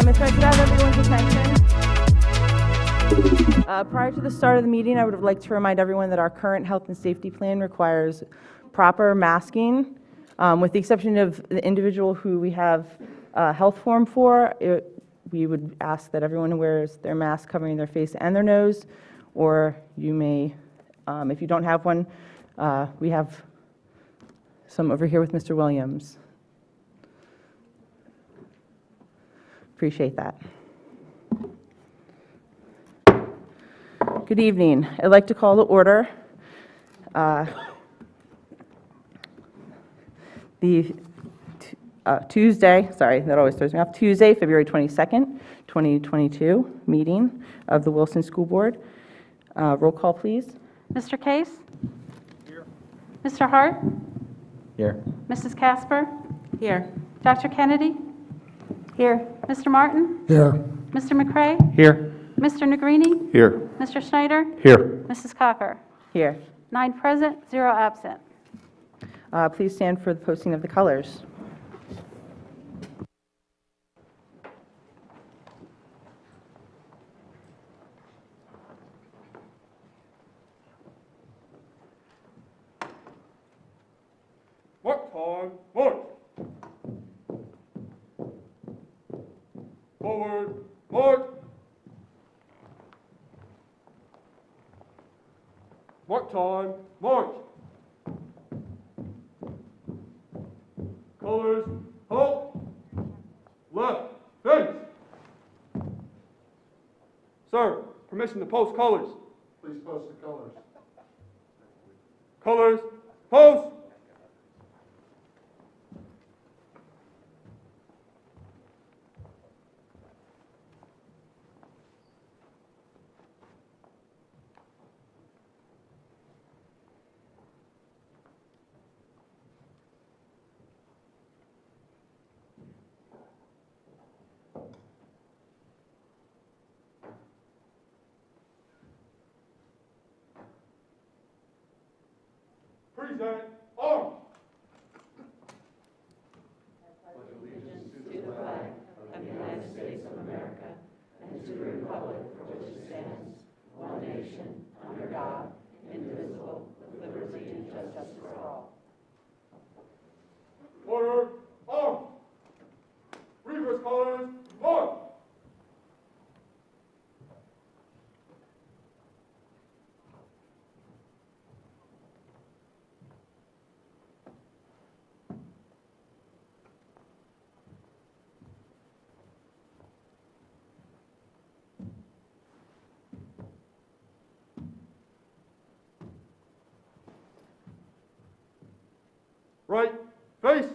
If I could have everyone's attention. Prior to the start of the meeting, I would like to remind everyone that our current health and safety plan requires proper masking. With the exception of the individual who we have a health form for, we would ask that everyone wears their mask covering their face and their nose, or you may, if you don't have one, we have some over here with Mr. Williams. Appreciate that. Good evening. I'd like to call to order the Tuesday, sorry, that always throws me off, Tuesday, February 22nd, 2022 meeting of the Wilson School Board. Roll call, please. Mr. Case? Here. Mr. Hart? Here. Mrs. Casper? Here. Dr. Kennedy? Here. Mr. Martin? Here. Mr. McCray? Here. Mr. Negrini? Here. Mr. Schneider? Here. Mrs. Cocker? Here. 9 present, 0 absent. Please stand for the posting of the colors. What time? March. Forward. March. What time? March. Colors. Halt. Left. Face. Sir, permission to post colors. Please post the colors. Colors. Post. Present arms. Order, arms. Reverse colors, march. Right, face.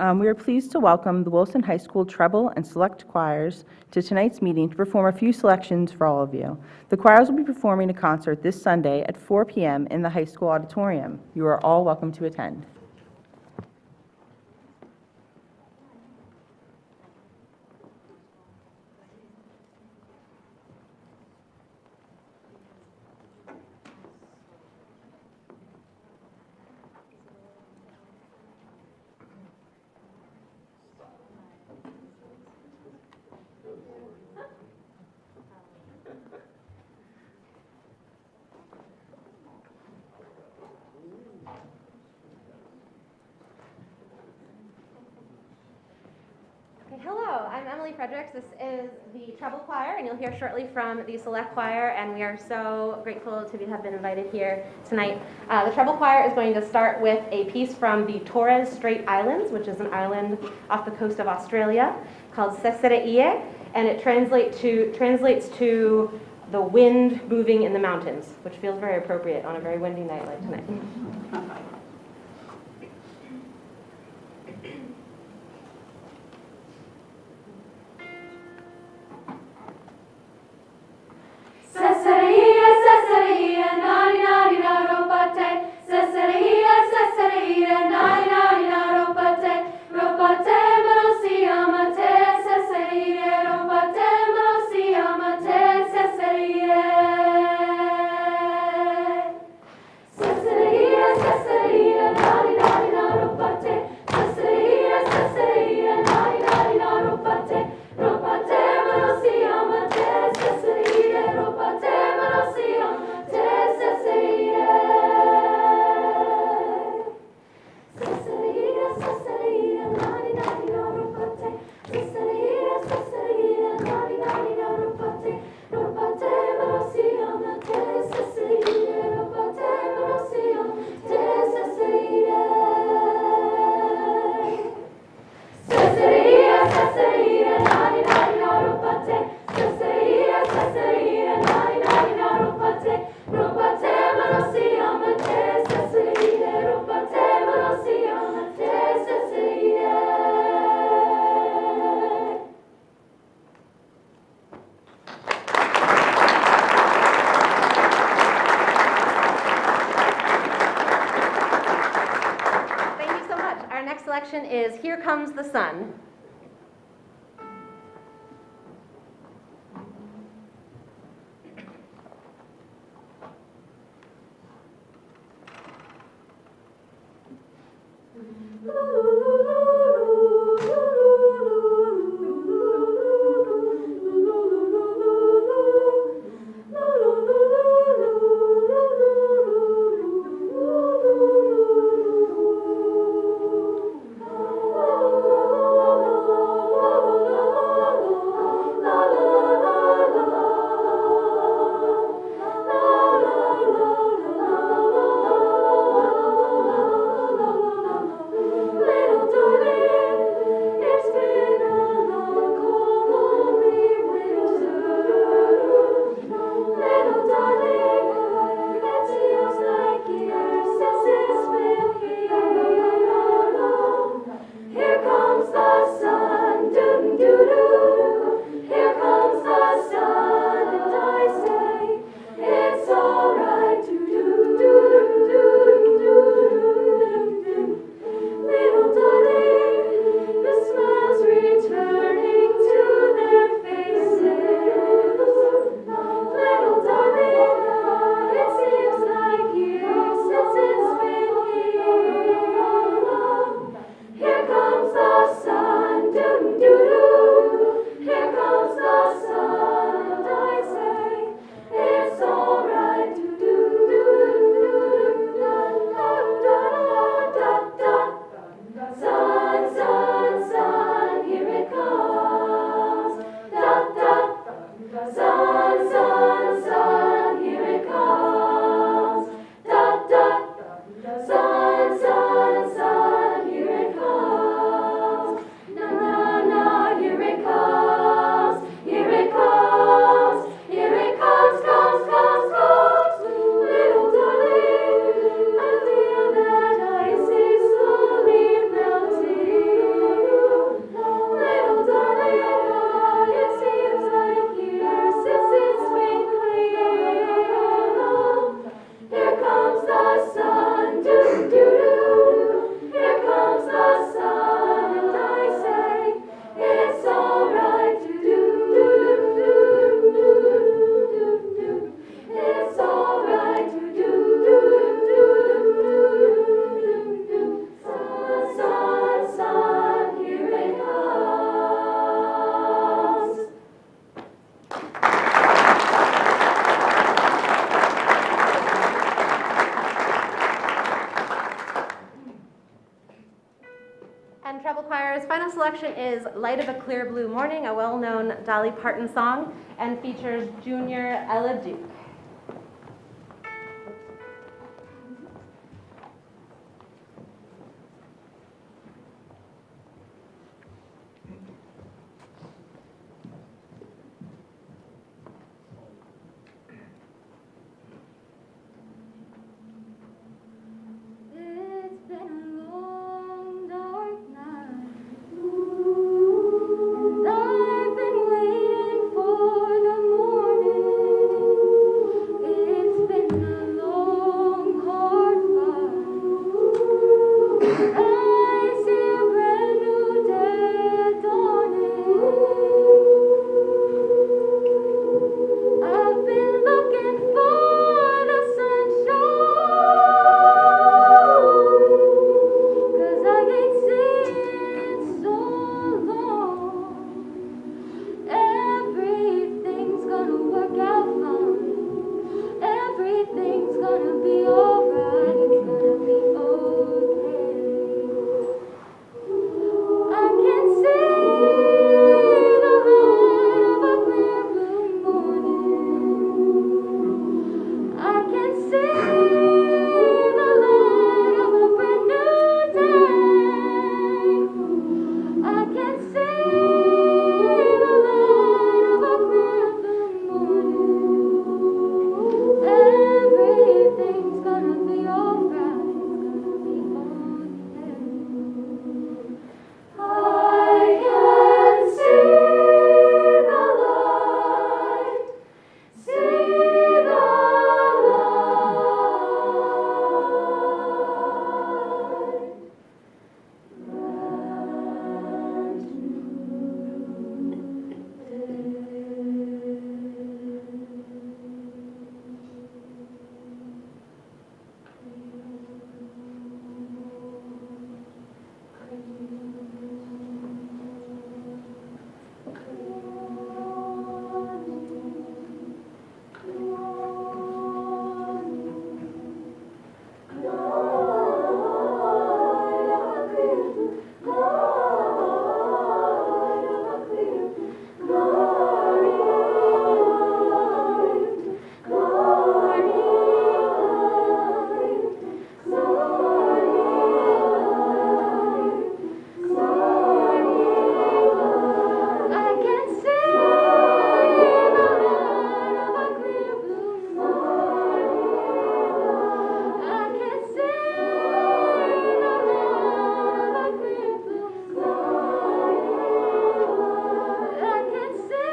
We are pleased to welcome the Wilson High School treble and select choirs to tonight's meeting to perform a few selections for all of you. The choirs will be performing a concert this Sunday at 4 p.m. in the high school auditorium. You are all welcome to attend. Okay, hello, I'm Emily Fredericks. This is the treble choir, and you'll hear shortly from the select choir, and we are so grateful to have been invited here tonight. The treble choir is going to start with a piece from the Torres Strait Islands, which is an island off the coast of Australia, called Sesere, and it translates to the wind moving in the mountains, which feels very appropriate on a very windy night like tonight. Is Here Comes the Sun. Oh final selection is Light of a Clear Blue Morning, a well-known Dolly Parton song, and features junior Ella Duke. It's been a long, dark night, and I've been waiting for the morning. It's been a long, hard fight. I see a brand new day dawning. I've been looking for the sunshine. 'Cause I ain't seen it so long. Everything's gonna work out fine. Everything's gonna be alright. It's gonna be okay. I can see the light of a clear blue morning. I can see the light of a brand new day. I can see the light of a clear blue morning. Everything's gonna be alright. It's gonna be okay. I can see the light. See the light. I can see the light of a clear blue morning. I can see the light of a clear blue morning. I can see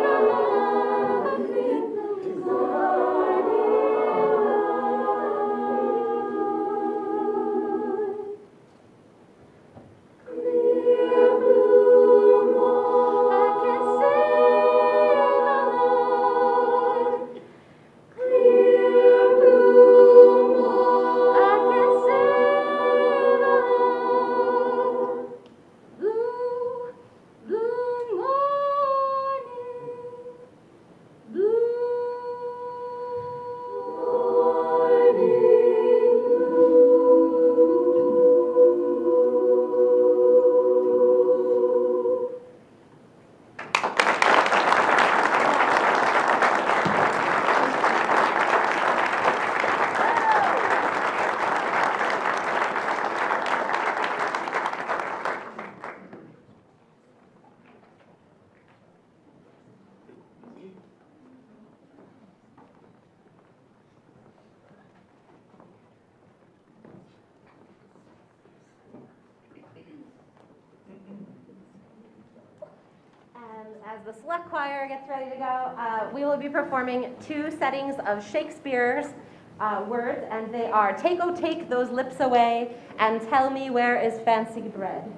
the light of a clear blue morning. Clear blue morning. I can see the light. Clear blue morning. I can see the light. Blue, blue morning. Blue morning. And as the select choir gets ready to go, we will be performing two settings of Shakespeare's words, and they are "Take, oh, take those lips away" and "Tell me where is fancy bread."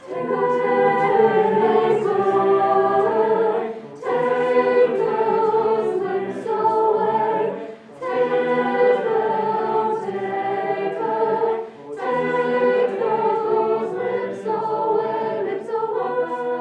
Take those lips away, lips away.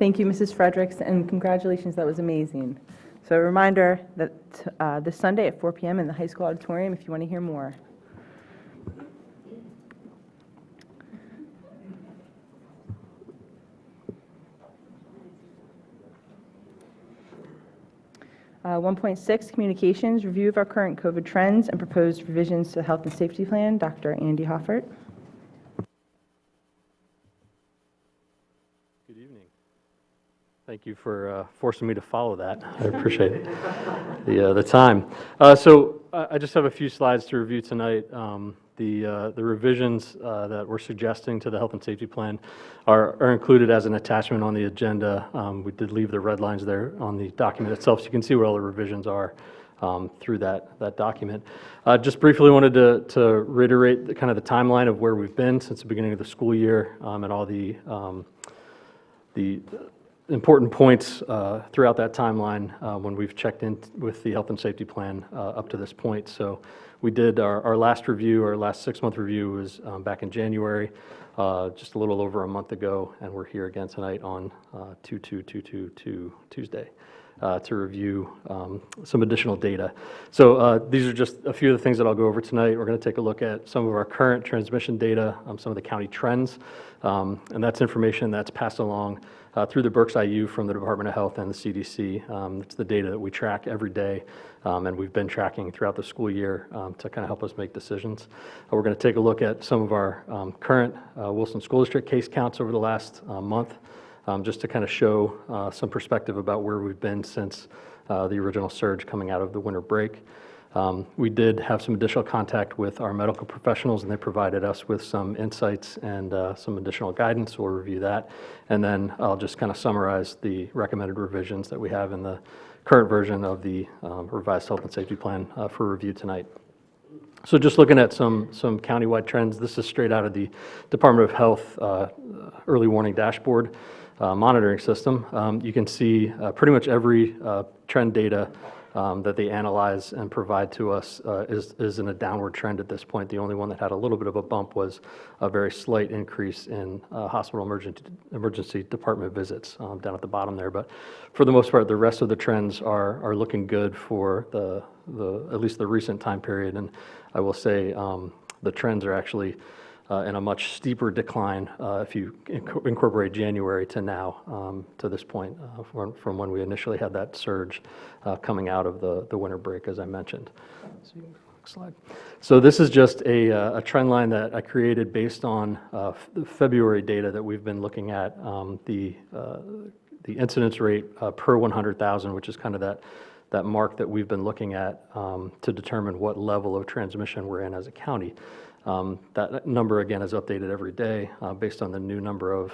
Thank you, Mrs. Fredericks, and congratulations, that was amazing. So a reminder that this Sunday at 4 p.m. in the high school auditorium if you want to hear more. 1.6, communications, review of our current COVID trends and proposed revisions to the health and safety plan. Dr. Andy Hoffert. Good evening. Thank you for forcing me to follow that. I appreciate the time. So I just have a few slides to review tonight. The revisions that we're suggesting to the health and safety plan are included as an attachment on the agenda. We did leave the red lines there on the document itself, so you can see where all the revisions are through that document. Just briefly wanted to reiterate the timeline of where we've been since the beginning of the school year and all the important points throughout that timeline when we've checked in with the health and safety plan up to this point. So we did our last review, our last 6-month review was back in January, just a little over a month ago, and we're here again tonight on 2/2/22 Tuesday to review some additional data. So these are just a few of the things that I'll go over tonight. We're going to take a look at some of our current transmission data, some of the county trends, and that's information that's passed along through the Berks IU from the Department of Health and the CDC. It's the data that we track every day, and we've been tracking throughout the school year to kind of help us make decisions. We're going to take a look at some of our current Wilson School District case counts over the last month, just to kind of show some perspective about where we've been since the original surge coming out of the winter break. We did have some additional contact with our medical professionals, and they provided us with some insights and some additional guidance. We'll review that, and then I'll just kind of summarize the recommended revisions that we have in the current version of the revised health and safety plan for review tonight. So just looking at some countywide trends, this is straight out of the Department of Health early warning dashboard monitoring system. You can see pretty much every trend data that they analyze and provide to us is in a downward trend at this point. The only one that had a little bit of a bump was a very slight increase in hospital emergency department visits down at the bottom there. But for the most part, the rest of the trends are looking good for at least the recent time period. And I will say the trends are actually in a much steeper decline if you incorporate January to now, to this point, from when we initially had that surge coming out of the winter break, as I mentioned. So next slide. So this is just a trend line that I created based on the February data that we've been looking at, the incidence rate per 100,000, which is kind of that mark that we've been looking at to determine what level of transmission we're in as a county. That number, again, is updated every day based on the new number of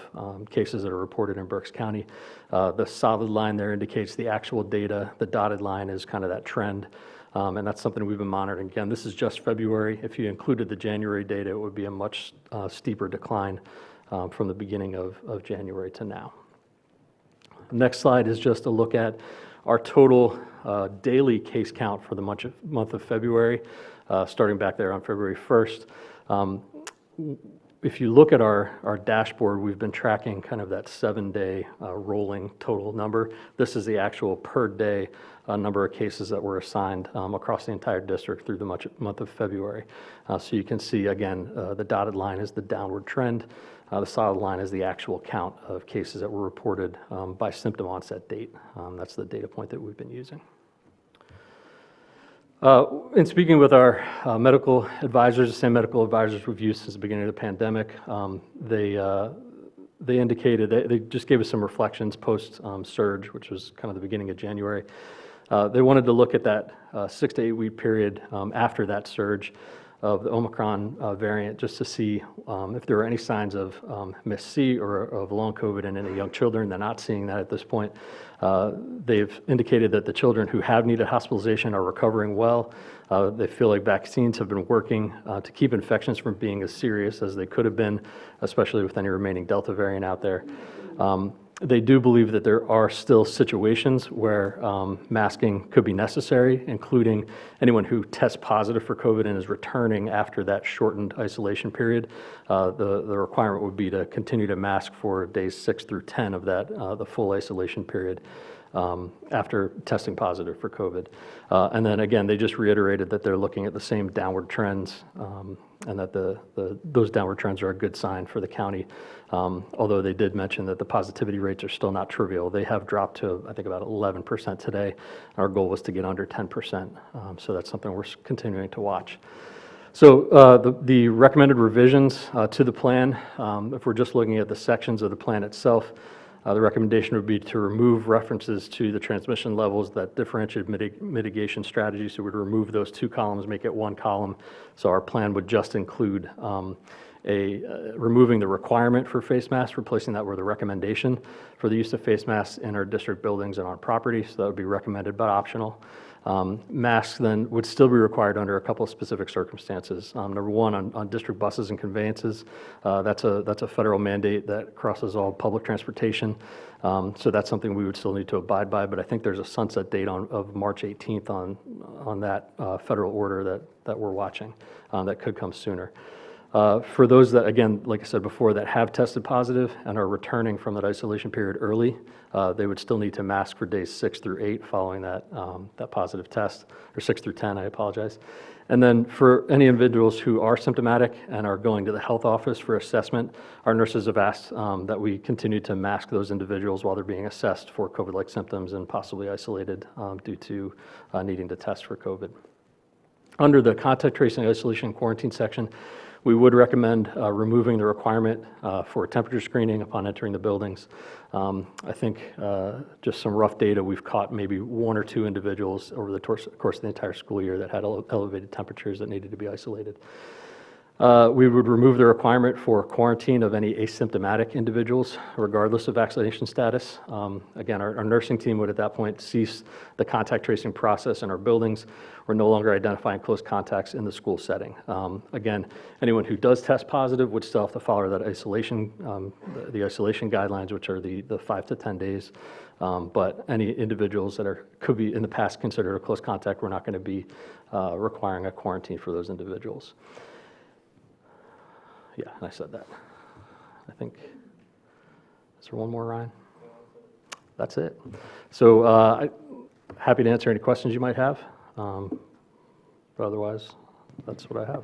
cases that are reported in Berks County. The solid line there indicates the actual data. The dotted line is kind of that trend, and that's something we've been monitoring. Again, this is just February. If you included the January data, it would be a much steeper decline from the beginning of January to now. Next slide is just a look at our total daily case count for the month of February. Starting back there on February 1st. If you look at our dashboard, we've been tracking kind of that 7-day rolling total number. This is the actual per day number of cases that were assigned across the entire district through the month of February. So you can see, again, the dotted line is the downward trend. The solid line is the actual count of cases that were reported by symptom onset date. That's the data point that we've been using. In speaking with our medical advisors, the same medical advisors we've used since the beginning of the pandemic, they indicated, they just gave us some reflections post-surge, which was kind of the beginning of January. They wanted to look at that 6 to 8 week period after that surge of the Omicron variant, just to see if there were any signs of MIS-C or of long COVID in any young children. They're not seeing that at this point. They've indicated that the children who have needed hospitalization are recovering well. They feel like vaccines have been working to keep infections from being as serious as they could have been, especially with any remaining Delta variant out there. They do believe that there are still situations where masking could be necessary, including anyone who tests positive for COVID and is returning after that shortened isolation period. The requirement would be to continue to mask for days 6 through 10 of that, the full isolation period, after testing positive for COVID. And then again, they just reiterated that they're looking at the same downward trends, and that those downward trends are a good sign for the county. Although they did mention that the positivity rates are still not trivial. They have dropped to, I think, about 11% today. Our goal was to get under 10%. So that's something we're continuing to watch. So the recommended revisions to the plan, if we're just looking at the sections of the plan itself, the recommendation would be to remove references to the transmission levels that differentiate mitigation strategies. So we'd remove those 2 columns, make it 1 column. So our plan would just include removing the requirement for face masks, replacing that with a recommendation for the use of face masks in our district buildings and on property. So that would be recommended but optional. Masks then would still be required under a couple of specific circumstances. Number one, on district buses and conveyances, that's a federal mandate that crosses all public transportation. So that's something we would still need to abide by, but I think there's a sunset date of March 18th on that federal order that we're watching that could come sooner. For those that, again, like I said before, that have tested positive and are returning from that isolation period early, they would still need to mask for days 6 through 8 following that positive test, or 6 through 10, I apologize. And then for any individuals who are symptomatic and are going to the health office for assessment, our nurses have asked that we continue to mask those individuals while they're being assessed for COVID-like symptoms and possibly isolated due to needing to test for COVID. Under the contact tracing, isolation, and quarantine section, we would recommend removing the requirement for temperature screening upon entering the buildings. I think just some rough data, we've caught maybe 1 or 2 individuals over the course of the entire school year that had elevated temperatures that needed to be isolated. We would remove the requirement for quarantine of any asymptomatic individuals, regardless of vaccination status. Again, our nursing team would at that point cease the contact tracing process in our buildings. We're no longer identifying close contacts in the school setting. Again, anyone who does test positive would still have to follow that isolation, the isolation guidelines, which are the 5 to 10 days. But any individuals that could be in the past considered a close contact, we're not going to be requiring a quarantine for those individuals. Yeah, I said that. I think, is there one more, Ryan? That's it. So happy to answer any questions you might have. But otherwise, that's what I have.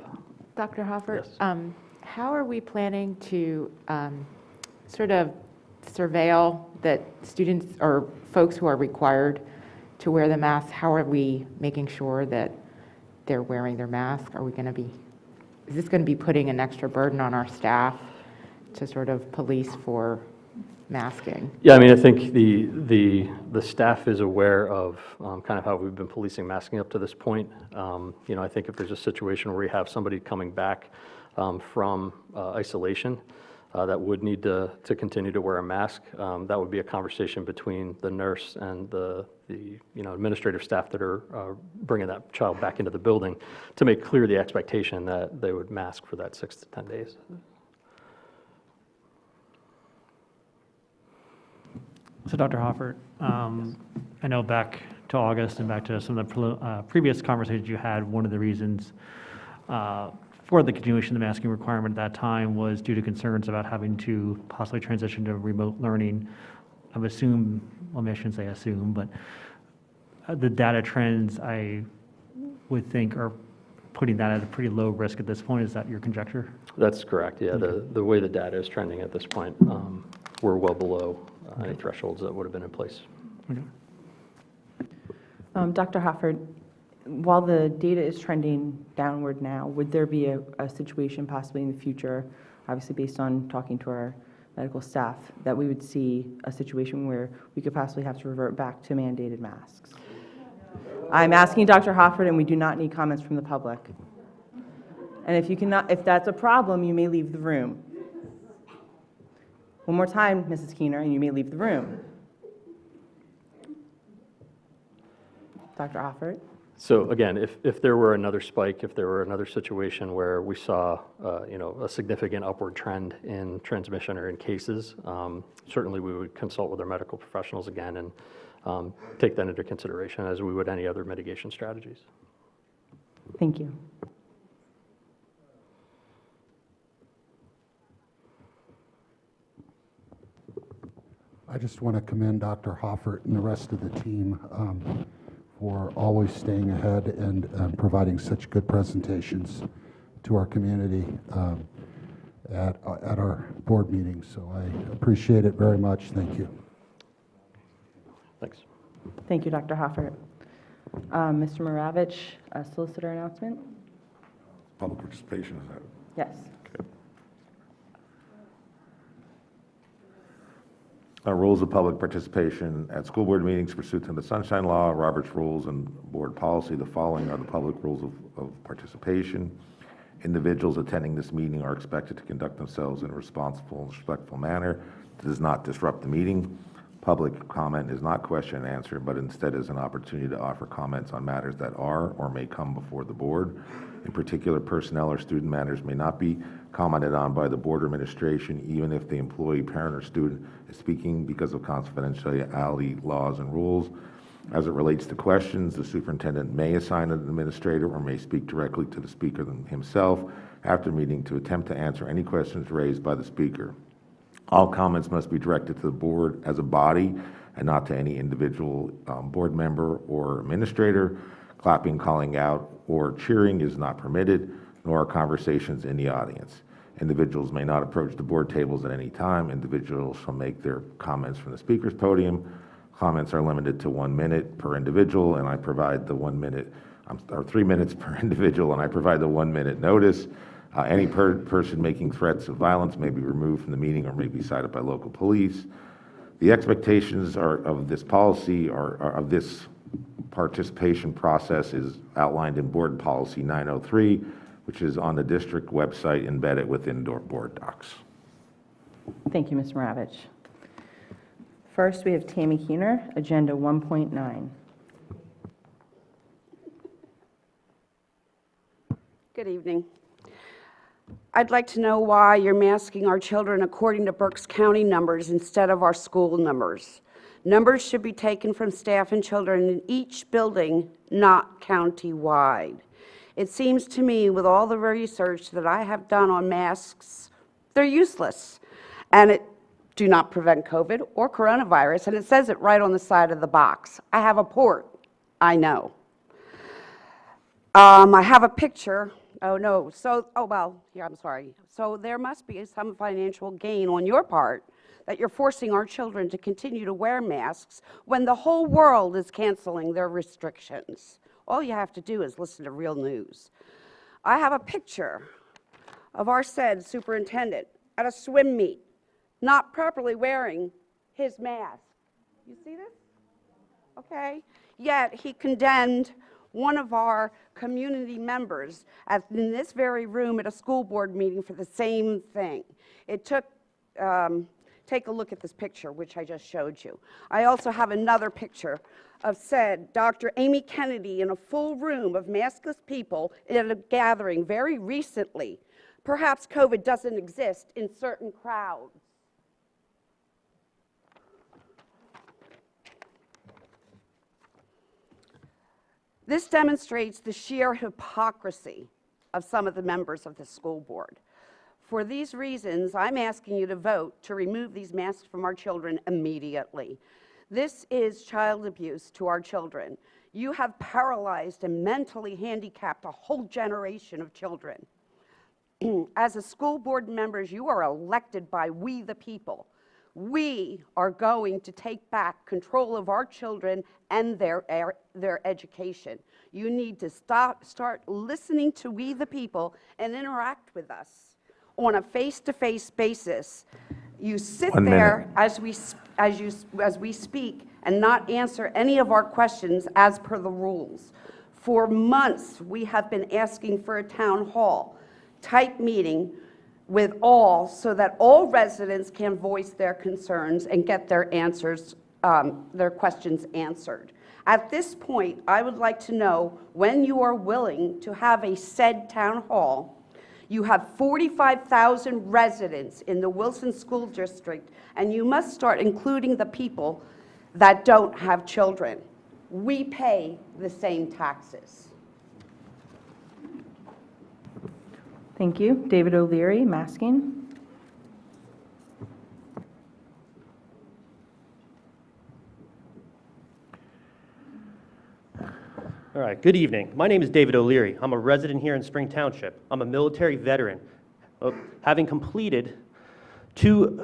Dr. Hoffert, Yes. how are we planning to sort of surveil that students or folks who are required to wear the mask? How are we making sure that they're wearing their mask? Is this going to be putting an extra burden on our staff to sort of police for masking? Yeah, I mean, I think the staff is aware of kind of how we've been policing masking up to this point. I think if there's a situation where we have somebody coming back from isolation that would need to continue to wear a mask, that would be a conversation between the nurse and the administrative staff that are bringing that child back into the building to make clear the expectation that they would mask for that 6 to 10 days. So Dr. Hoffert, I know back to August and back to some of the previous conversations you had, one of the reasons for the continuation of the masking requirement at that time was due to concerns about having to possibly transition to remote learning. I would assume, well, I shouldn't say assume, but the data trends I would think are putting that at a pretty low risk at this point. Is that your conjecture? That's correct, yeah. The way the data is trending at this point, we're well below any thresholds that would have been in place. Okay. Dr. Hoffert, while the data is trending downward now, would there be a situation possibly in the future, obviously based on talking to our medical staff, that we would see a situation where we could possibly have to revert back to mandated masks? I'm asking Dr. Hoffert, and we do not need comments from the public. And if that's a problem, you may leave the room. One more time, Mrs. Keener, and you may leave the room. Dr. Hoffert? So again, if there were another spike, if there were another situation where we saw, a significant upward trend in transmission or in cases, certainly we would consult with our medical professionals again and take that into consideration as we would any other mitigation strategies. Thank you. I just want to commend Dr. Hoffert and the rest of the team for always staying ahead and providing such good presentations to our community at our board meetings. So I appreciate it very much. Thank you. Thanks. Thank you, Dr. Hoffert. Mr. Maravich, solicitor announcement? Public participation, is that? Yes. Rules of public participation at school board meetings pursuant to the Sunshine Law, Robert's Rules, and board policy. The following are the public rules of participation. Individuals attending this meeting are expected to conduct themselves in a responsible and respectful manner that does not disrupt the meeting. Public comment is not question and answer, but instead is an opportunity to offer comments on matters that are or may come before the board. In particular, personnel or student matters may not be commented on by the board or administration, even if the employee, parent, or student is speaking because of confidentiality laws and rules. As it relates to questions, the superintendent may assign an administrator or may speak directly to the speaker himself after the meeting to attempt to answer any questions raised by the speaker. All comments must be directed to the board as a body and not to any individual board member or administrator. Clapping, calling out, or cheering is not permitted, nor are conversations in the audience. Individuals may not approach the board tables at any time. Individuals shall make their comments from the speaker's podium. Comments are limited to 1 minute per individual, and I provide the 1 minute, or 3 minutes per individual, and I provide the 1 minute notice. Any person making threats of violence may be removed from the meeting or may be cited by local police. The expectations of this policy of this participation process is outlined in Board Policy 903, which is on the district website embedded within board docs. Thank you, Mr. Maravich. First, we have Tammy Keener, Agenda 1.9. Good evening. I'd like to know why you're masking our children according to Berks County numbers instead of our school numbers. Numbers should be taken from staff and children in each building, not county-wide. It seems to me, with all the research that I have done on masks, they're useless, and it do not prevent COVID or coronavirus, and it says it right on the side of the box. I have a port, I know. I have a picture. Oh, no. Here, I'm sorry. So there must be some financial gain on your part that you're forcing our children to continue to wear masks when the whole world is canceling their restrictions. All you have to do is listen to real news. I have a picture of our said superintendent at a swim meet, not properly wearing his mask. You see this? Okay. Yet he condemned one of our community members in this very room at a school board meeting for the same thing. It took, take a look at this picture, which I just showed you. I also have another picture of said Dr. Amy Kennedy in a full room of maskless people at a gathering very recently. Perhaps COVID doesn't exist in certain crowds. This demonstrates the sheer hypocrisy of some of the members of the school board. For these reasons, I'm asking you to vote to remove these masks from our children immediately. This is child abuse to our children. You have paralyzed and mentally handicapped a whole generation of children. As a school board members, you are elected by we the people. We are going to take back control of our children and their education. You need to start listening to we the people and interact with us on a face-to-face basis. You sit there as we speak and not answer any of our questions as per the rules. For months, we have been asking for a town hall type meeting with all, so that all residents can voice their concerns and get their answers, their questions answered. At this point, I would like to know when you are willing to have a said town hall. You have 45,000 residents in the Wilson School District, and you must start including the people that don't have children. We pay the same taxes. Thank you. David O'Leary, masking. All right, good evening. My name is David O'Leary. I'm a resident here in Spring Township. I'm a military veteran, having completed two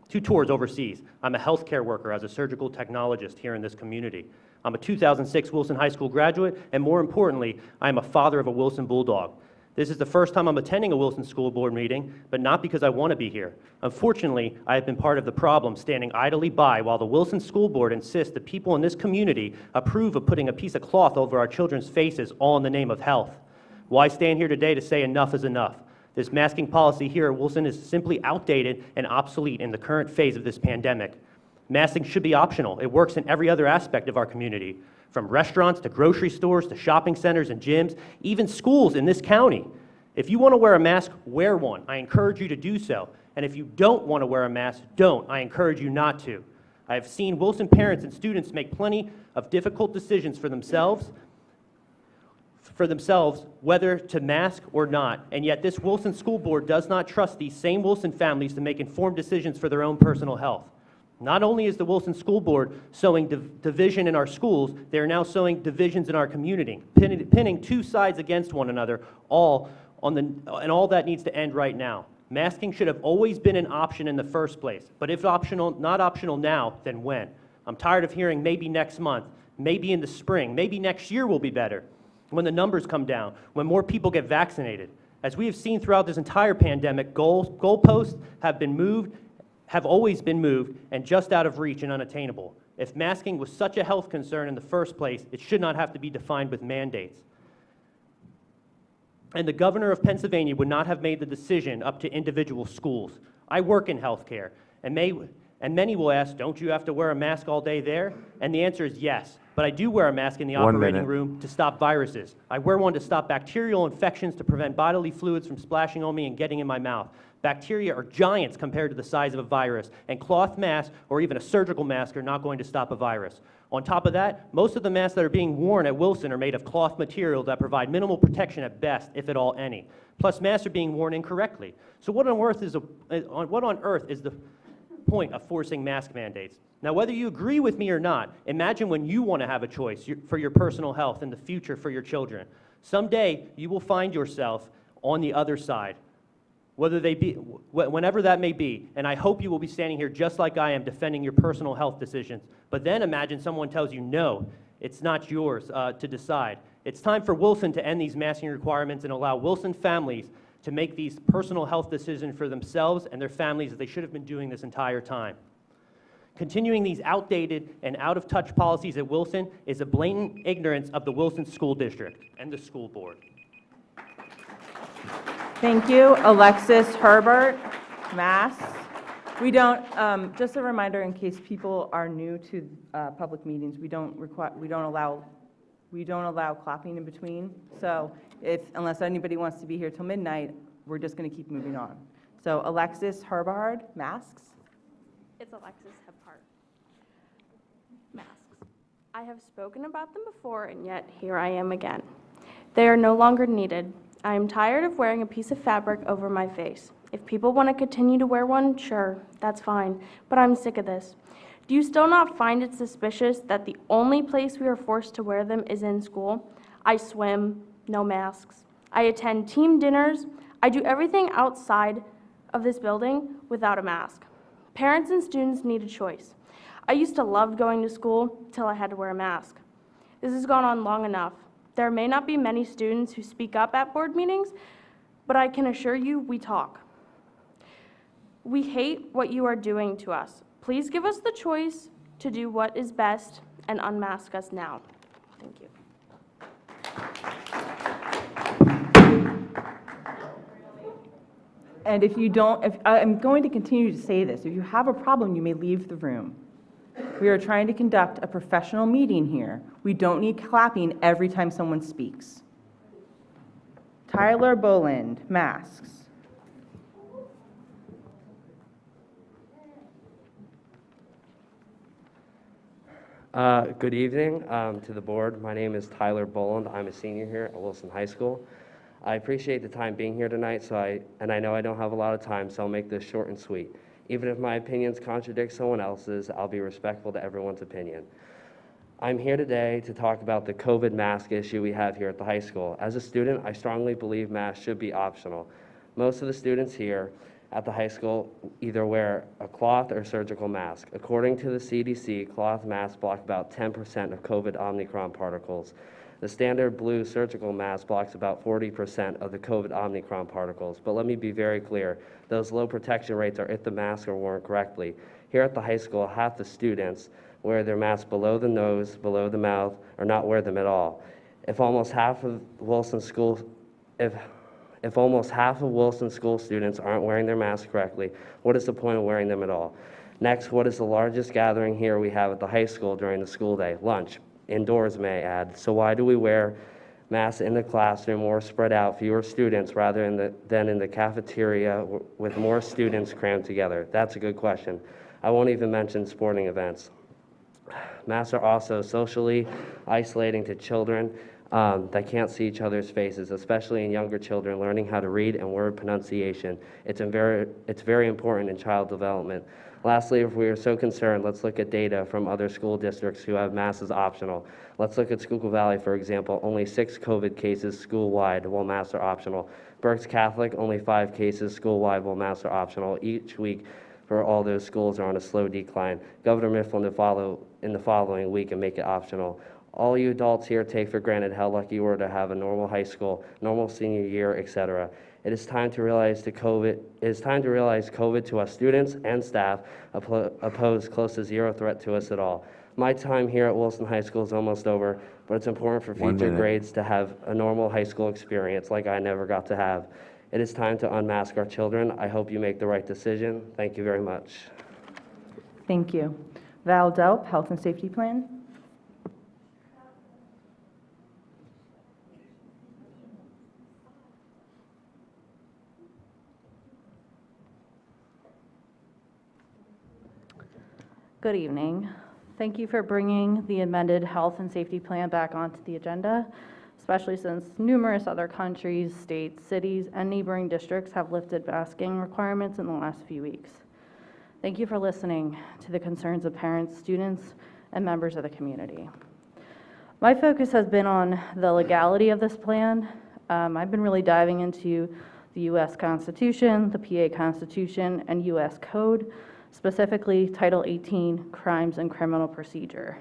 tours overseas. I'm a healthcare worker as a surgical technologist here in this community. I'm a 2006 Wilson High School graduate, and more importantly, I am a father of a Wilson Bulldog. This is the first time I'm attending a Wilson School Board meeting, but not because I want to be here. Unfortunately, I have been part of the problem, standing idly by while the Wilson School Board insists the people in this community approve of putting a piece of cloth over our children's faces, all in the name of health. Why stand here today to say enough is enough? This masking policy here at Wilson is simply outdated and obsolete in the current phase of this pandemic. Masking should be optional. It works in every other aspect of our community, from restaurants to grocery stores to shopping centers and gyms, even schools in this county. If you want to wear a mask, wear one. I encourage you to do so. And if you don't want to wear a mask, don't. I encourage you not to. I have seen Wilson parents and students make plenty of difficult decisions for themselves whether to mask or not, and yet this Wilson School Board does not trust these same Wilson families to make informed decisions for their own personal health. Not only is the Wilson School Board sowing division in our schools, they are now sowing divisions in our community, pinning two sides against one another, and all that needs to end right now. Masking should have always been an option in the first place, but if optional, not optional now, then when? I'm tired of hearing maybe next month, maybe in the spring, maybe next year will be better, when the numbers come down, when more people get vaccinated. As we have seen throughout this entire pandemic, goalposts have always been moved and just out of reach and unattainable. If masking was such a health concern in the first place, it should not have to be defined with mandates. And the governor of Pennsylvania would not have made the decision up to individual schools. I work in healthcare, and many will ask, don't you have to wear a mask all day there? And the answer is yes, but I do wear a mask in the operating room to stop viruses. I wear one to stop bacterial infections, to prevent bodily fluids from splashing on me and getting in my mouth. Bacteria are giants compared to the size of a virus, and cloth masks or even a surgical mask are not going to stop a virus. On top of that, most of the masks that are being worn at Wilson are made of cloth material that provide minimal protection at best, if at all any. Plus, masks are being worn incorrectly. So what on earth is the point of forcing mask mandates? Now, whether you agree with me or not, imagine when you want to have a choice for your personal health and the future for your children. Someday, you will find yourself on the other side, whenever that may be, and I hope you will be standing here just like I am defending your personal health decisions. But then imagine someone tells you, no, it's not yours to decide. It's time for Wilson to end these masking requirements and allow Wilson families to make these personal health decisions for themselves and their families as they should have been doing this entire time. Continuing these outdated and out-of-touch policies at Wilson is a blatant ignorance of the Wilson School District and the school board. Thank you. Alexis Herbert, masks. We don't, just a reminder in case people are new to public meetings, we don't allow clapping in between. So unless anybody wants to be here till midnight, we're just going to keep moving on. So Alexis Herbard, masks. It's Alexis Herbart. Masks. I have spoken about them before, and yet here I am again. They are no longer needed. I am tired of wearing a piece of fabric over my face. If people want to continue to wear one, sure, that's fine, but I'm sick of this. Do you still not find it suspicious that the only place we are forced to wear them is in school? I swim, no masks. I attend team dinners. I do everything outside of this building without a mask. Parents and students need a choice. I used to love going to school till I had to wear a mask. This has gone on long enough. There may not be many students who speak up at board meetings, but I can assure you we talk. We hate what you are doing to us. Please give us the choice to do what is best and unmask us now. Thank you. And if you don't, I'm going to continue to say this. If you have a problem, you may leave the room. We are trying to conduct a professional meeting here. We don't need clapping every time someone speaks. Tyler Boland, masks. Good evening to the board. My name is Tyler Boland. I'm a senior here at Wilson High School. I appreciate the time being here tonight, and I know I don't have a lot of time, so I'll make this short and sweet. Even if my opinions contradict someone else's, I'll be respectful to everyone's opinion. I'm here today to talk about the COVID mask issue we have here at the high school. As a student, I strongly believe masks should be optional. Most of the students here at the high school either wear a cloth or surgical mask. According to the CDC, cloth masks block about 10% of COVID Omicron particles. The standard blue surgical mask blocks about 40% of the COVID Omicron particles. But let me be very clear, those low protection rates are if the masks are worn correctly. Here at the high school, half the students wear their masks below the nose, below the mouth, or not wear them at all. If almost half of Wilson school students aren't wearing their masks correctly, what is the point of wearing them at all? Next, what is the largest gathering here we have at the high school during the school day? Lunch. Indoors, may I add. So why do we wear masks in the classroom or spread out fewer students rather than in the cafeteria with more students crammed together? That's a good question. I won't even mention sporting events. Masks are also socially isolating to children that can't see each other's faces, especially in younger children learning how to read and word pronunciation. It's very important in child development. Lastly, if we are so concerned, let's look at data from other school districts who have masks optional. Let's look at Schuylkill Valley, for example, only 6 COVID cases school-wide while masks are optional. Berks Catholic, only 5 cases school-wide while masks are optional. Each week for all those schools are on a slow decline. Governor Mifflin to follow in the following week and make it optional. All you adults here take for granted how lucky you were to have a normal high school, normal senior year, etc. It is time to realize COVID to us students and staff pose close to zero threat to us at all. My time here at Wilson High School is almost over, but it's important for future grades to have a normal high school experience like I never got to have. It is time to unmask our children. I hope you make the right decision. Thank you very much. Thank you. Val Delp, Health and Safety Plan. Good evening. Thank you for bringing the amended health and safety plan back onto the agenda, especially since numerous other countries, states, cities, and neighboring districts have lifted masking requirements in the last few weeks. Thank you for listening to the concerns of parents, students, and members of the community. My focus has been on the legality of this plan. I've been really diving into the U.S. Constitution, the PA Constitution, and U.S. Code, specifically Title 18, Crimes and Criminal Procedure.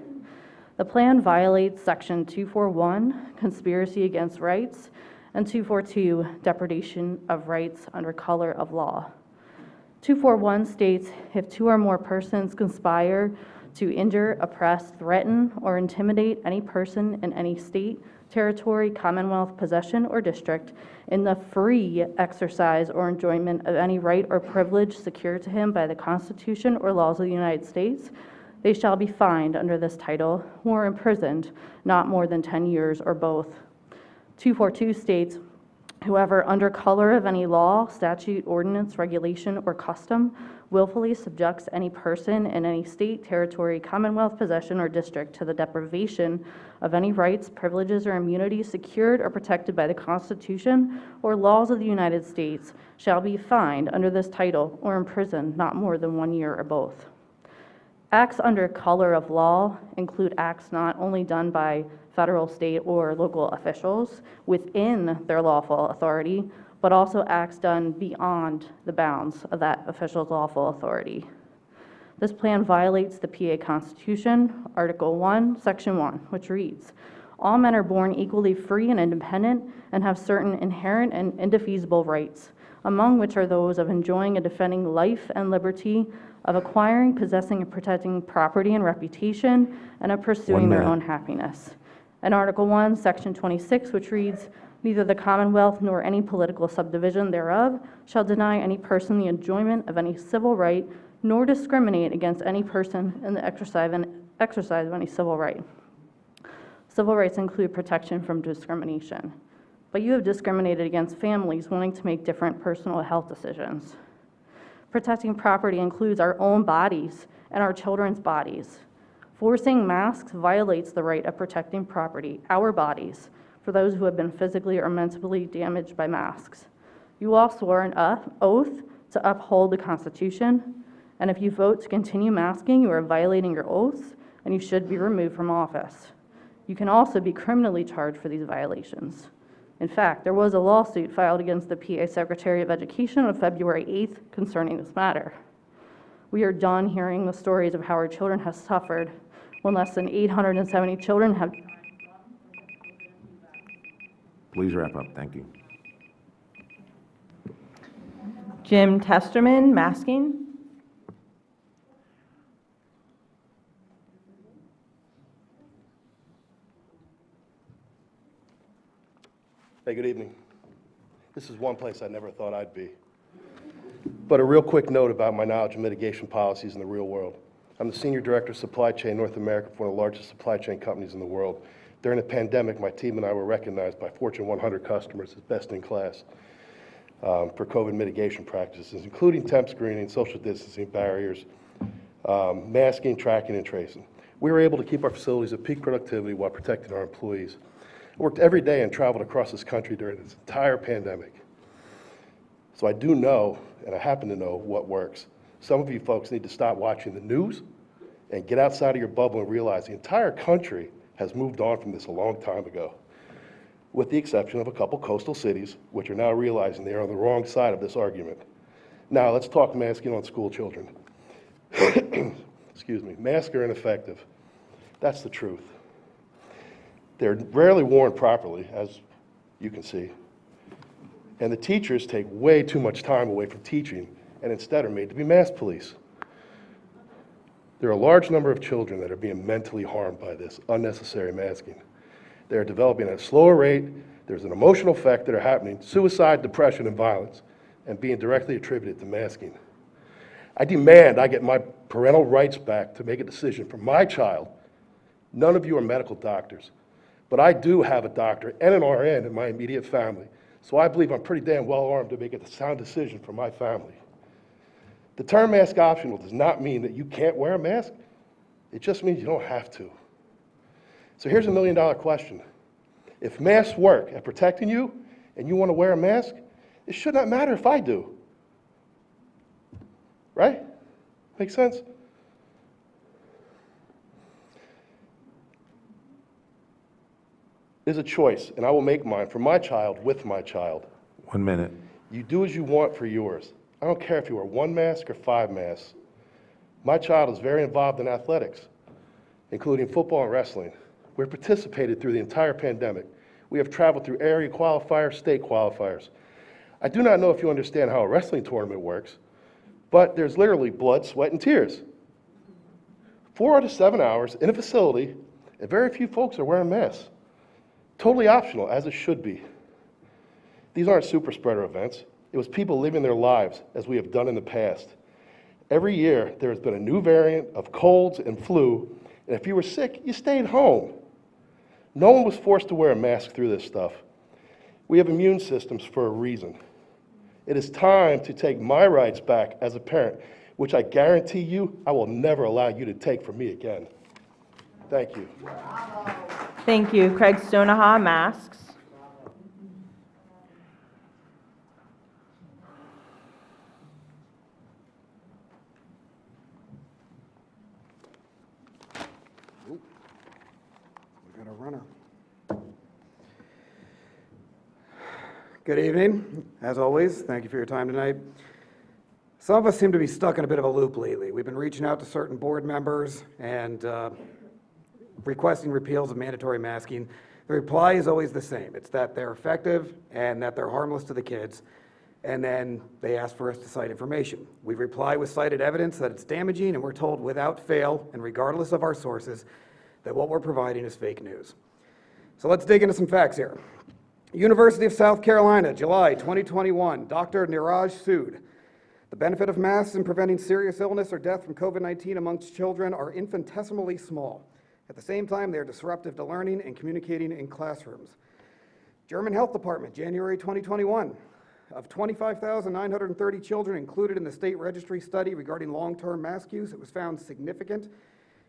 The plan violates Section 241, Conspiracy Against Rights, and 242, Depredation of Rights under color of law. 241 states, if 2 or more persons conspire to injure, oppress, threaten, or intimidate any person in any state, territory, commonwealth, possession, or district in the free exercise or enjoyment of any right or privilege secured to him by the Constitution or laws of the United States, they shall be fined under this title or imprisoned not more than 10 years or both. 242 states, whoever under color of any law, statute, ordinance, regulation, or custom willfully subjects any person in any state, territory, commonwealth, possession, or district to the deprivation of any rights, privileges, or immunities secured or protected by the Constitution or laws of the United States shall be fined under this title or imprisoned not more than 1 year or both. Acts under color of law include acts not only done by federal, state, or local officials within their lawful authority, but also acts done beyond the bounds of that official's lawful authority. This plan violates the PA Constitution, Article 1, Section 1, which reads, all men are born equally free and independent and have certain inherent and indefeasible rights, among which are those of enjoying and defending life and liberty, of acquiring, possessing, and protecting property and reputation, and of pursuing their own happiness. And Article 1, Section 26, which reads, neither the Commonwealth nor any political subdivision thereof shall deny any person the enjoyment of any civil right nor discriminate against any person in the exercise of any civil right. Civil rights include protection from discrimination, but you have discriminated against families wanting to make different personal health decisions. Protecting property includes our own bodies and our children's bodies. Forcing masks violates the right of protecting property, our bodies, for those who have been physically or mentally damaged by masks. You all swore an oath to uphold the Constitution, and if you vote to continue masking, you are violating your oaths, and you should be removed from office. You can also be criminally charged for these violations. In fact, there was a lawsuit filed against the PA Secretary of Education on February 8th concerning this matter. We are done hearing the stories of how our children have suffered when less than 870 children have. Please wrap up. Thank you. Jim Testerman, masking. Hey, good evening. This is one place I never thought I'd be. But a real quick note about my knowledge of mitigation policies in the real world. I'm the Senior Director of Supply Chain North America for one of the largest supply chain companies in the world. During the pandemic, my team and I were recognized by Fortune 100 customers as best in class for COVID mitigation practices, including temp screening, social distancing barriers, masking, tracking, and tracing. We were able to keep our facilities at peak productivity while protecting our employees. I worked every day and traveled across this country during this entire pandemic. So I do know, and I happen to know what works. Some of you folks need to stop watching the news and get outside of your bubble and realize the entire country has moved on from this a long time ago, with the exception of a couple coastal cities, which are now realizing they are on the wrong side of this argument. Now, let's talk masking on school children. Excuse me. Masks are ineffective. That's the truth. They're rarely worn properly, as you can see. And the teachers take way too much time away from teaching and instead are made to be mask police. There are a large number of children that are being mentally harmed by this unnecessary masking. They are developing at a slower rate. There's an emotional effect that are happening, suicide, depression, and violence, and being directly attributed to masking. I demand I get my parental rights back to make a decision for my child. None of you are medical doctors, but I do have a doctor and an RN in my immediate family, so I believe I'm pretty damn well armed to make a sound decision for my family. The term mask optional does not mean that you can't wear a mask. It just means you don't have to. So here's a $1 million question. If masks work at protecting you and you want to wear a mask, it should not matter if I do. Right? Make sense? There's a choice, and I will make mine for my child with my child. 1 minute. You do as you want for yours. I don't care if you wear 1 mask or 5 masks. My child is very involved in athletics, including football and wrestling. We've participated through the entire pandemic. We have traveled through area qualifiers, state qualifiers. I do not know if you understand how a wrestling tournament works, but there's literally blood, sweat, and tears. 4 out of 7 hours in a facility, and very few folks are wearing masks. Totally optional, as it should be. These aren't super spreader events. It was people living their lives as we have done in the past. Every year, there has been a new variant of colds and flu, and if you were sick, you stayed home. No one was forced to wear a mask through this stuff. We have immune systems for a reason. It is time to take my rights back as a parent, which I guarantee you I will never allow you to take from me again. Thank you. Thank you. Craig Stoneha, masks. We got a runner. Good evening. As always, thank you for your time tonight. Some of us seem to be stuck in a bit of a loop lately. We've been reaching out to certain board members and requesting repeals of mandatory masking. The reply is always the same. It's that they're effective and that they're harmless to the kids, and then they ask for us to cite information. We reply with cited evidence that it's damaging, and we're told without fail and regardless of our sources that what we're providing is fake news. So let's dig into some facts here. University of South Carolina, July 2021, Dr. Niraj Sood. The benefit of masks in preventing serious illness or death from COVID-19 amongst children are infinitesimally small. At the same time, they are disruptive to learning and communicating in classrooms. German Health Department, January 2021. Of 25,930 children included in the state registry study regarding long-term mask use, it was found significant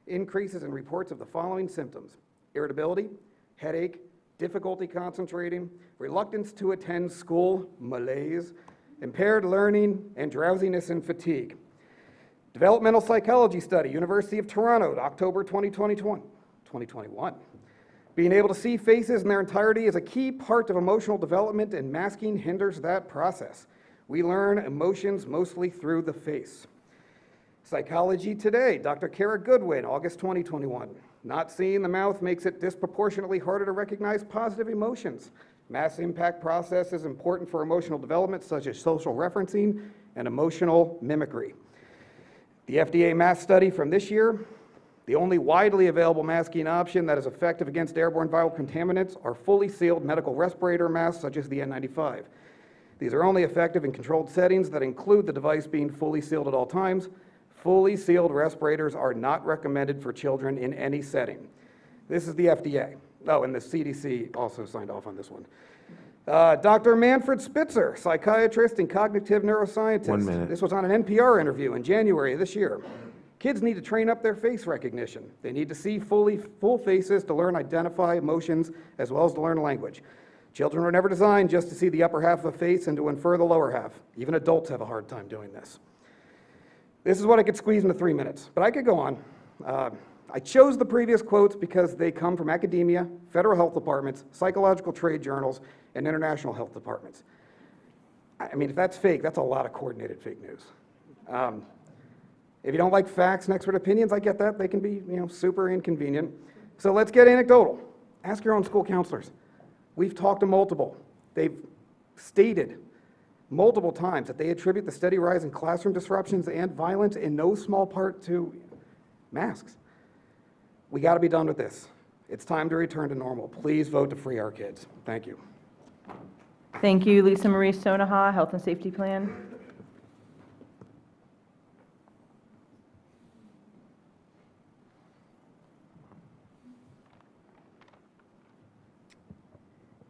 increases in reports of the following symptoms: irritability, headache, difficulty concentrating, reluctance to attend school, malaise, impaired learning, and drowsiness and fatigue. Developmental psychology study, University of Toronto, October 2021. Being able to see faces in their entirety is a key part of emotional development, and masking hinders that process. We learn emotions mostly through the face. Psychology Today, Dr. Kara Goodwin, August 2021. Not seeing the mouth makes it disproportionately harder to recognize positive emotions. Mass impact process is important for emotional development, such as social referencing and emotional mimicry. The FDA mask study from this year, the only widely available masking option that is effective against airborne viral contaminants are fully sealed medical respirator masks, such as the N95. These are only effective in controlled settings that include the device being fully sealed at all times. Fully sealed respirators are not recommended for children in any setting. This is the FDA. Oh, and the CDC also signed off on this one. Dr. Manfred Spitzer, psychiatrist and cognitive neuroscientist. 1 minute. This was on an NPR interview in January of this year. Kids need to train up their face recognition. They need to see full faces to learn identify emotions as well as to learn language. Children were never designed just to see the upper half of a face and to infer the lower half. Even adults have a hard time doing this. This is what I could squeeze into 3 minutes, but I could go on. I chose the previous quotes because they come from academia, federal health departments, psychological trade journals, and international health departments. I mean, if that's fake, that's a lot of coordinated fake news. If you don't like facts and expert opinions, I get that. They can be, super inconvenient. So let's get anecdotal. Ask your own school counselors. We've talked to multiple. They've stated multiple times that they attribute the steady rise in classroom disruptions and violence in no small part to masks. We got to be done with this. It's time to return to normal. Please vote to free our kids. Thank you. Thank you. Lisa Marie Stoneha, Health and Safety Plan.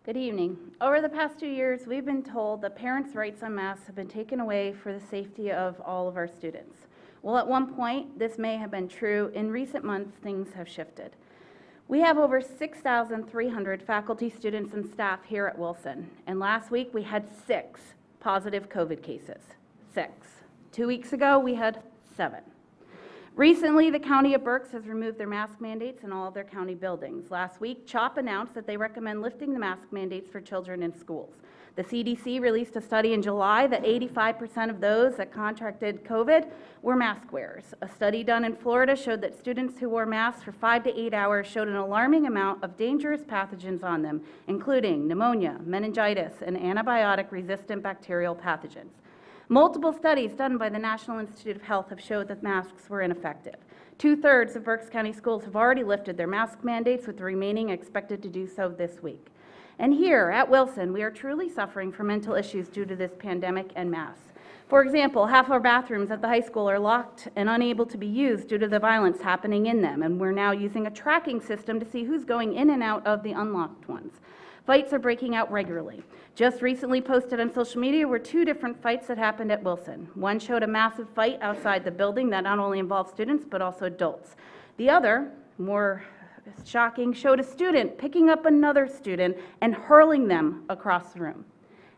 Good evening. Over the past 2 years, we've been told that parents' rights on masks have been taken away for the safety of all of our students. Well, at one point, this may have been true. In recent months, things have shifted. We have over 6,300 faculty, students, and staff here at Wilson, and last week we had 6 positive COVID cases. 6. 2 weeks ago, we had 7. Recently, the County of Berks has removed their mask mandates in all of their county buildings. Last week, CHOP announced that they recommend lifting the mask mandates for children in schools. The CDC released a study in July that 85% of those that contracted COVID were mask wearers. A study done in Florida showed that students who wore masks for 5 to 8 hours showed an alarming amount of dangerous pathogens on them, including pneumonia, meningitis, and antibiotic-resistant bacterial pathogens. Multiple studies done by the National Institute of Health have showed that masks were ineffective. 2/3 of Berks County schools have already lifted their mask mandates, with the remaining expected to do so this week. And here at Wilson, we are truly suffering from mental issues due to this pandemic and masks. For example, half our bathrooms at the high school are locked and unable to be used due to the violence happening in them, and we're now using a tracking system to see who's going in and out of the unlocked ones. Fights are breaking out regularly. Just recently posted on social media were 2 different fights that happened at Wilson. One showed a massive fight outside the building that not only involved students but also adults. The other, more shocking, showed a student picking up another student and hurling them across the room.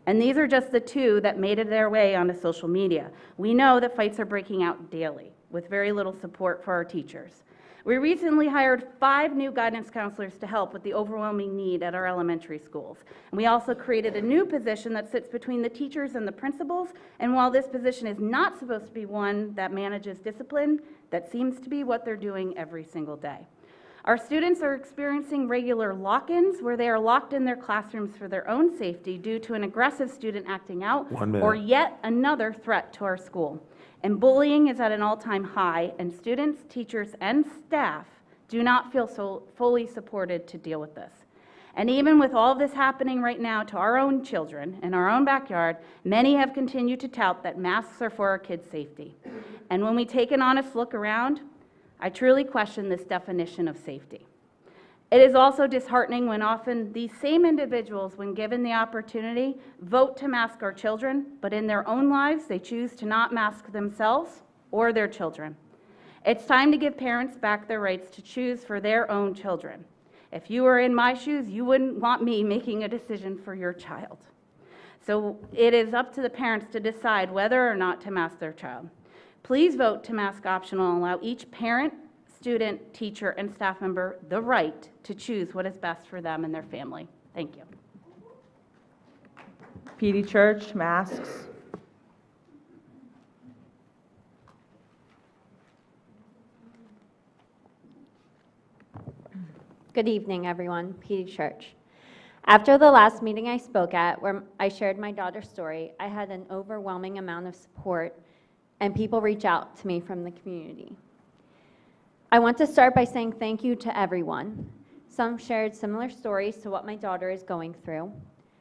And these are just the 2 that made it their way onto social media. We know that fights are breaking out daily with very little support for our teachers. We recently hired 5 new guidance counselors to help with the overwhelming need at our elementary schools. And we also created a new position that sits between the teachers and the principals. And while this position is not supposed to be one that manages discipline, that seems to be what they're doing every single day. Our students are experiencing regular lock-ins where they are locked in their classrooms for their own safety due to an aggressive student acting out 1 minute. or yet another threat to our school. And bullying is at an all-time high, and students, teachers, and staff do not feel so fully supported to deal with this. And even with all of this happening right now to our own children in our own backyard, many have continued to tout that masks are for our kids' safety. And when we take an honest look around, I truly question this definition of safety. It is also disheartening when often these same individuals, when given the opportunity, vote to mask our children, but in their own lives, they choose to not mask themselves or their children. It's time to give parents back their rights to choose for their own children. If you were in my shoes, you wouldn't want me making a decision for your child. So it is up to the parents to decide whether or not to mask their child. Please vote to mask optional and allow each parent, student, teacher, and staff member the right to choose what is best for them and their family. Thank you. PD Church, masks. Good evening, everyone. PD Church. After the last meeting I spoke at, where I shared my daughter's story, I had an overwhelming amount of support and people reach out to me from the community. I want to start by saying thank you to everyone. Some shared similar stories to what my daughter is going through.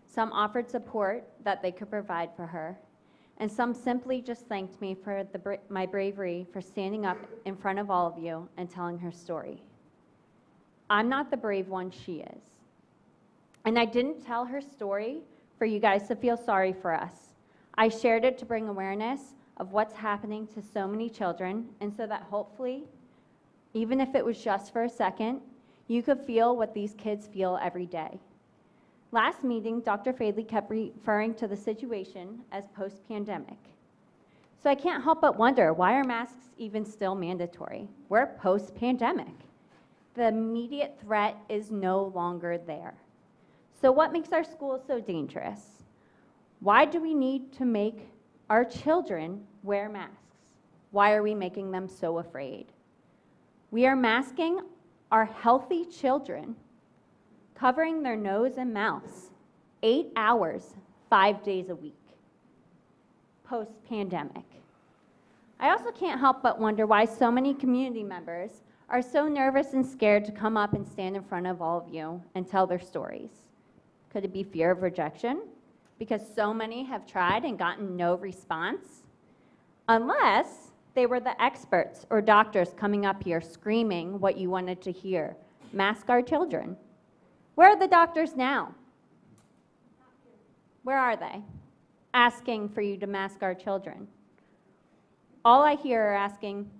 Some offered support that they could provide for her. And some simply just thanked me for my bravery for standing up in front of all of you and telling her story. I'm not the brave one, she is. And I didn't tell her story for you guys to feel sorry for us. I shared it to bring awareness of what's happening to so many children, and so that hopefully, even if it was just for a second, you could feel what these kids feel every day. Last meeting, Dr. Fadley kept referring to the situation as post-pandemic. So I can't help but wonder, why are masks even still mandatory? We're post-pandemic. The immediate threat is no longer there. So what makes our schools so dangerous? Why do we need to make our children wear masks? Why are we making them so afraid? We are masking our healthy children, covering their nose and mouths 8 hours, 5 days a week, post-pandemic. I also can't help but wonder why so many community members are so nervous and scared to come up and stand in front of all of you and tell their stories. Could it be fear of rejection? Because so many have tried and gotten no response? Unless they were the experts or doctors coming up here screaming what you wanted to hear. Mask our children. Where are the doctors now? Where are they? Asking for you to mask our children. All I hear are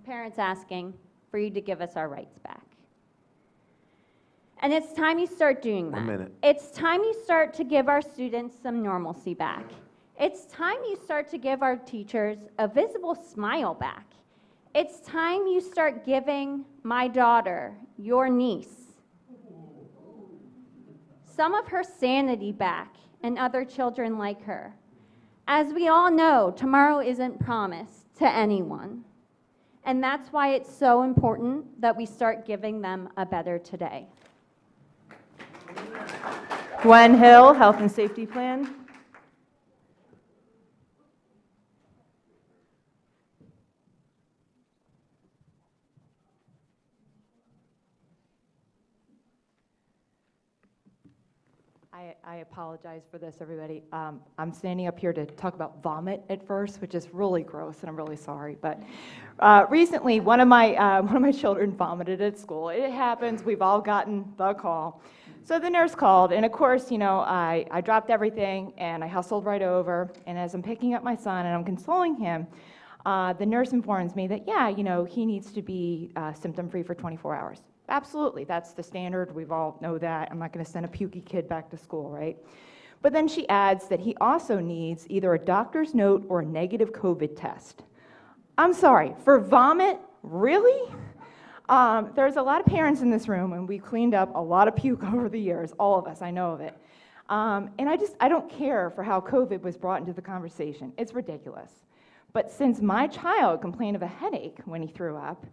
parents asking for you to give us our rights back. And it's time you start doing that. 1 minute. It's time you start to give our students some normalcy back. It's time you start to give our teachers a visible smile back. It's time you start giving my daughter, your niece, some of her sanity back and other children like her. As we all know, tomorrow isn't promised to anyone. And that's why it's so important that we start giving them a better today. Gwen Hill, Health and Safety Plan. I apologize for this, everybody. I'm standing up here to talk about vomit at first, which is really gross, and I'm really sorry. But recently, one of my children vomited at school. It happens. We've all gotten the call. So the nurse called, and of course, I dropped everything, and I hustled right over. And as I'm picking up my son and I'm consoling him, the nurse informs me that, he needs to be symptom-free for 24 hours. Absolutely, that's the standard. We all know that. I'm not going to send a pukey kid back to school, right? But then she adds that he also needs either a doctor's note or a negative COVID test. I'm sorry, for vomit? Really? There's a lot of parents in this room, and we cleaned up a lot of puke over the years, all of us, I know of it. And I don't care for how COVID was brought into the conversation. It's ridiculous. But since my child complained of a headache when he threw up,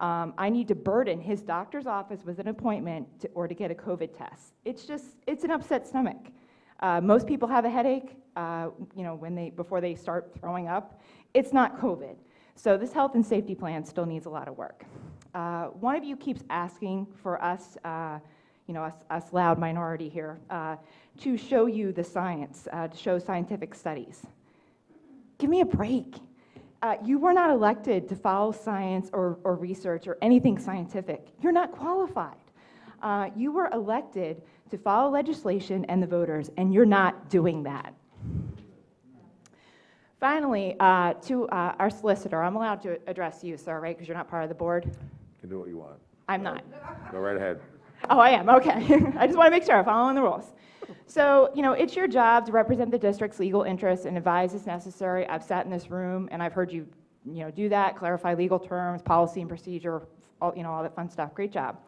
I need to burden his doctor's office with an appointment or to get a COVID test. It's an upset stomach. Most people have a headache, before they start throwing up. It's not COVID. So this health and safety plan still needs a lot of work. One of you keeps asking for us, us loud minority here, to show you the science, to show scientific studies. Give me a break. You were not elected to follow science or research or anything scientific. You're not qualified. You were elected to follow legislation and the voters, and you're not doing that. Finally, to our solicitor, I'm allowed to address you, sir, right, because you're not part of the board? You can do what you want. I'm not. Go right ahead. Oh, I am, okay. I just want to make sure I'm following the rules. So, it's your job to represent the district's legal interests and advise as necessary. I've sat in this room and I've heard you, do that, clarify legal terms, policy and procedure, all that fun stuff. Great job.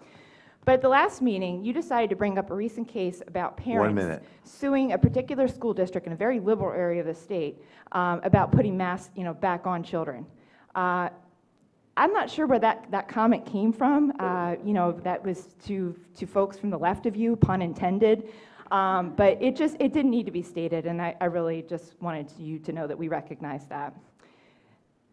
But at the last meeting, you decided to bring up a recent case about parents suing a particular school district in a very liberal area of the state about putting masks, back on children. I'm not sure where that comment came from. That was to folks from the left of you, pun intended. But it didn't need to be stated, and I really just wanted you to know that we recognize that.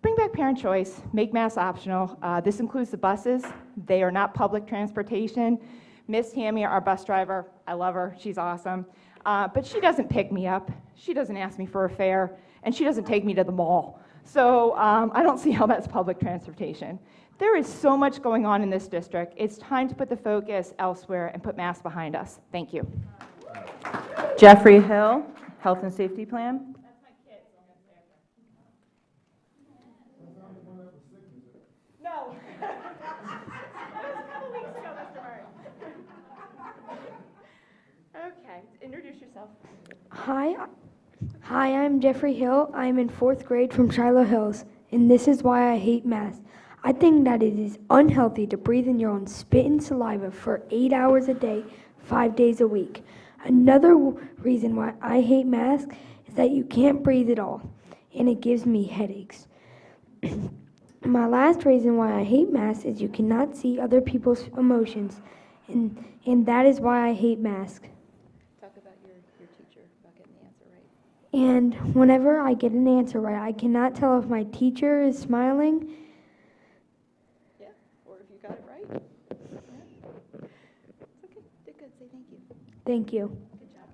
Bring back parent choice, make masks optional. This includes the buses. They are not public transportation. Miss Tammy, our bus driver, I love her, she's awesome. But she doesn't pick me up, she doesn't ask me for a fare, and she doesn't take me to the mall. So I don't see how that's public transportation. There is so much going on in this district. It's time to put the focus elsewhere and put masks behind us. Thank you. Jeffrey Hill, Health and Safety Plan. No. That was a couple weeks ago, Mr. Martin. Okay, introduce yourself. Hi, I'm Jeffrey Hill. I'm in 4th grade from Shiloh Hills, and this is why I hate masks. I think that it is unhealthy to breathe in your own spit and saliva for 8 hours a day, 5 days a week. Another reason why I hate masks is that you can't breathe at all, and it gives me headaches. My last reason why I hate masks is you cannot see other people's emotions, and that is why I hate masks. Talk about your teacher about getting the answer right. And whenever I get an answer right, I cannot tell if my teacher is smiling. Yeah, or if you got it right. Yeah. It's okay, did good, say thank you. Thank you. Good job,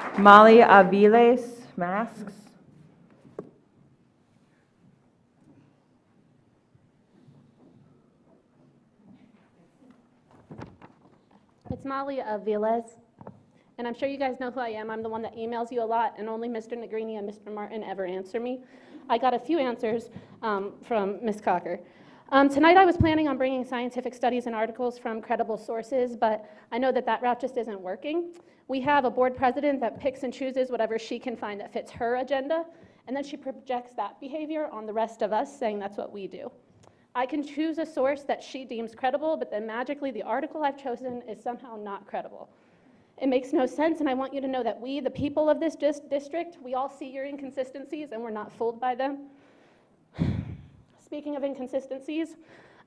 guys. Molly Aviles, masks. It's Molly Aviles, and I'm sure you guys know who I am. I'm the one that emails you a lot, and only Mr. Negrini and Mr. Martin ever answer me. I got a few answers from Ms. Cocker. Tonight I was planning on bringing scientific studies and articles from credible sources, but I know that route just isn't working. We have a board president that picks and chooses whatever she can find that fits her agenda, and then she projects that behavior on the rest of us, saying that's what we do. I can choose a source that she deems credible, but then magically the article I've chosen is somehow not credible. It makes no sense, and I want you to know that we, the people of this district, we all see your inconsistencies, and we're not fooled by them. Speaking of inconsistencies,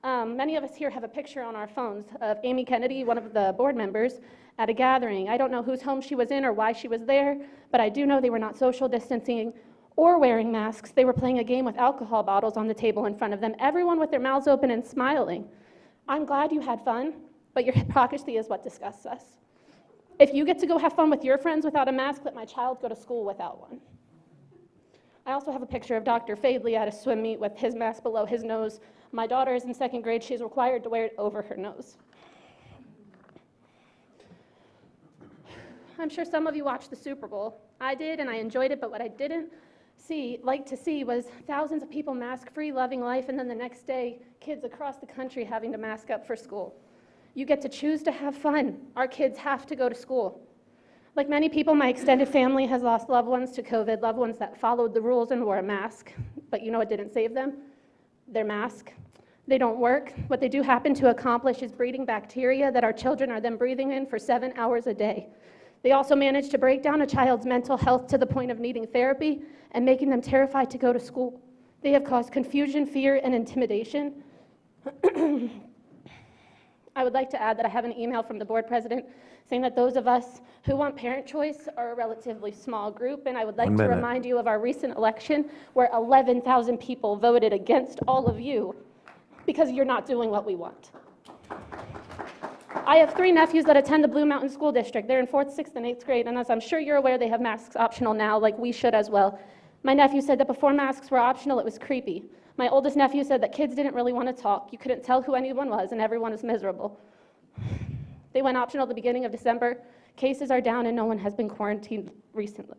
many of us here have a picture on our phones of Amy Kennedy, one of the board members, at a gathering. I don't know whose home she was in or why she was there, but I do know they were not social distancing or wearing masks. They were playing a game with alcohol bottles on the table in front of them, everyone with their mouths open and smiling. I'm glad you had fun, but your hypocrisy is what disgusts us. If you get to go have fun with your friends without a mask, let my child go to school without one. I also have a picture of Dr. Fadley at a swim meet with his mask below his nose. My daughter is in 2nd grade. She's required to wear it over her nose. I'm sure some of you watched the Super Bowl. I did, and I enjoyed it, but what I didn't like to see was thousands of people mask-free, loving life, and then the next day, kids across the country having to mask up for school. You get to choose to have fun. Our kids have to go to school. Like many people, my extended family has lost loved ones to COVID, loved ones that followed the rules and wore a mask. But you know what didn't save them? Their mask. They don't work. What they do happen to accomplish is breeding bacteria that our children are then breathing in for 7 hours a day. They also manage to break down a child's mental health to the point of needing therapy and making them terrified to go to school. They have caused confusion, fear, and intimidation. I would like to add that I have an email from the board president saying that those of us who want parent choice are a relatively small group, and I would like to remind you of our recent election where 11,000 people voted against all of you because you're not doing what we want. I have 3 nephews that attend the Blue Mountain School District. They're in 4th, 6th, and 8th grade, and as I'm sure you're aware, they have masks optional now, like we should as well. My nephew said that before masks were optional, it was creepy. My oldest nephew said that kids didn't really want to talk. You couldn't tell who anyone was, and everyone was miserable. They went optional at the beginning of December. Cases are down, and no one has been quarantined recently.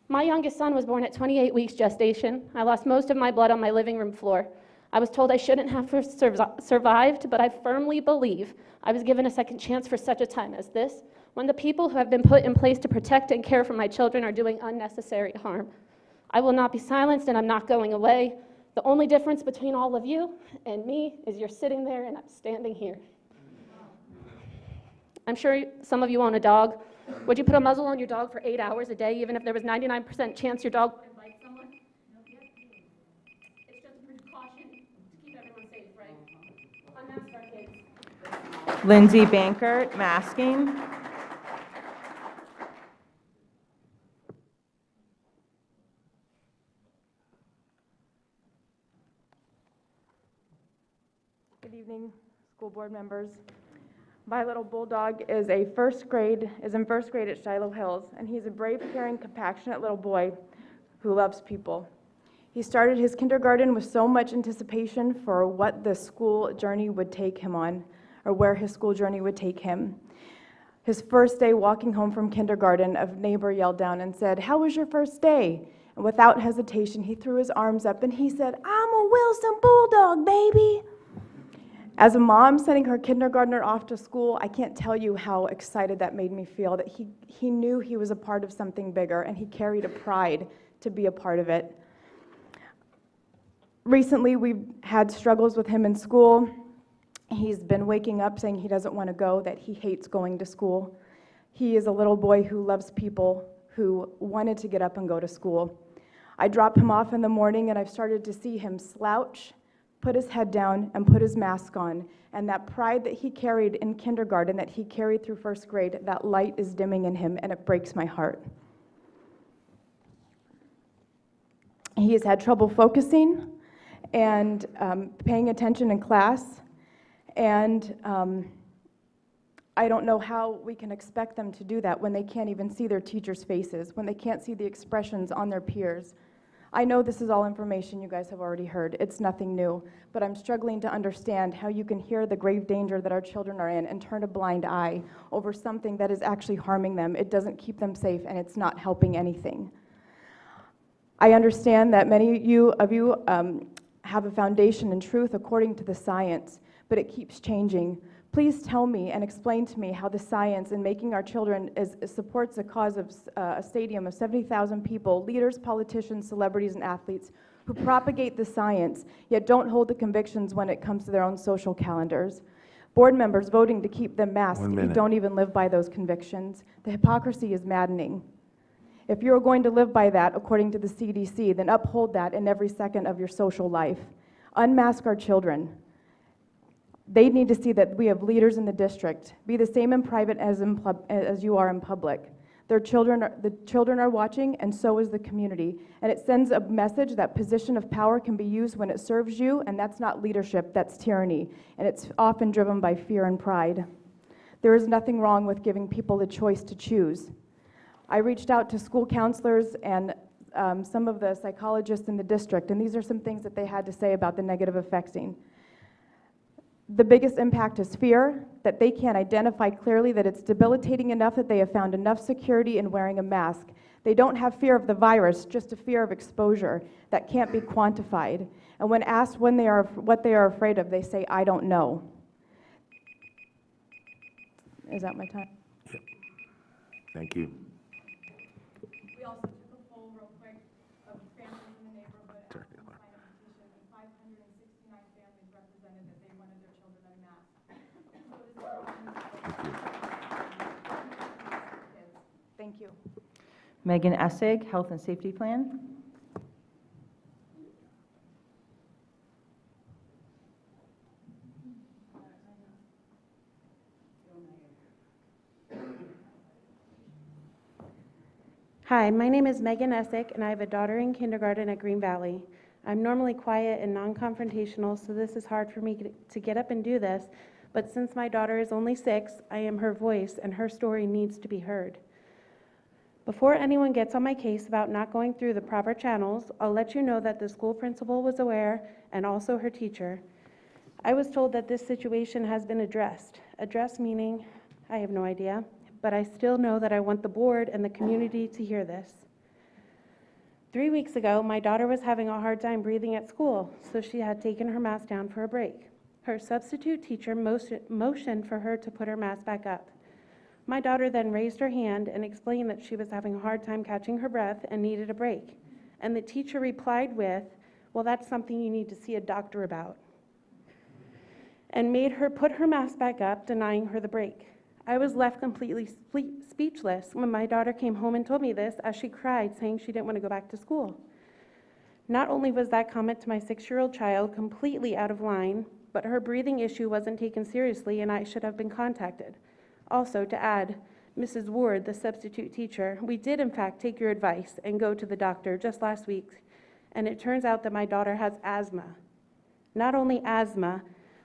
My youngest son was born at 28 weeks gestation. I lost most of my blood on my living room floor. I was told I shouldn't have survived, but I firmly believe I was given a second chance for such a time as this, when the people who have been put in place to protect and care for my children are doing unnecessary harm. I will not be silenced, and I'm not going away. The only difference between all of you and me is you're sitting there and I'm standing here. I'm sure some of you own a dog. Would you put a muzzle on your dog for 8 hours a day, even if there was 99% chance your dog would bite someone? It's just a precaution to keep everyone safe, right? Unmask our kids. Lindsay Bankert, masking. Good evening, school board members. My little bulldog is in first grade at Shiloh Hills, and he's a brave, caring, compassionate little boy who loves people. He started his kindergarten with so much anticipation for what the school journey would take him on, or where his school journey would take him. His first day walking home from kindergarten, a neighbor yelled down and said, "How was your first day?" And without hesitation, he threw his arms up and he said, "I'm a Wilson Bulldog, baby." As a mom sending her kindergartner off to school, I can't tell you how excited that made me feel, that he knew he was a part of something bigger, and he carried a pride to be a part of it. Recently, we've had struggles with him in school. He's been waking up saying he doesn't want to go, that he hates going to school. He is a little boy who loves people, who wanted to get up and go to school. I drop him off in the morning, and I've started to see him slouch, put his head down, and put his mask on. And that pride that he carried in kindergarten, that he carried through first grade, that light is dimming in him, and it breaks my heart. He has had trouble focusing and paying attention in class, and I don't know how we can expect them to do that when they can't even see their teachers' faces, when they can't see the expressions on their peers. I know this is all information you guys have already heard. It's nothing new, but I'm struggling to understand how you can hear the grave danger that our children are in and turn a blind eye over something that is actually harming them. It doesn't keep them safe, and it's not helping anything. I understand that many of you have a foundation in truth according to the science, but it keeps changing. Please tell me and explain to me how the science in making our children supports a cause of a stadium of 70,000 people, leaders, politicians, celebrities, and athletes who propagate the science, yet don't hold the convictions when it comes to their own social calendars. Board members voting to keep them masked who don't even live by those convictions. The hypocrisy is maddening. If you're going to live by that, according to the CDC, then uphold that in every second of your social life. Unmask our children. They need to see that we have leaders in the district. Be the same in private as you are in public. The children are watching, and so is the community. And it sends a message that position of power can be used when it serves you, and that's not leadership, that's tyranny. And it's often driven by fear and pride. There is nothing wrong with giving people the choice to choose. I reached out to school counselors and some of the psychologists in the district, and these are some things that they had to say about the negative effecting. The biggest impact is fear, that they can't identify clearly that it's debilitating enough that they have found enough security in wearing a mask. They don't have fear of the virus, just a fear of exposure that can't be quantified. And when asked what they are afraid of, they say, "I don't know." Is that my time? Yep. Thank you. We also took a poll real quick of families in the neighborhood and signed a petition, and 569 families represented that they wanted their children unmasked. Thank you. Megan Essig, Health and Safety Plan. Hi, my name is Megan Essick, and I have a daughter in kindergarten at Green Valley. I'm normally quiet and non-confrontational, so this is hard for me to get up and do this, But since my daughter is only 6, I am her voice and her story needs to be heard. Before anyone gets on my case about not going through the proper channels, I'll let you know that the school principal was aware and also her teacher. I was told that this situation has been addressed. Addressed meaning, I have no idea, but I still know that I want the board and the community to hear this. 3 weeks ago, my daughter was having a hard time breathing at school, so she had taken her mask down for a break. Her substitute teacher motioned for her to put her mask back up. My daughter then raised her hand and explained that she was having a hard time catching her breath and needed a break. And the teacher replied with, "Well, that's something you need to see a doctor about," and made her put her mask back up, denying her the break. I was left completely speechless when my daughter came home and told me this as she cried, saying she didn't want to go back to school. Not only was that comment to my 6-year-old child completely out of line, but her breathing issue wasn't taken seriously and I should have been contacted. Also, to add, Mrs. Ward, the substitute teacher, we did in fact take your advice and go to the doctor just last week, and it turns out that my daughter has asthma. Not only asthma,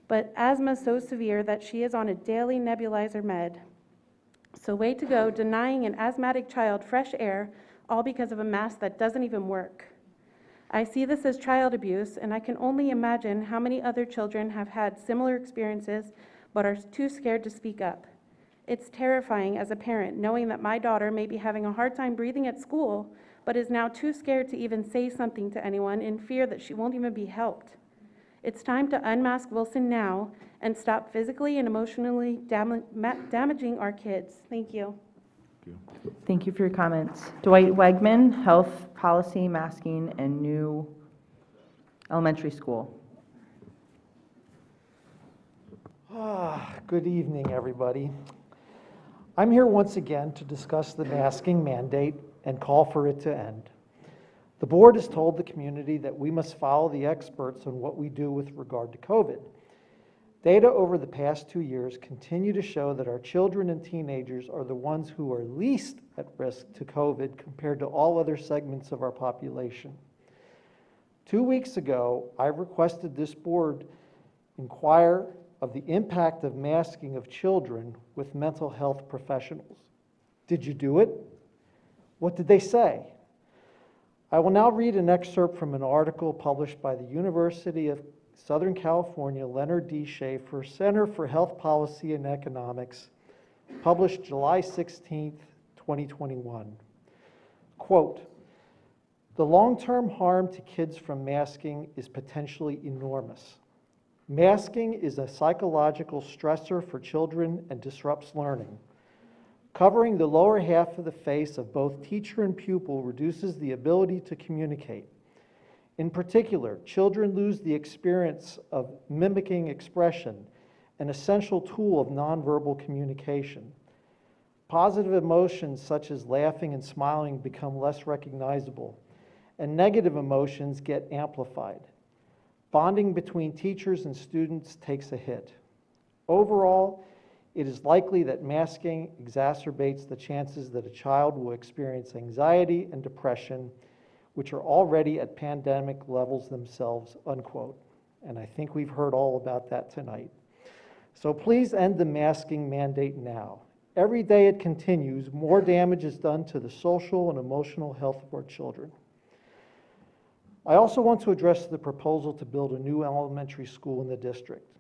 but asthma so severe that she is on a daily nebulizer med. So way to go, denying an asthmatic child fresh air, all because of a mask that doesn't even work. I see this as child abuse, and I can only imagine how many other children have had similar experiences but are too scared to speak up. It's terrifying as a parent knowing that my daughter may be having a hard time breathing at school, but is now too scared to even say something to anyone in fear that she won't even be helped. It's time to unmask Wilson now and stop physically and emotionally damaging our kids. Thank you. Thank you for your comments. Dwight Wegman, Health Policy, Masking, and New Elementary School. Good evening, everybody. I'm here once again to discuss the masking mandate and call for it to end. The board has told the community that we must follow the experts on what we do with regard to COVID. Data over the past 2 years continue to show that our children and teenagers are the ones who are least at risk to COVID compared to all other segments of our population. 2 weeks ago, I requested this board inquire of the impact of masking of children with mental health professionals. Did you do it? What did they say? I will now read an excerpt from an article published by the University of Southern California Leonard D. Schaefer Center for Health Policy and Economics, published July 16, 2021. Quote, "The long-term harm to kids from masking is potentially enormous. Masking is a psychological stressor for children and disrupts learning. Covering the lower half of the face of both teacher and pupil reduces the ability to communicate. In particular, children lose the experience of mimicking expression, an essential tool of nonverbal communication. Positive emotions such as laughing and smiling become less recognizable, and negative emotions get amplified. Bonding between teachers and students takes a hit. Overall, it is likely that masking exacerbates the chances that a child will experience anxiety and depression, which are already at pandemic levels themselves," unquote. And I think we've heard all about that tonight. So please end the masking mandate now. Every day it continues, more damage is done to the social and emotional health of our children. I also want to address the proposal to build a new elementary school in the district.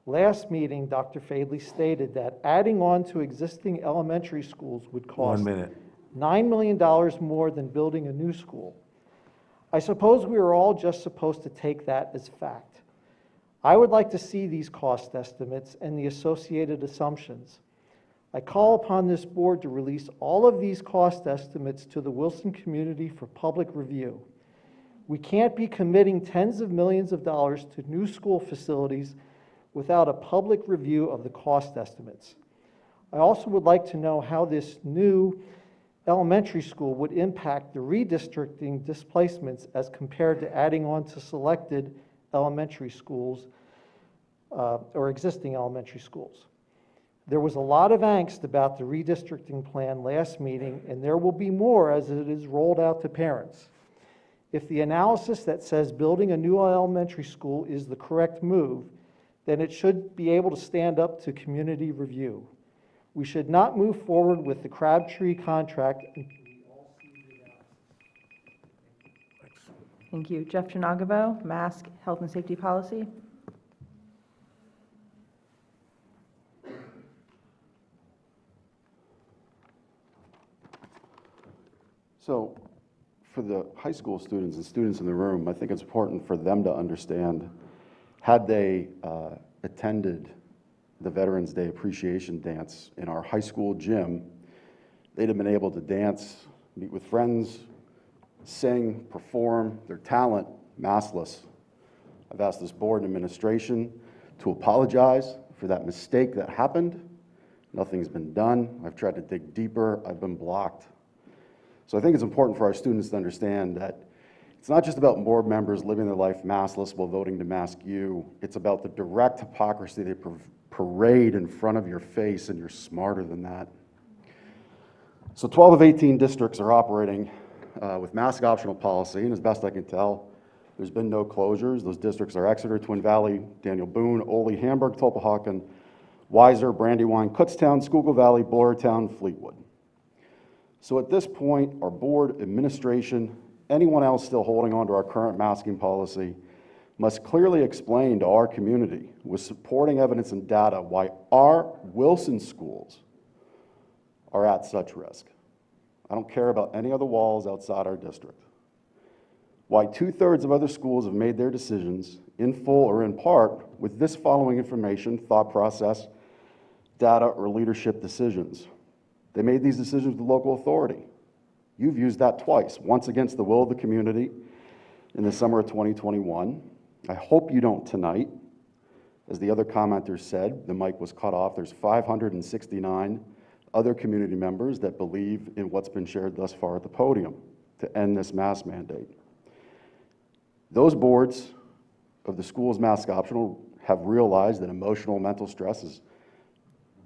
Last meeting, Dr. Fadley stated that adding on to existing elementary schools would cost 1 minute. $9 million more than building a new school. I suppose we are all just supposed to take that as fact. I would like to see these cost estimates and the associated assumptions. I call upon this board to release all of these cost estimates to the Wilson community for public review. We can't be committing tens of millions of dollars to new school facilities without a public review of the cost estimates. I also would like to know how this new elementary school would impact the redistricting displacements as compared to adding on to selected elementary schools or existing elementary schools. There was a lot of angst about the redistricting plan last meeting, and there will be more as it is rolled out to parents. If the analysis that says building a new elementary school is the correct move, then it should be able to stand up to community review. We should not move forward with the Crabtree contract. Thank you. Jeff Janagavo, Mask, Health and Safety Policy. So for the high school students and students in the room, I think it's important for them to understand, had they attended the Veterans Day Appreciation Dance in our high school gym, they'd have been able to dance, meet with friends, sing, perform their talent maskless. I've asked this board and administration to apologize for that mistake that happened. Nothing's been done. I've tried to dig deeper. I've been blocked. So I think it's important for our students to understand that it's not just about board members living their life maskless while voting to mask you. It's about the direct hypocrisy they parade in front of your face, and you're smarter than that. So 12 of 18 districts are operating with mask optional policy, and as best I can tell, there's been no closures. Those districts are Exeter, Twin Valley, Daniel Boone, Ole, Hamburg, Tulpehocken, Weiser, Brandywine, Kutztown, Schuylkill Valley, Boyertown, Fleetwood. So at this point, our board, administration, anyone else still holding on to our current masking policy must clearly explain to our community with supporting evidence and data why our Wilson schools are at such risk. I don't care about any other walls outside our district. Why 2/3 of other schools have made their decisions in full or in part with this following information, thought process, data, or leadership decisions. They made these decisions with local authority. You've used that twice, once against the will of the community in the summer of 2021. I hope you don't tonight. As the other commenter said, the mic was cut off. There's 569 other community members that believe in what's been shared thus far at the podium to end this mask mandate. Those boards of the school's mask optional have realized that emotional and mental stress is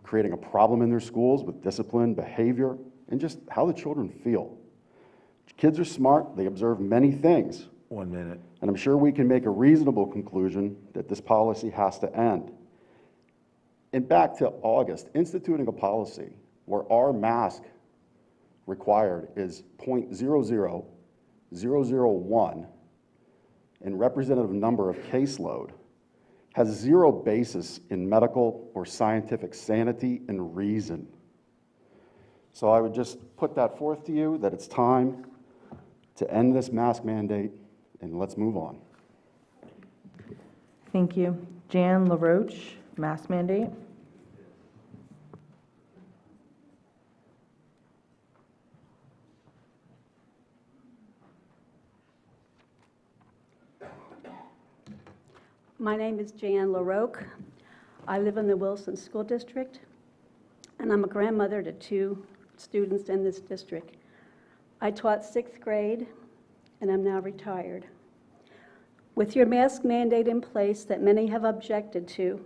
creating a problem in their schools with discipline, behavior, and just how the children feel. Kids are smart, they observe many things. 1 minute. And I'm sure we can make a reasonable conclusion that this policy has to end. And back to August, instituting a policy where our mask required is 0.00001 and representative number of caseload has zero basis in medical or scientific sanity and reason. So I would just put that forth to you that it's time to end this mask mandate, and let's move on. Thank you. Jan LaRoche, mask mandate. My name is Jan LaRoche. I live in the Wilson School District, and I'm a grandmother to 2 students in this district. I taught 6th grade, and I'm now retired. With your mask mandate in place that many have objected to,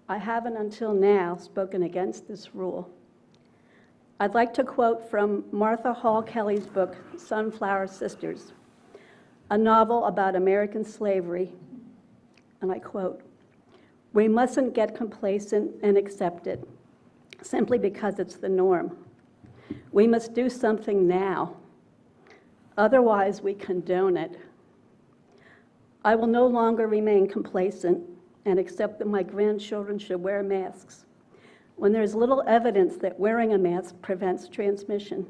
I haven't until now spoken against this rule. I'd like to quote from Martha Hall Kelly's book, Sunflower Sisters, a novel about American slavery. And I quote, "We mustn't get complacent and accept it simply because it's the norm. We must do something now. Otherwise, we condone it. I will no longer remain complacent and accept that my grandchildren should wear masks when there's little evidence that wearing a mask prevents transmission.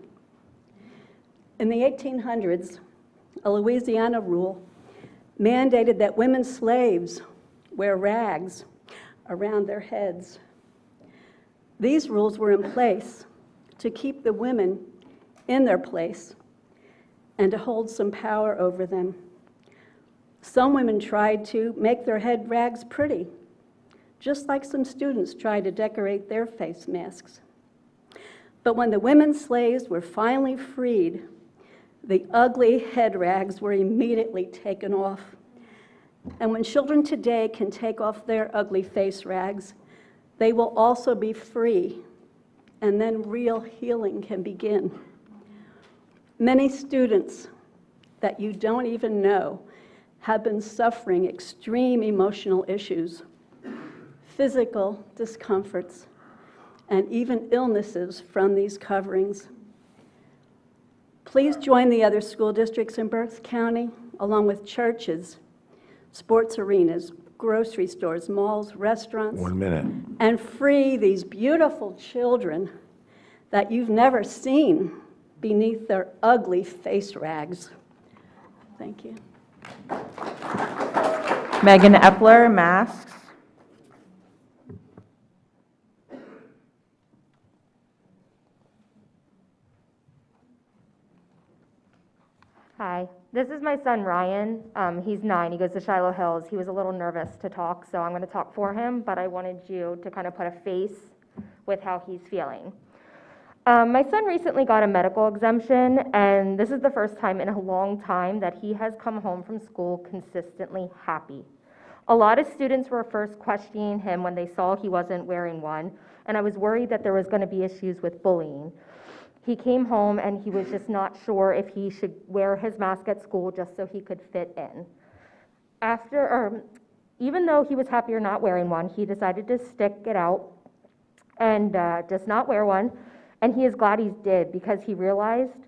In the 1800s, a Louisiana rule mandated that women slaves wear rags around their heads. These rules were in place to keep the women in their place and to hold some power over them. Some women tried to make their head rags pretty, just like some students tried to decorate their face masks. But when the women slaves were finally freed, the ugly head rags were immediately taken off. And when children today can take off their ugly face rags, they will also be free, and then real healing can begin. Many students that you don't even know have been suffering extreme emotional issues physical discomforts, and even illnesses from these coverings. Please join the other school districts in Berks County, along with churches, sports arenas, grocery stores, malls, restaurants. 1 minute. And free these beautiful children that you've never seen beneath their ugly face rags. Thank you. Megan Epler, masks. Hi, this is my son Ryan. He's 9, he goes to Shiloh Hills. He was a little nervous to talk, so I'm gonna talk for him, but I wanted you to kind of put a face with how he's feeling. My son recently got a medical exemption, and this is the first time in a long time that he has come home from school consistently happy. A lot of students were first questioning him when they saw he wasn't wearing one, and I was worried that there was gonna be issues with bullying. He came home and he was just not sure if he should wear his mask at school just so he could fit in. Even though he was happier not wearing one, he decided to stick it out and just not wear one. And he is glad he did, because he realized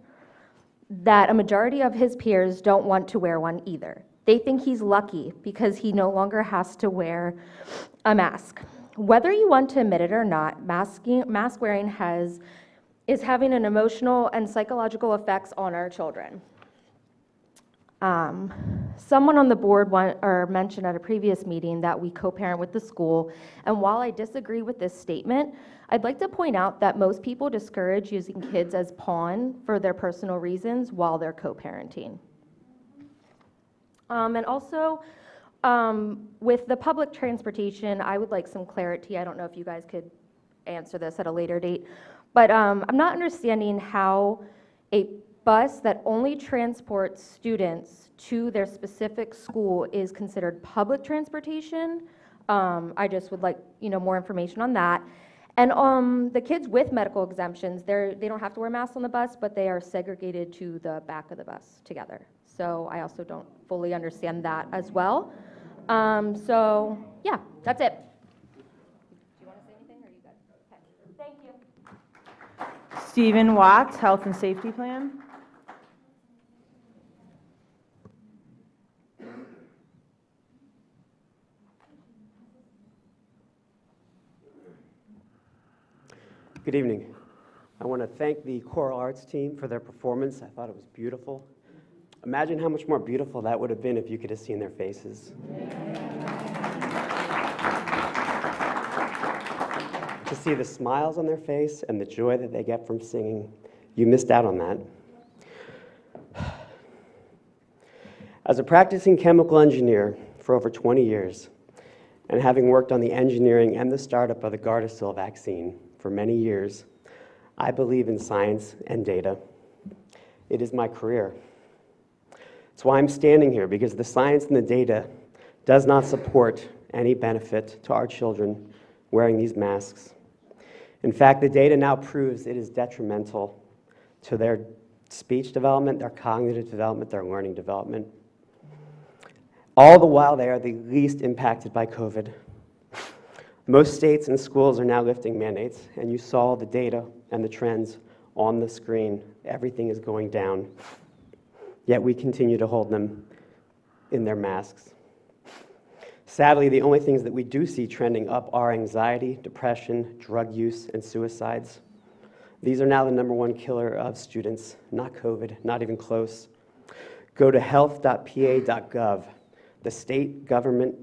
that a majority of his peers don't want to wear one either. They think he's lucky because he no longer has to wear a mask. Whether you want to admit it or not, mask wearing is having an emotional and psychological effects on our children. Someone on the board mentioned at a previous meeting that we co-parent with the school, and while I disagree with this statement, I'd like to point out that most people discourage using kids as pawn for their personal reasons while they're co-parenting. And also, with the public transportation, I would like some clarity. I don't know if you guys could answer this at a later date. But I'm not understanding how a bus that only transports students to their specific school is considered public transportation. I just would like, more information on that. And the kids with medical exemptions, they don't have to wear masks on the bus, but they are segregated to the back of the bus together. So I also don't fully understand that as well. So yeah, that's it. Stephen Watts, Health and Safety Plan. Good evening. I want to thank the choral arts team for their performance. I thought it was beautiful. Imagine how much more beautiful that would have been if you could have seen their faces. To see the smiles on their face and the joy that they get from singing, you missed out on that. As a practicing chemical engineer for over 20 years, and having worked on the engineering and the startup of the Gardasil vaccine for many years, I believe in science and data. It is my career. It's why I'm standing here, because the science and the data does not support any benefit to our children wearing these masks. In fact, the data now proves it is detrimental to their speech development, their cognitive development, their learning development. All the while, they are the least impacted by COVID. Most states and schools are now lifting mandates, and you saw the data and the trends on the screen. Everything is going down, yet we continue to hold them in their masks. Sadly, the only things that we do see trending up are anxiety, depression, drug use, and suicides. These are now the #1 killer of students, not COVID, not even close. Go to health.pa.gov, the state government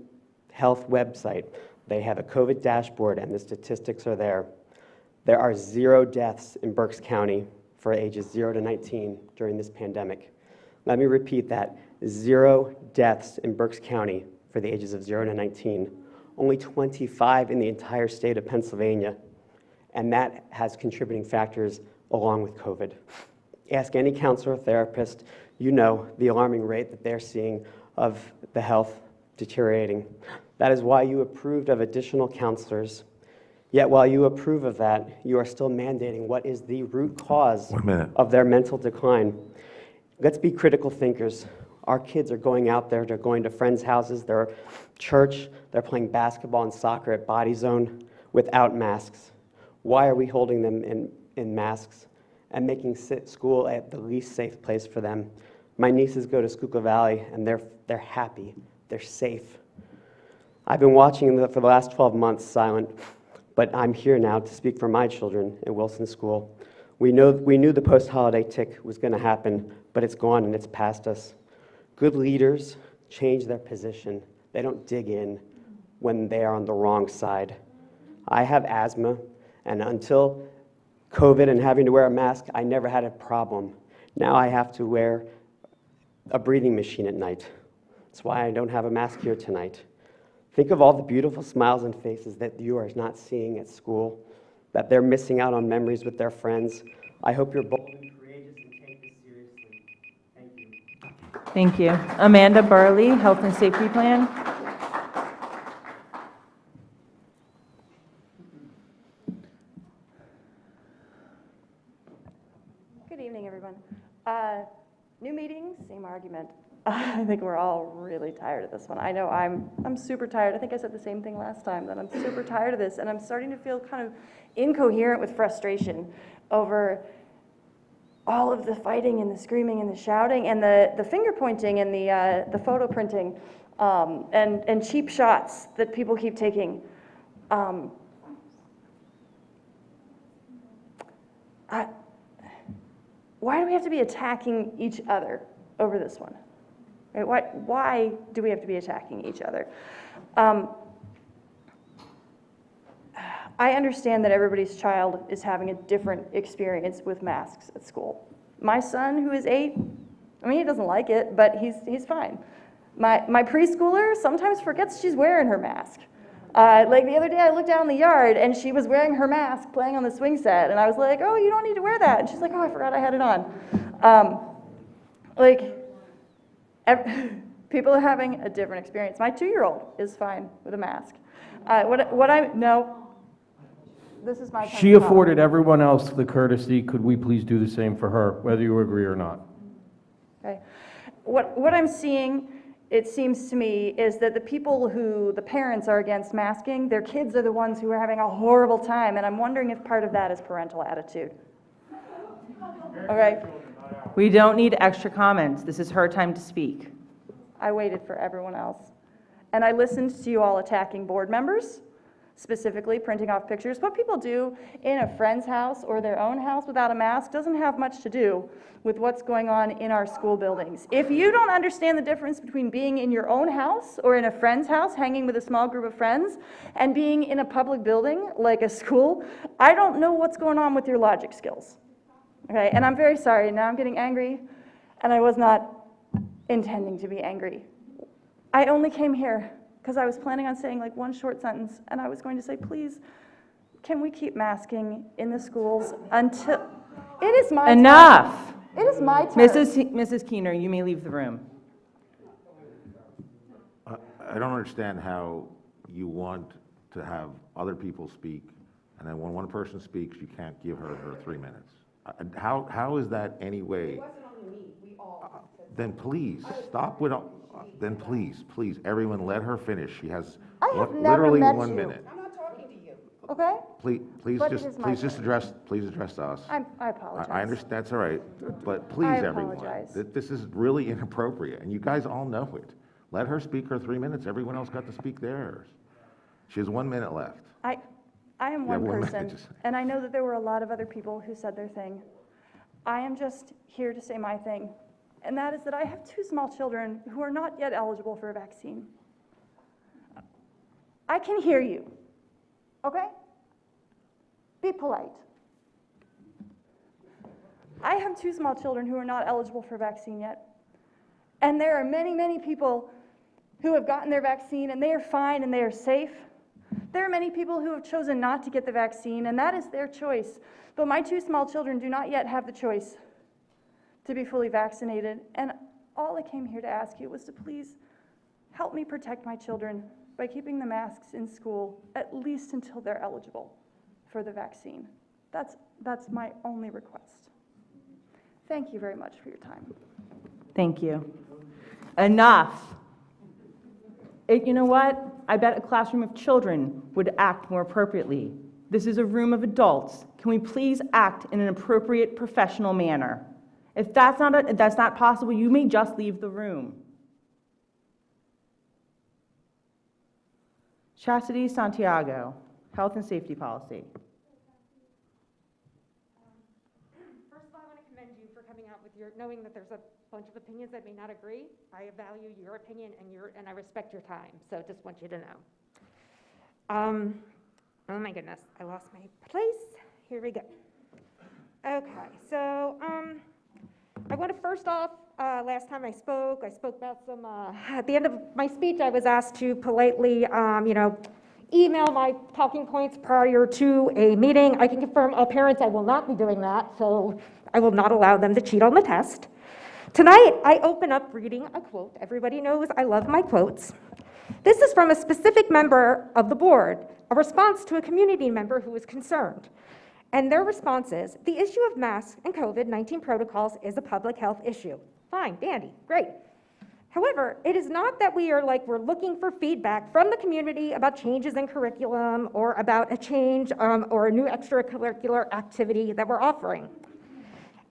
health website. They have a COVID dashboard, and the statistics are there. There are 0 deaths in Berks County for ages 0 to 19 during this pandemic. Let me repeat that, 0 deaths in Berks County for the ages of 0 to 19. Only 25 in the entire state of Pennsylvania, and that has contributing factors along with COVID. Ask any counselor or therapist, you know the alarming rate that they're seeing of the health deteriorating. That is why you approved of additional counselors. Yet while you approve of that, you are still mandating what is the root cause of their mental decline. Let's be critical thinkers. Our kids are going out there, they're going to friends' houses, they're church, they're playing basketball and soccer at Body Zone without masks. Why are we holding them in masks and making school at the least safe place for them? My nieces go to Schuylkill Valley and they're happy, they're safe. I've been watching for the last 12 months silent, but I'm here now to speak for my children in Wilson School. We knew the post-holiday tick was going to happen, but it's gone and it's past us. Good leaders change their position. They don't dig in when they are on the wrong side. I have asthma, and until COVID and having to wear a mask, I never had a problem. Now I have to wear a breathing machine at night. That's why I don't have a mask here tonight. Think of all the beautiful smiles and faces that you are not seeing at school, that they're missing out on memories with their friends. I hope you're bold and courageous and take this seriously. Thank you. Thank you. Amanda Burley, Health and Safety Plan. Good evening, everyone. New meeting, same argument. I think we're all really tired of this one. I know I'm super tired. I think I said the same thing last time, that I'm super tired of this, and I'm starting to feel kind of incoherent with frustration over all of the fighting and the screaming and the shouting and the finger pointing and the photo printing and cheap shots that people keep taking. Why do we have to be attacking each other over this one? Right? Why do we have to be attacking each other? I understand that everybody's child is having a different experience with masks at school. My son, who is 8, I mean, he doesn't like it, but he's fine. My preschooler sometimes forgets she's wearing her mask. Like the other day, I looked out in the yard, and she was wearing her mask playing on the swing set, and I was like, oh, you don't need to wear that. And she's like, oh, I forgot I had it on. People are having a different experience. My 2-year-old is fine with a mask. This is my time She to talk. afforded everyone else the courtesy. Could we please do the same for her, whether you agree or not? Okay. What I'm seeing, it seems to me, is that the people who the parents are against masking, their kids are the ones who are having a horrible time, and I'm wondering if part of that is parental attitude. Okay. We don't need extra comments. This is her time to speak. I waited for everyone else. And I listened to you all attacking board members, specifically printing off pictures. What people do in a friend's house or their own house without a mask doesn't have much to do with what's going on in our school buildings. If you don't understand the difference between being in your own house or in a friend's house, hanging with a small group of friends, and being in a public building like a school, I don't know what's going on with your logic skills. Okay, and I'm very sorry. Now I'm getting angry, and I was not intending to be angry. I only came here because I was planning on saying like one short sentence, and I was going to say, please, can we keep masking in the schools until it is my Enough. turn. It is my turn. Mrs. Keener, you may leave the room. I don't understand how you want to have other people speak, and then when one person speaks, you can't give her 3 minutes. How is that any way? It wasn't only me, we all. Then please, stop with, then please, everyone let her finish. She has literally 1 minute. I'm not talking to you. Okay? Please just address us. I apologize. I understand, that's all right, but please, I everyone. apologize. This is really inappropriate, and you guys all know it. Let her speak her 3 minutes. Everyone else got to speak theirs. She has 1 minute left. I am You have one 1 minute person, to say. and I know that there were a lot of other people who said their thing. I am just here to say my thing, and that is that I have 2 small children who are not yet eligible for a vaccine. I can hear you, okay? Be polite. I have 2 small children who are not eligible for a vaccine yet, and there are many, many people who have gotten their vaccine, and they are fine and they are safe. There are many people who have chosen not to get the vaccine, and that is their choice. But my 2 small children do not yet have the choice to be fully vaccinated. And all I came here to ask you was to please help me protect my children by keeping the masks in school, at least until they're eligible for the vaccine. That's my only request. Thank you very much for your time. Thank you. Enough. You know what? I bet a classroom of children would act more appropriately. This is a room of adults. Can we please act in an appropriate professional manner? If that's not possible, you may just leave the room. Chastity Santiago, Health and Safety Policy. First of all, I want to commend you for coming out with knowing that there's a bunch of opinions that may not agree. I value your opinion and I respect your time, so just want you to know. Oh my goodness, I lost my place. Here we go. Okay, so I want to first off, last time I spoke about some, at the end of my speech, I was asked to politely, email my talking points prior to a meeting. I can confirm all parents I will not be doing that, so I will not allow them to cheat on the test. Tonight, I open up reading a quote. Everybody knows I love my quotes. This is from a specific member of the board, a response to a community member who was concerned. And their response is, the issue of masks and COVID-19 protocols is a public health issue. Fine, dandy, great. However, it is not that we're looking for feedback from the community about changes in curriculum or about a change or a new extracurricular activity that we're offering.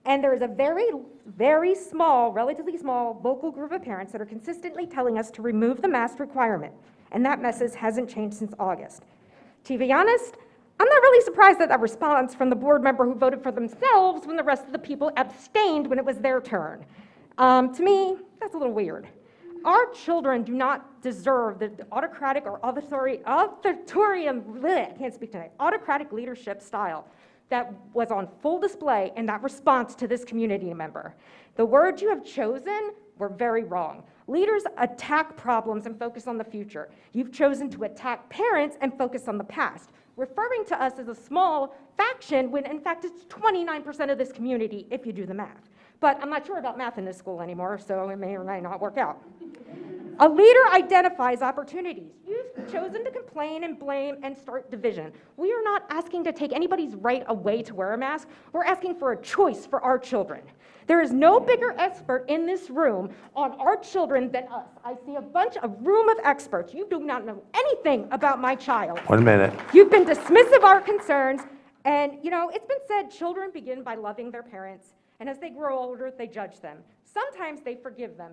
And there is a very, very small, relatively small vocal group of parents that are consistently telling us to remove the mask requirement. And that message hasn't changed since August. To be honest, I'm not really surprised at that response from the board member who voted for themselves when the rest of the people abstained when it was their turn. To me, that's a little weird. Our children do not deserve the autocratic or autocratic leadership style that was on full display in that response to this community member. The words you have chosen were very wrong. Leaders attack problems and focus on the future. You've chosen to attack parents and focus on the past, referring to us as a small faction when in fact it's 29% of this community if you do the math. But I'm not sure about math in this school anymore, so it may or may not work out. A leader identifies opportunities. You've chosen to complain and blame and start division. We are not asking to take anybody's right away to wear a mask. We're asking for a choice for our children. There is no bigger expert in this room on our children than us. I see a room of experts. You do not know anything about my child. 1 minute. You've been dismissive of our concerns, and it's been said children begin by loving their parents, and as they grow older, they judge them. Sometimes they forgive them.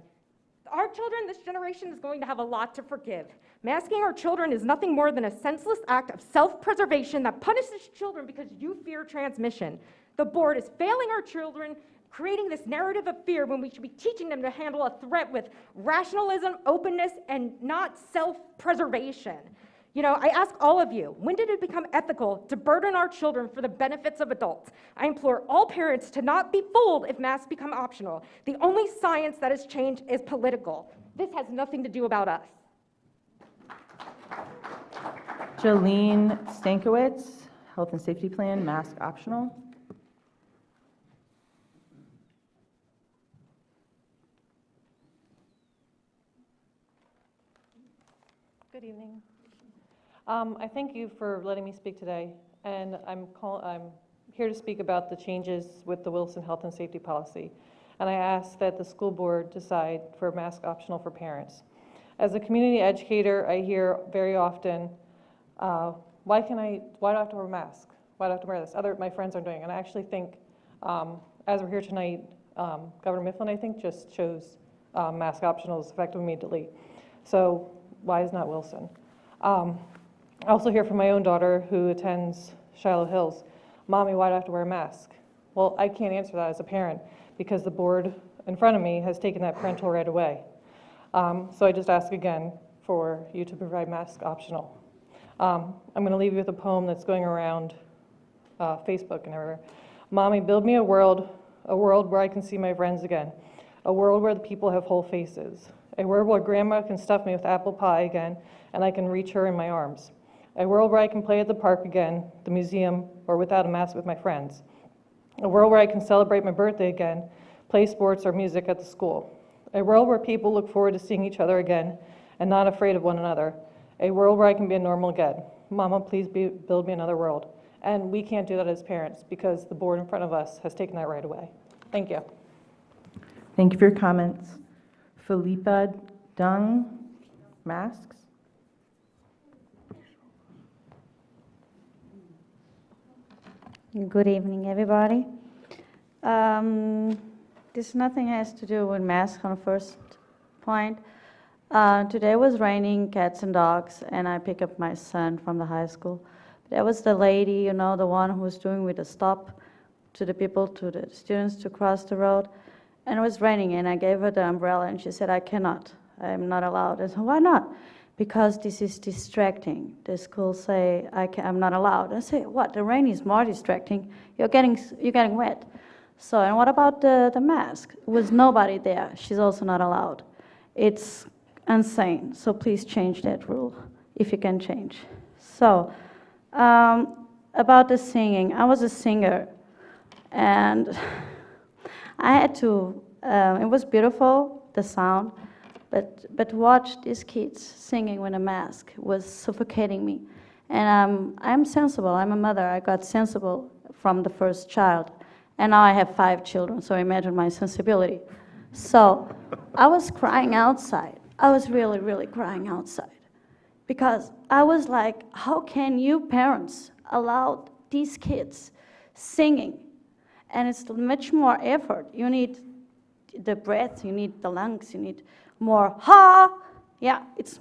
Our children, this generation, is going to have a lot to forgive. Masking our children is nothing more than a senseless act of self-preservation that punishes children because you fear transmission. The board is failing our children, creating this narrative of fear when we should be teaching them to handle a threat with rationalism, openness, and not self-preservation. I ask all of you, when did it become ethical to burden our children for the benefits of adults? I implore all parents to not be fooled if masks become optional. The only science that has changed is political. This has nothing to do about us. Jolene Stankiewicz, Health and Safety Plan, mask optional. Good evening. I thank you for letting me speak today, and I'm here to speak about the changes with the Wilson Health and Safety Policy, and I ask that the school board decide for mask optional for parents. As a community educator, I hear very often, why do I have to wear a mask? Why do I have to wear this? My friends are doing it, and I actually think, as we're here tonight, Governor Mifflin, I think, just chose mask optional is effective immediately. So why is not Wilson? I also hear from my own daughter who attends Shiloh Hills, Mommy, why do I have to wear a mask? Well, I can't answer that as a parent because the board in front of me has taken that parental right away. So I just ask again for you to provide mask optional. I'm going to leave you with a poem that's going around Facebook and everywhere. Mommy, build me a world where I can see my friends again, a world where the people have whole faces, a world where grandma can stuff me with apple pie again and I can reach her in my arms. A world where I can play at the park again, the museum, or without a mask with my friends. A world where I can celebrate my birthday again, play sports or music at the school. A world where people look forward to seeing each other again and not afraid of one another. A world where I can be a normal again. Mama, please build me another world. And we can't do that as parents because the board in front of us has taken that right away. Thank you. Thank you for your comments. Philippa Dung, masks. Good evening, everybody. This nothing has to do with masks on the first point. Today was raining cats and dogs, and I pick up my son from the high school. There was the lady, you know, the one who was doing with the stop to the people, to the students to cross the road. And it was raining, and I gave her the umbrella, and she said, I cannot, I'm not allowed. I said, why not? Because this is distracting. The schools say, I'm not allowed. I say, what, the rain is more distracting? You're getting wet. So, and what about the mask? With nobody there, she's also not allowed. It's insane, so please change that rule, if you can change. So, about the singing, I was a singer, and I had to, it was beautiful, the sound, but watch these kids singing with a mask was suffocating me. And I'm sensible, I'm a mother, I got sensible from the first child, and now I have 5 children, so imagine my sensibility. So I was crying outside. I was really, really crying outside, because I was like, how can you parents allow these kids singing? And it's much more effort. You need the breath, you need the lungs, you need more ha. Yeah, it's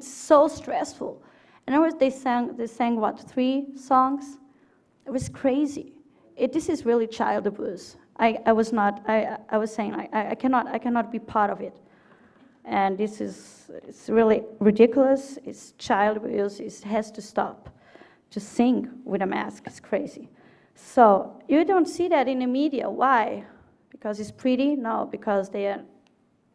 so stressful. And they sang what, 3 songs? It was crazy. This is really child abuse. I was saying I cannot be part of it. And it's really ridiculous. It's child abuse. It has to stop. To sing with a mask is crazy. So you don't see that in the media. Why? Because it's pretty? No, because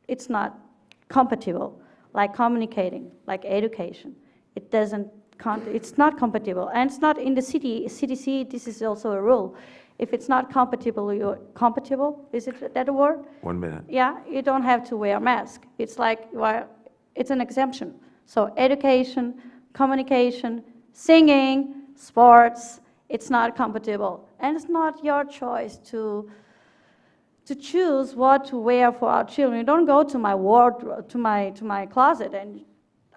it's not compatible, like communicating, like education. It's not compatible. And it's not in the CDC, this is also a rule. If it's not compatible, compatible, is it that a word? 1 minute. Yeah, you don't have to wear a mask. It's like, it's an exemption. So education, communication, singing, sports, it's not compatible. And it's not your choice to choose what to wear for our children. You don't go to my wardrobe, to my closet and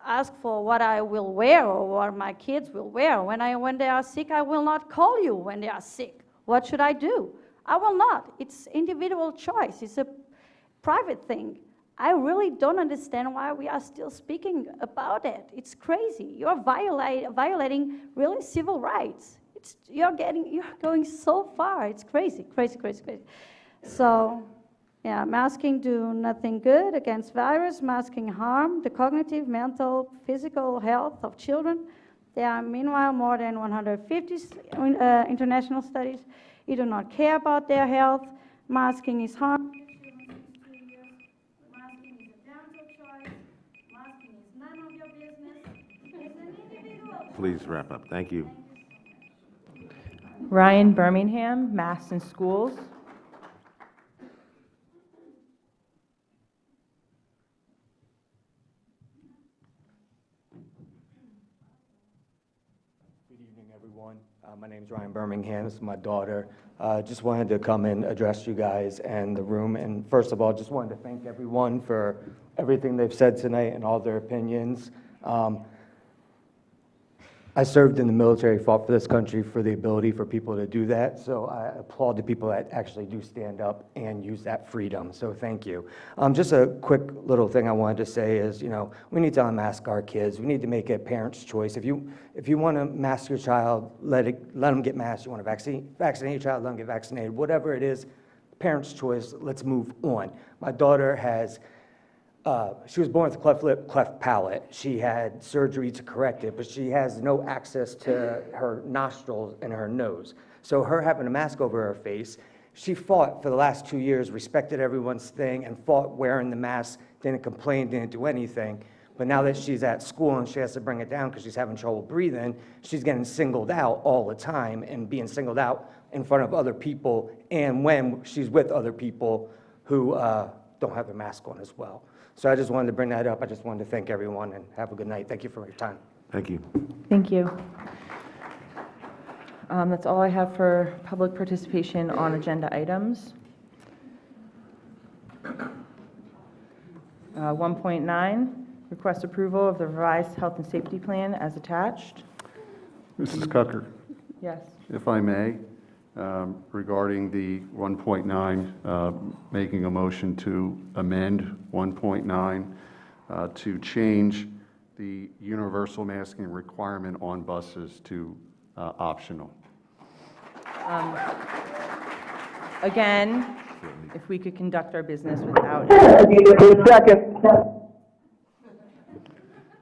ask for what I will wear or what my kids will wear. When they are sick, I will not call you when they are sick. What should I do? I will not. It's individual choice. It's a private thing. I really don't understand why we are still speaking about it. It's crazy. You're violating really civil rights. You're going so far. It's crazy, crazy, crazy, crazy. So, yeah, masking do nothing good against virus. Masking harm the cognitive, mental, physical health of children. There are, meanwhile, more than 150 international studies. You do not care about their health. Masking is harmful. Masking is a parental choice. Masking is none of your business. It's an individual choice. Please wrap up. Thank you. Ryan Birmingham, masks in schools. Good evening, everyone. My name is Ryan Birmingham. This is my daughter. Just wanted to come and address you guys and the room. And first of all, just wanted to thank everyone for everything they've said tonight and all their opinions. I served in the military, fought for this country, for the ability for people to do that. So I applaud the people that actually do stand up and use that freedom. So thank you. Just a quick little thing I wanted to say is, we need to unmask our kids. We need to make it parents' choice. If you want to mask your child, let them get masked. You want to vaccinate your child, let them get vaccinated. Whatever it is, parents' choice. Let's move on. My daughter has. She was born with a cleft lip, cleft palate. She had surgery to correct it, but she has no access to her nostrils and her nose. So her having a mask over her face, she fought for the last 2 years, respected everyone's thing, and fought wearing the mask, didn't complain, didn't do anything. But now that she's at school and she has to bring it down because she's having trouble breathing, she's getting singled out all the time and being singled out in front of other people and when she's with other people who don't have their mask on as well. So I just wanted to bring that up. I just wanted to thank everyone and have a good night. Thank you for your time. Thank you. Thank you. That's all I have for public participation on agenda items. 1.9, request approval of the revised health and safety plan as attached. Mrs. Cucker, Yes. if I may, regarding the 1.9, making a motion to amend 1.9 to change the universal masking requirement on buses to optional. Again, if we could conduct our business without. What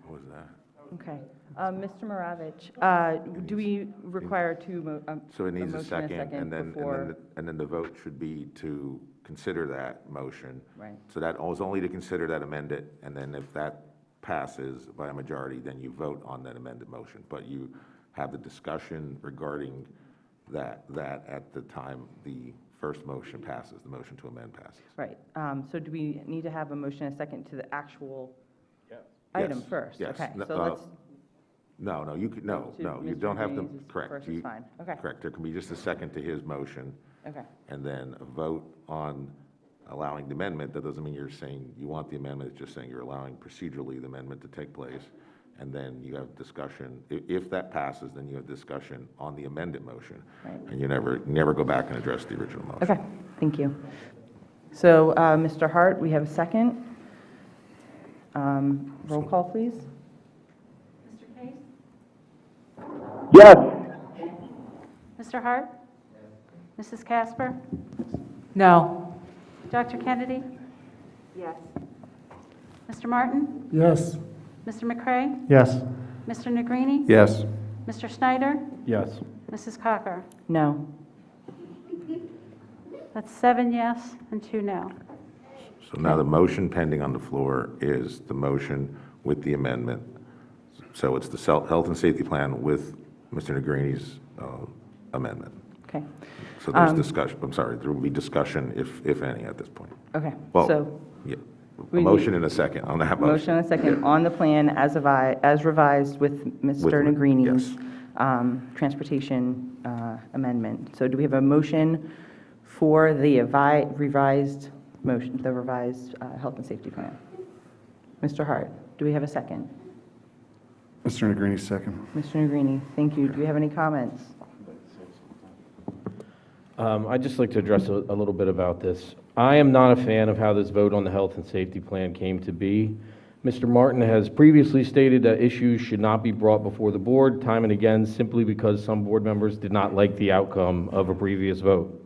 was that? Okay. Mr. Maravich, do we require So it needs a motion and second, and then the vote should be to consider that motion. Right. So that was only to consider that amended, and then if that passes by a majority, then you vote on that amended motion. But you have the discussion regarding that at the time the first motion passes, the motion to amend passes. Right. So do we need to have a motion and a second to the actual item Yes, first? yes. Okay, No, so let's. No, you could, no, To you Mr. don't have to, Green's correct. first is You- fine. Okay. Correct, there can be just a second to his motion. Okay. And then a vote on allowing the amendment. That doesn't mean you're saying you want the amendment, it's just saying you're allowing procedurally the amendment to take place. And then you have discussion, if that passes, then you have discussion on the amended motion. Right. And you never go back and address the original motion. Okay, thank you. So, Mr. Hart, we have a second. Roll call, please. Mr. Case? Yes. Mr. Hart? Mrs. Casper? No. Dr. Kennedy? Yes. Mr. Martin? Yes. Mr. McCray? Yes. Mr. Negrini? Yes. Mr. Schneider? Yes. Mrs. Cocker? No. That's 7 yes and 2 no. So now the motion pending on the floor is the motion with the amendment. So it's the health and safety plan with Mr. Negrini's amendment. Okay. So there's discussion, I'm sorry, there will be discussion, if any, at this point. Okay, Well, so yeah, a we motion need- and a second on that motion motion. and a second on the plan as revised with Mr. Negrini's transportation amendment. So do we have a motion for the revised motion, the revised health and safety plan? Mr. Hart, do we have a second? Mr. Negrini, second. Mr. Negrini, thank you. Do we have any comments? I'd just like to address a little bit about this. I am not a fan of how this vote on the health and safety plan came to be. Mr. Martin has previously stated that issues should not be brought before the board time and again simply because some board members did not like the outcome of a previous vote.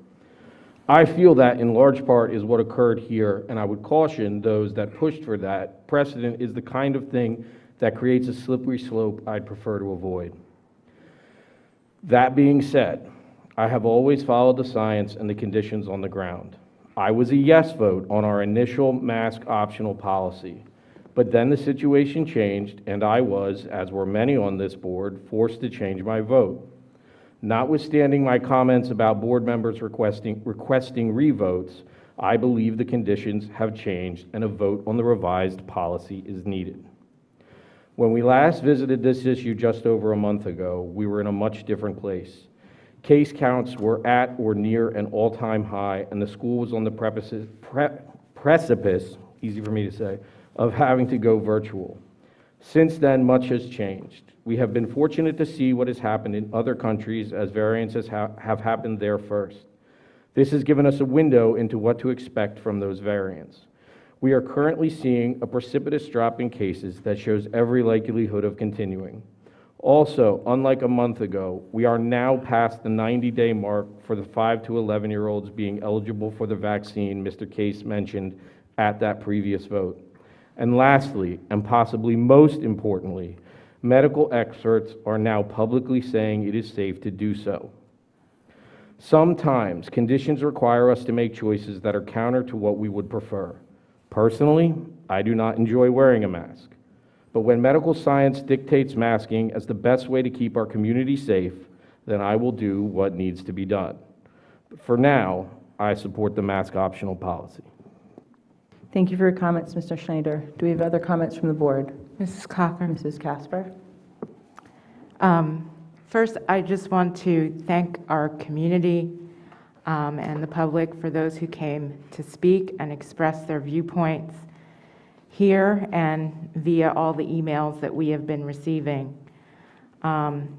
I feel that in large part is what occurred here, and I would caution those that pushed for that. Precedent is the kind of thing that creates a slippery slope I'd prefer to avoid. That being said, I have always followed the science and the conditions on the ground. I was a yes vote on our initial mask optional policy, but then the situation changed and I was, as were many on this board, forced to change my vote. Notwithstanding my comments about board members requesting revotes, I believe the conditions have changed and a vote on the revised policy is needed. When we last visited this issue just over a month ago, we were in a much different place. Case counts were at or near an all-time high, and the school was on the precipice, easy for me to say, of having to go virtual. Since then, much has changed. We have been fortunate to see what has happened in other countries as variants have happened there first. This has given us a window into what to expect from those variants. We are currently seeing a precipitous drop in cases that shows every likelihood of continuing. Also, unlike a month ago, we are now past the 90-day mark for the 5 to 11-year-olds being eligible for the vaccine Mr. Case mentioned at that previous vote. And lastly, and possibly most importantly, medical experts are now publicly saying it is safe to do so. Sometimes conditions require us to make choices that are counter to what we would prefer. Personally, I do not enjoy wearing a mask. But when medical science dictates masking as the best way to keep our community safe, then I will do what needs to be done. But for now, I support the mask optional policy. Thank you for your comments, Mr. Schneider. Do we have other comments from the board? Mrs. Cocker. Mrs. Casper? First, I just want to thank our community and the public for those who came to speak and express their viewpoints. here and via all the emails that we have been receiving.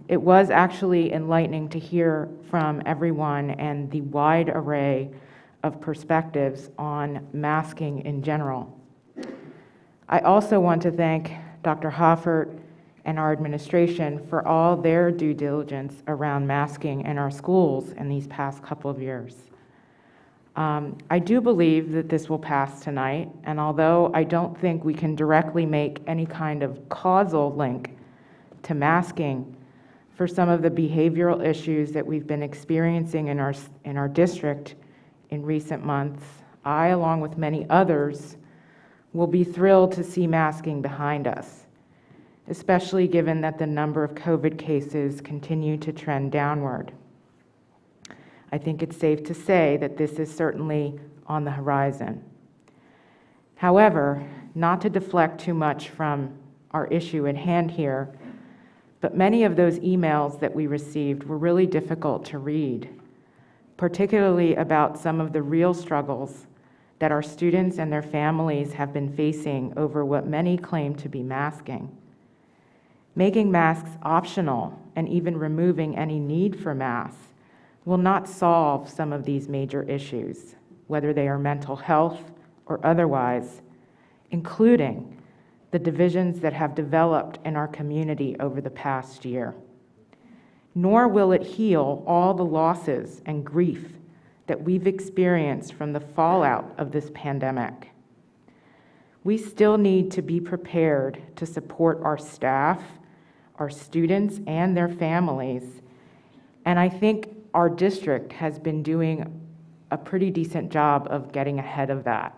It was actually enlightening to hear from everyone and the wide array of perspectives on masking in general. I also want to thank Dr. Hoffert and our administration for all their due diligence around masking in our schools in these past couple of years. I do believe that this will pass tonight, and although I don't think we can directly make any kind of causal link to masking for some of the behavioral issues that we've been experiencing in our district in recent months, I, along with many others, will be thrilled to see masking behind us, especially given that the number of COVID cases continue to trend downward. I think it's safe to say that this is certainly on the horizon. However, not to deflect too much from our issue at hand here, but many of those emails that we received were really difficult to read, particularly about some of the real struggles that our students and their families have been facing over what many claim to be masking. Making masks optional and even removing any need for masks will not solve some of these major issues, whether they are mental health or otherwise, including the divisions that have developed in our community over the past year. Nor will it heal all the losses and grief that we've experienced from the fallout of this pandemic. We still need to be prepared to support our staff, our students, and their families, and I think our district has been doing a pretty decent job of getting ahead of that.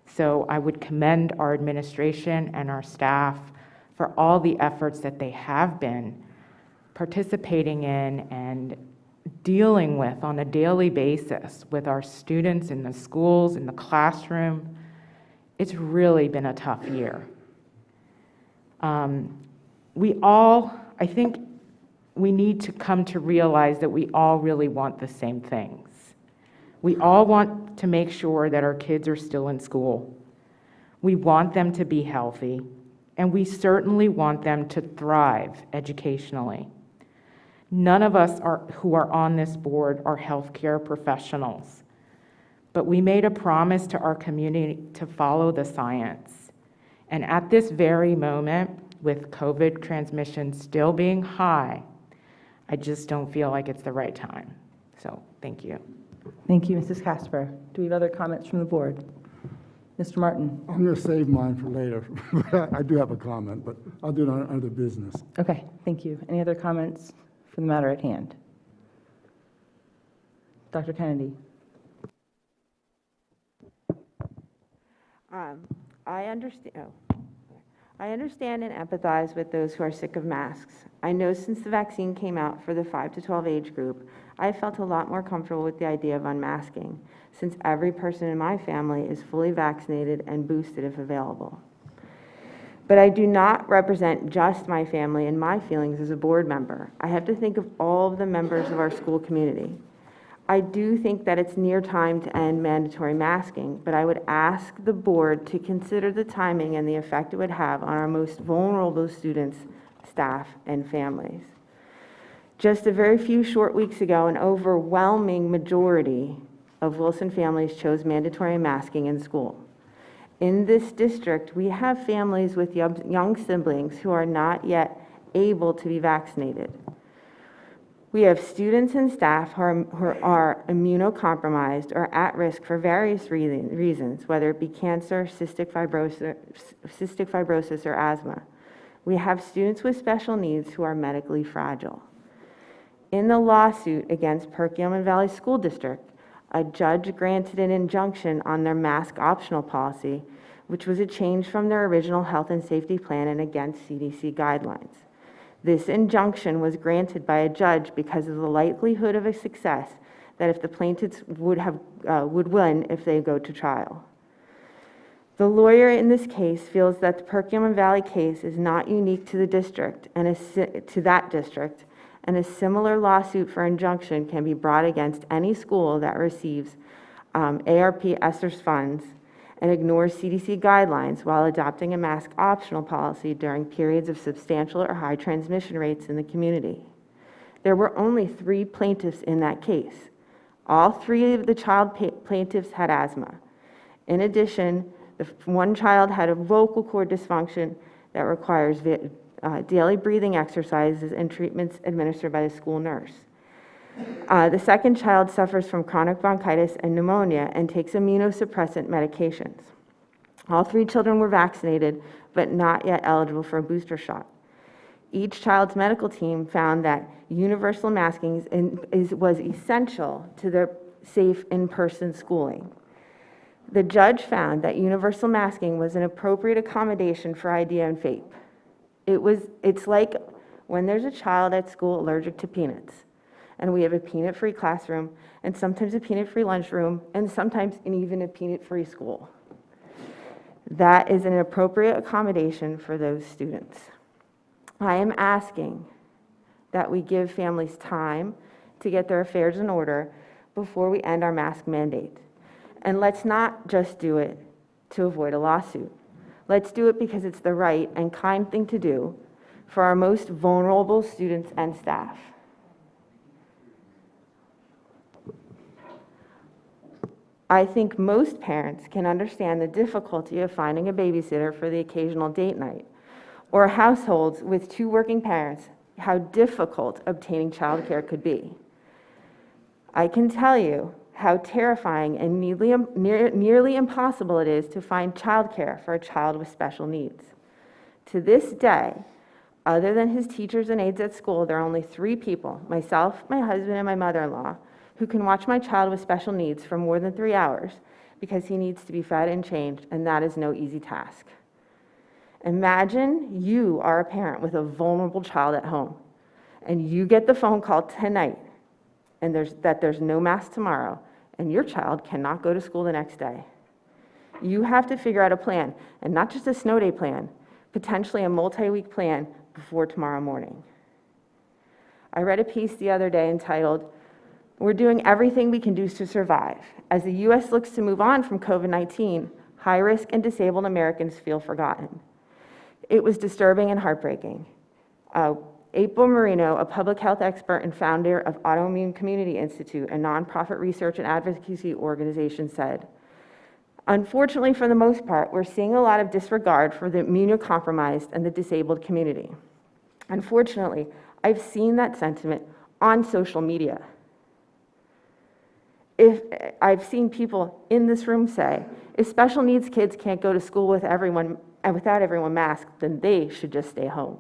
So I would commend our administration and our staff for all the efforts that they have been participating in and dealing with on a daily basis with our students in the schools, in the classroom. It's really been a tough year. I think we need to come to realize that we all really want the same things. We all want to make sure that our kids are still in school. We want them to be healthy, and we certainly want them to thrive educationally. None of us who are on this board are healthcare professionals, but we made a promise to our community to follow the science. And at this very moment, with COVID transmission still being high, I just don't feel like it's the right time. So, thank you. Thank you, Mrs. Casper. Do we have other comments from the board? Mr. Martin? I'm going to save mine for later. I do have a comment, but I'll do it on other business. Okay, thank you. Any other comments for the matter at hand? Dr. Kennedy? I understand and empathize with those who are sick of masks. I know since the vaccine came out for the 5 to 12 age group, I felt a lot more comfortable with the idea of unmasking, since every person in my family is fully vaccinated and boosted if available. But I do not represent just my family and my feelings as a board member. I have to think of all of the members of our school community. I do think that it's near time to end mandatory masking, but I would ask the board to consider the timing and the effect it would have on our most vulnerable students, staff, and families. Just a very few short weeks ago, an overwhelming majority of Wilson families chose mandatory masking in school. In this district, we have families with young siblings who are not yet able to be vaccinated. We have students and staff who are immunocompromised or at risk for various reasons, whether it be cancer, cystic fibrosis, or asthma. We have students with special needs who are medically fragile. In the lawsuit against Perkiomen Valley School District, a judge granted an injunction on their mask optional policy, which was a change from their original health and safety plan and against CDC guidelines. This injunction was granted by a judge because of the likelihood of a success that if the plaintiffs would win if they go to trial. The lawyer in this case feels that the Perkiomen Valley case is not unique to the district and a similar lawsuit for injunction can be brought against any school that receives ARP ESSER's funds and ignores CDC guidelines while adopting a mask optional policy during periods of substantial or high transmission rates in the community. There were only 3 plaintiffs in that case. All 3 of the child plaintiffs had asthma. In addition, one child had a vocal cord dysfunction that requires daily breathing exercises and treatments administered by the school nurse. The second child suffers from chronic bronchitis and pneumonia and takes immunosuppressant medications. All 3 children were vaccinated, but not yet eligible for a booster shot. Each child's medical team found that universal masking was essential to their safe in-person schooling. The judge found that universal masking was an appropriate accommodation for IDEA and FAPE. It's like when there's a child at school allergic to peanuts, and we have a peanut-free classroom, and sometimes a peanut-free lunchroom, and sometimes even a peanut-free school. That is an appropriate accommodation for those students. I am asking that we give families time to get their affairs in order before we end our mask mandate. And let's not just do it to avoid a lawsuit. Let's do it because it's the right and kind thing to do for our most vulnerable students and staff. I think most parents can understand the difficulty of finding a babysitter for the occasional date night, or households with 2 working parents, how difficult obtaining childcare could be. I can tell you how terrifying and nearly impossible it is to find childcare for a child with special needs. To this day, other than his teachers and aides at school, there are only 3 people, myself, my husband, and my mother-in-law, who can watch my child with special needs for more than 3 hours because he needs to be fed and changed, and that is no easy task. Imagine you are a parent with a vulnerable child at home, and you get the phone call tonight, and there's no mask tomorrow, and your child cannot go to school the next day. You have to figure out a plan, and not just a snow day plan, potentially a multi-week plan before tomorrow morning. I read a piece the other day entitled, "We're doing everything we can do to survive. As the U.S. looks to move on from COVID-19, high-risk and disabled Americans feel forgotten." It was disturbing and heartbreaking. April Marino, a public health expert and founder of Autoimmune Community Institute, a nonprofit research and advocacy organization, said, "Unfortunately, for the most part, we're seeing a lot of disregard for the immunocompromised and the disabled community. Unfortunately, I've seen that sentiment on social media. If I've seen people in this room say, if special needs kids can't go to school with everyone and without everyone masked, then they should just stay home."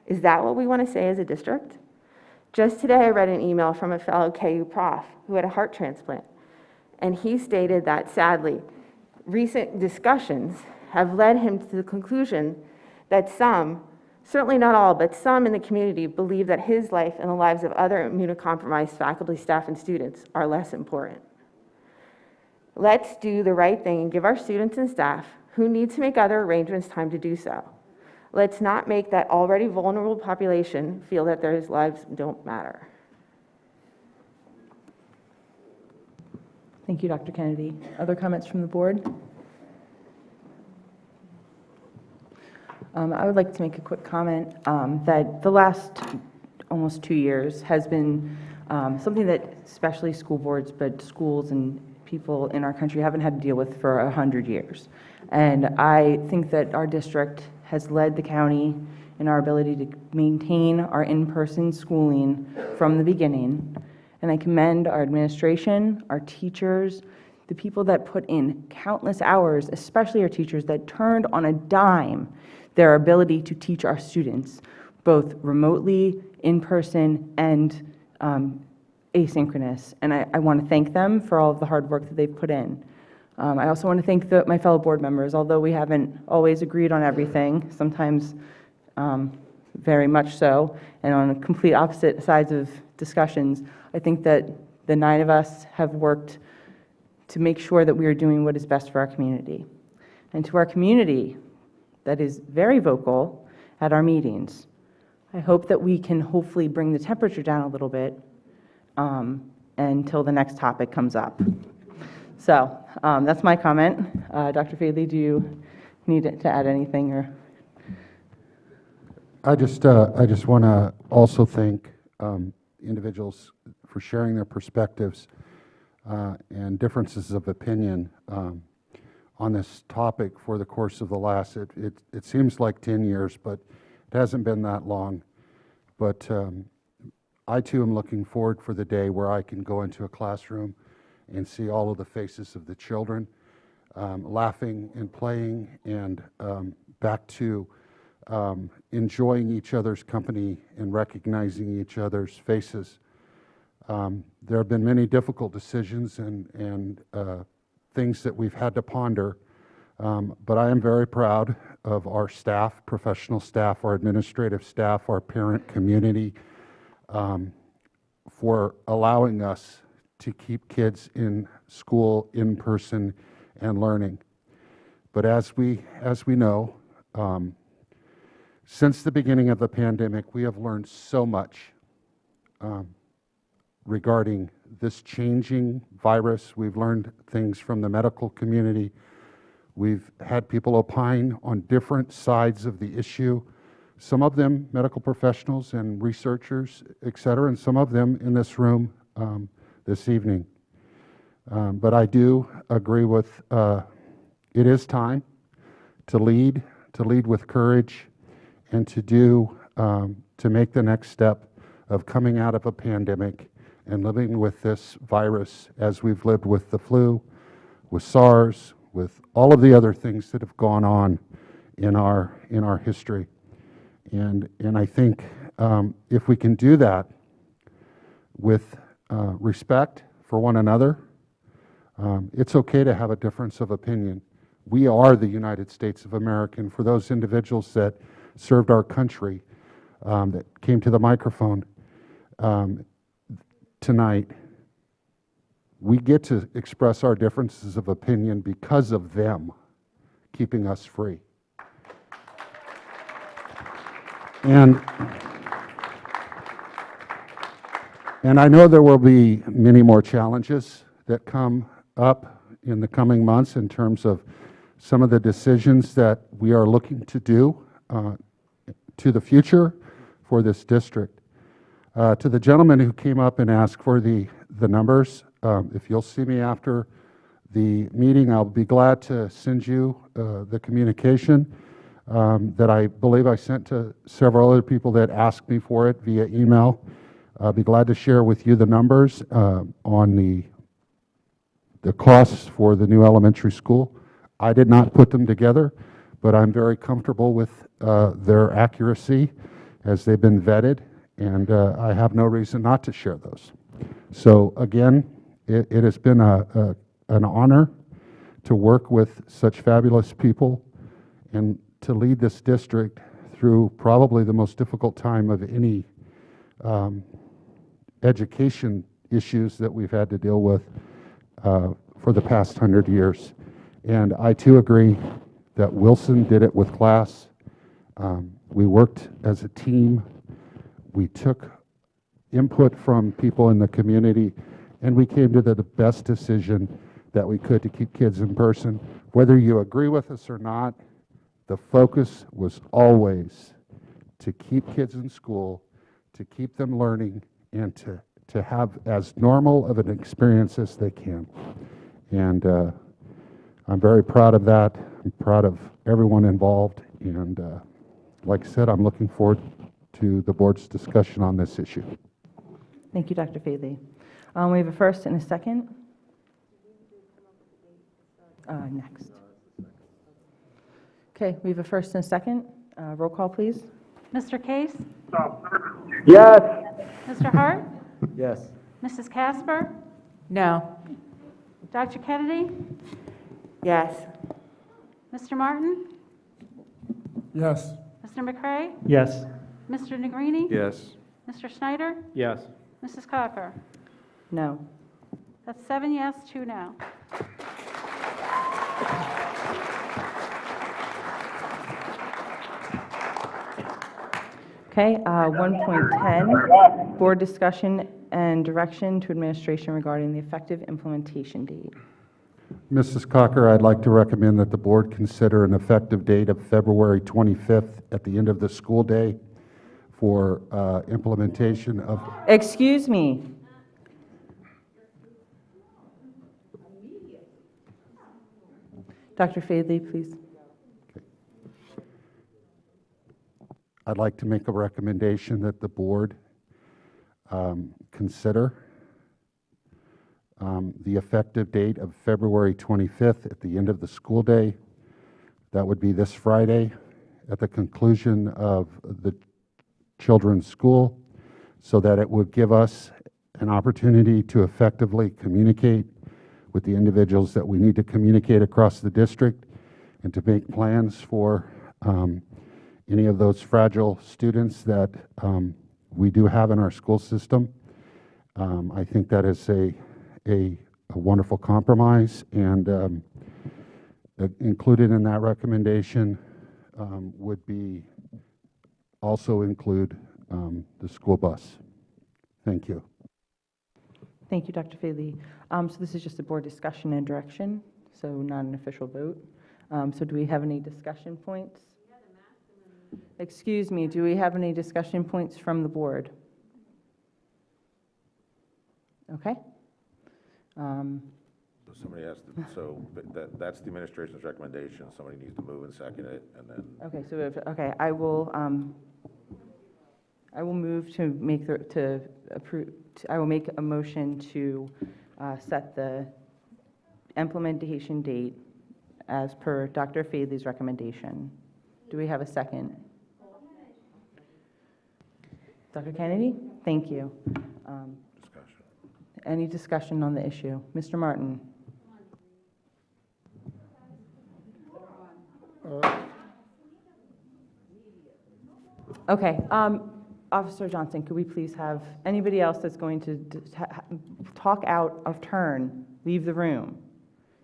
Is that what we want to say as a district? Just today, I read an email from a fellow KU prof who had a heart transplant, and he stated that, sadly, recent discussions have led him to the conclusion that some, certainly not all, but some in the community believe that his life and the lives of other immunocompromised faculty, staff, and students are less important. Let's do the right thing and give our students and staff who need to make other arrangements time to do so. Let's not make that already vulnerable population feel that their lives don't matter. Thank you, Dr. Kennedy. Other comments from the board? I would like to make a quick comment that the last almost 2 years has been something that especially school boards, but schools and people in our country haven't had to deal with for 100 years. And I think that our district has led the county in our ability to maintain our in-person schooling from the beginning. And I commend our administration, our teachers, the people that put in countless hours, especially our teachers that turned on a dime their ability to teach our students, both remotely, in person, and asynchronous. And I want to thank them for all of the hard work that they've put in. I also want to thank my fellow board members, although we haven't always agreed on everything, sometimes very much so, and on complete opposite sides of discussions. I think that the 9 of us have worked to make sure that we are doing what is best for our community. And to our community that is very vocal at our meetings, I hope that we can hopefully bring the temperature down a little bit until the next topic comes up. So that's my comment. Dr. Fadley, do you need to add anything? Or I just want to also thank individuals for sharing their perspectives and differences of opinion on this topic for the course of the last, it seems like 10 years, but it hasn't been that long. But I too am looking forward for the day where I can go into a classroom and see all of the faces of the children laughing and playing and back to enjoying each other's company and recognizing each other's faces. There have been many difficult decisions and things that we've had to ponder, but I am very proud of our staff, professional staff, our administrative staff, our parent community, for allowing us to keep kids in school, in person, and learning. But as we know, since the beginning of the pandemic, we have learned so much regarding this changing virus. We've learned things from the medical community. We've had people opine on different sides of the issue, some of them medical professionals and researchers, et cetera, and some of them in this room this evening. But I do agree with it is time to lead with courage, and to make the next step of coming out of a pandemic and living with this virus as we've lived with the flu, with SARS, with all of the other things that have gone on in our history. And I think if we can do that with respect for one another, it's okay to have a difference of opinion. We are the United States of America, and for those individuals that served our country, that came to the microphone tonight, we get to express our differences of opinion because of them keeping us free. And I know there will be many more challenges that come up in the coming months in terms of some of the decisions that we are looking to do to the future for this district. To the gentleman who came up and asked for the numbers, if you'll see me after the meeting, I'll be glad to send you the communication that I believe I sent to several other people that asked me for it via email. I'll be glad to share with you the numbers on the costs for the new elementary school. I did not put them together, but I'm very comfortable with their accuracy as they've been vetted, and I have no reason not to share those. So again, it has been an honor to work with such fabulous people and to lead this district through probably the most difficult time of any education issues that we've had to deal with for the past 100 years. And I too agree that Wilson did it with class. We worked as a team. We took input from people in the community, and we came to the best decision that we could to keep kids in person. Whether you agree with us or not, the focus was always to keep kids in school, to keep them learning, and to have as normal of an experience as they can. And I'm very proud of that. I'm proud of everyone involved. And like I said, I'm looking forward to the board's discussion on this issue. thank you, Dr. Fadley. We have a first and a second. Next. Okay, we have a first and a second. Roll call, please. Mr. Case? Yes. Mr. Hart? Yes. Mrs. Casper? No. Dr. Kennedy? Yes. Mr. Martin? Yes. Mr. McCray? Yes. Mr. Negrini? Yes. Mr. Schneider? Yes. Mrs. Cocker? No. That's 7 yes, 2 no. Okay, 1.10, board discussion and direction to administration regarding the effective implementation date. Mrs. Cocker, I'd like to recommend that the board consider an effective date of February 25th at the end of the school day for implementation of... Excuse me. Dr. Fadley, please. I'd like to make a recommendation that the board consider the effective date of February 25th at the end of the school day. That would be this Friday at the conclusion of the children's school, so that it would give us an opportunity to effectively communicate with the individuals that we need to communicate across the district and to make plans for any of those fragile students that we do have in our school system. I think that is a wonderful compromise, and included in that recommendation would be also include the school bus. Thank you. Thank you, Dr. Fadley. So this is just a board discussion and direction, so not an official vote. So do we have any discussion points? Excuse me, do we have any discussion points from the board? Okay. Somebody has to, so that's the administration's recommendation. Somebody needs to move and second it, and then. Okay, so okay, I will move to make to approve. I will make a motion to set the implementation date as per Dr. Fadley's recommendation. Do we have a second? Dr. Kennedy? Thank you. Discussion. Any discussion on the issue? Mr. Martin? Okay. Officer Johnson, could we please have anybody else that's going to talk out of turn leave the room?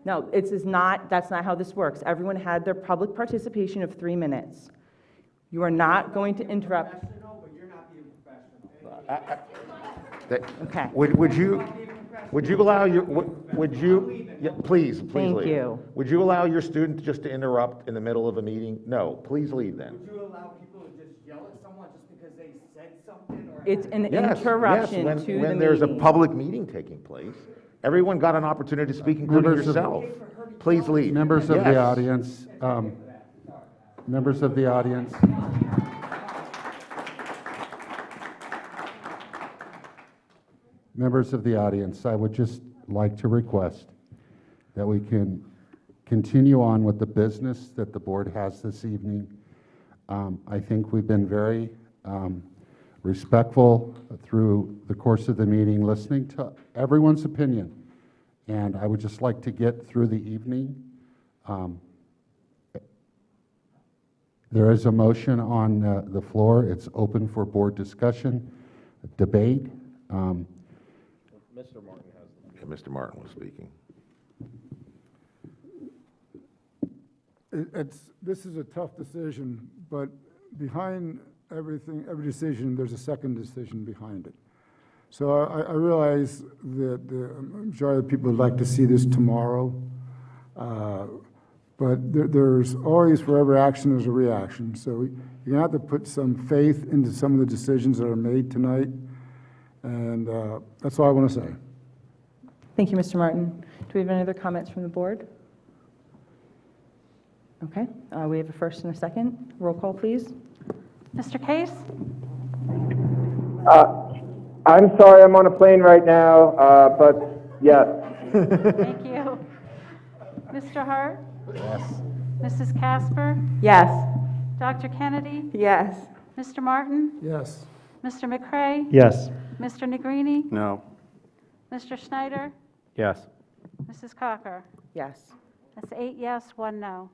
No, that's not how this works. Everyone had their public participation of 3 minutes. You are not going to interrupt. Okay. Would you allow your, yeah, please leave. Thank you. Would you allow your student just to interrupt in the middle of a meeting? No, please leave then. Would you allow people to just yell at someone just because they said something? Or It's an Yes, interruption yes, to the meeting. when there's a public meeting taking place, everyone got an opportunity to speak, including Members of- yourself. Please leave. Members of the Yes. audience, members of the audience. Members of the audience, I would just like to request that we can continue on with the business that the board has this evening. I think we've been very respectful through the course of the meeting, listening to everyone's opinion. And I would just like to get through the evening. There is a motion on the floor. It's open for board discussion, debate. Mr. Martin has. Yeah, Mr. Martin was speaking. This is a tough decision, but behind every decision, there's a second decision behind it. So I realize that the majority of the people would like to see this tomorrow, but there's always, for every action, there's a reaction. So you're going to have to put some faith into some of the decisions that are made tonight, and that's all I want to say. Thank you, Mr. Martin. Do we have any other comments from the board? Okay, we have a first and a second. Roll call, please. Mr. Case? I'm sorry, I'm on a plane right now, but yes. Thank you. Mr. Hart? Yes. Mrs. Casper? Yes. Dr. Kennedy? Yes. Mr. Martin? Yes. Mr. McCray? Yes. Mr. Negrini? No. Mr. Schneider? Yes. Mrs. Cocker? Yes. That's 8 yes, 1 no.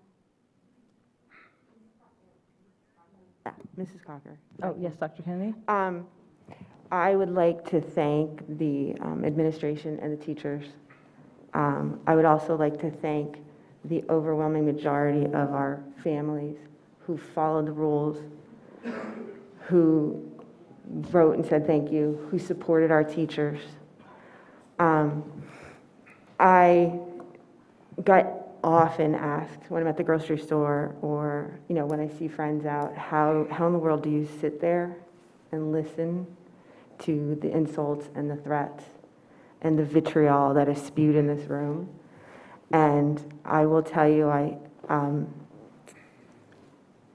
Yeah, Mrs. Cocker. Oh, yes, Dr. Kennedy? I would like to thank the administration and the teachers. I would also like to thank the overwhelming majority of our families who followed the rules, who wrote and said thank you, who supported our teachers. I get often asked when I'm at the grocery store or, when I see friends out, how in the world do you sit there and listen to the insults and the threats and the vitriol that is spewed in this room? And I will tell you,